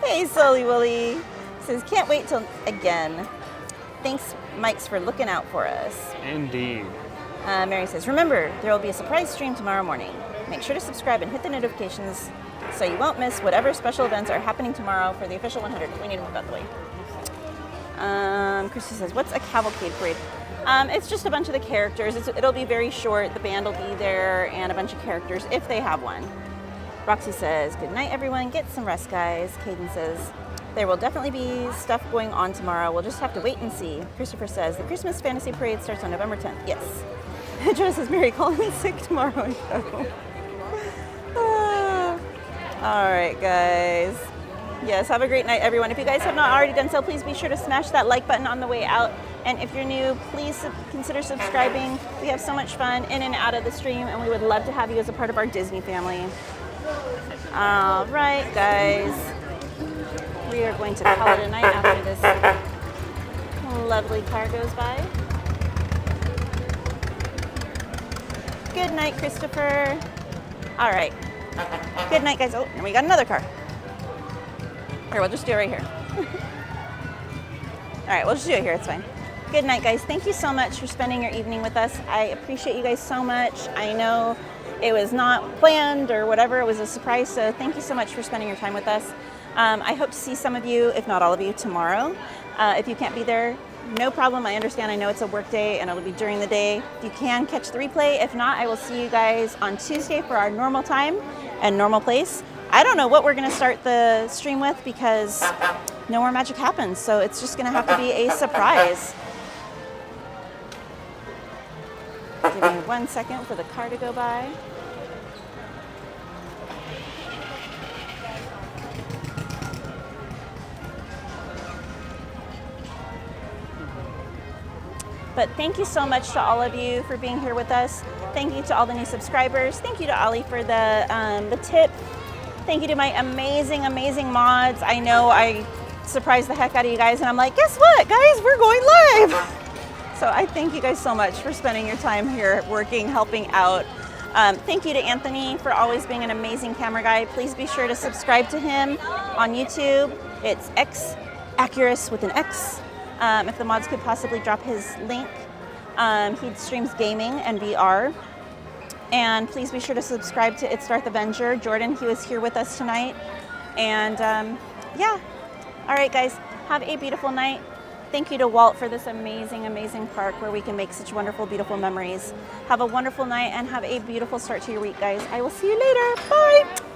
Hey, Sully Willy. Says, can't wait till again. Thanks, Mikes, for looking out for us. Indeed. Mary says, remember, there will be a surprise stream tomorrow morning. Make sure to subscribe and hit the notifications so you won't miss whatever special events are happening tomorrow for the official 100. We need to move out the way. Christy says, what's a cavalcade parade? It's just a bunch of the characters. It'll be very short. The band will be there and a bunch of characters if they have one. Roxy says, good night, everyone. Get some rest, guys. Caden says, there will definitely be stuff going on tomorrow. We'll just have to wait and see. Christopher says, the Christmas Fantasy Parade starts on November 10th. Yes. Joe says, Mary, call in sick tomorrow and go. All right, guys. Yes, have a great night, everyone. If you guys have not already done so, please be sure to smash that like button on the way out. And if you're new, please consider subscribing. We have so much fun in and out of the stream, and we would love to have you as a part of our Disney family. All right, guys. We are going to call it a night after this lovely car goes by. Good night, Christopher. All right. Good night, guys. Oh, and we got another car. Here, we'll just do it right here. All right, we'll just do it here. It's fine. Good night, guys. Thank you so much for spending your evening with us. I appreciate you guys so much. I know it was not planned or whatever. It was a surprise, so thank you so much for spending your time with us. I hope to see some of you, if not all of you, tomorrow. If you can't be there, no problem. I understand. I know it's a work day and it'll be during the day. If you can, catch the replay. If not, I will see you guys on Tuesday for our normal time and normal place. I don't know what we're going to start the stream with because no more Magic Happens, so it's just going to have to be a surprise. Give me 1 second for the car to go by. But thank you so much to all of you for being here with us. Thank you to all the new subscribers. Thank you to Ali for the tip. Thank you to my amazing, amazing mods. I know I surprised the heck out of you guys, and I'm like, guess what, guys? We're going live. So I thank you guys so much for spending your time here working, helping out. Thank you to Anthony for always being an amazing camera guy. Please be sure to subscribe to him on YouTube. It's Accurus with an X. If the mods could possibly drop his link. He streams gaming and VR. And please be sure to subscribe to It's Darth Avenger. Jordan, he was here with us tonight. And yeah. All right, guys, have a beautiful night. Thank you to Walt for this amazing, amazing park where we can make such wonderful, beautiful memories. Have a wonderful night and have a beautiful start to your week, guys. I will see you later. Bye.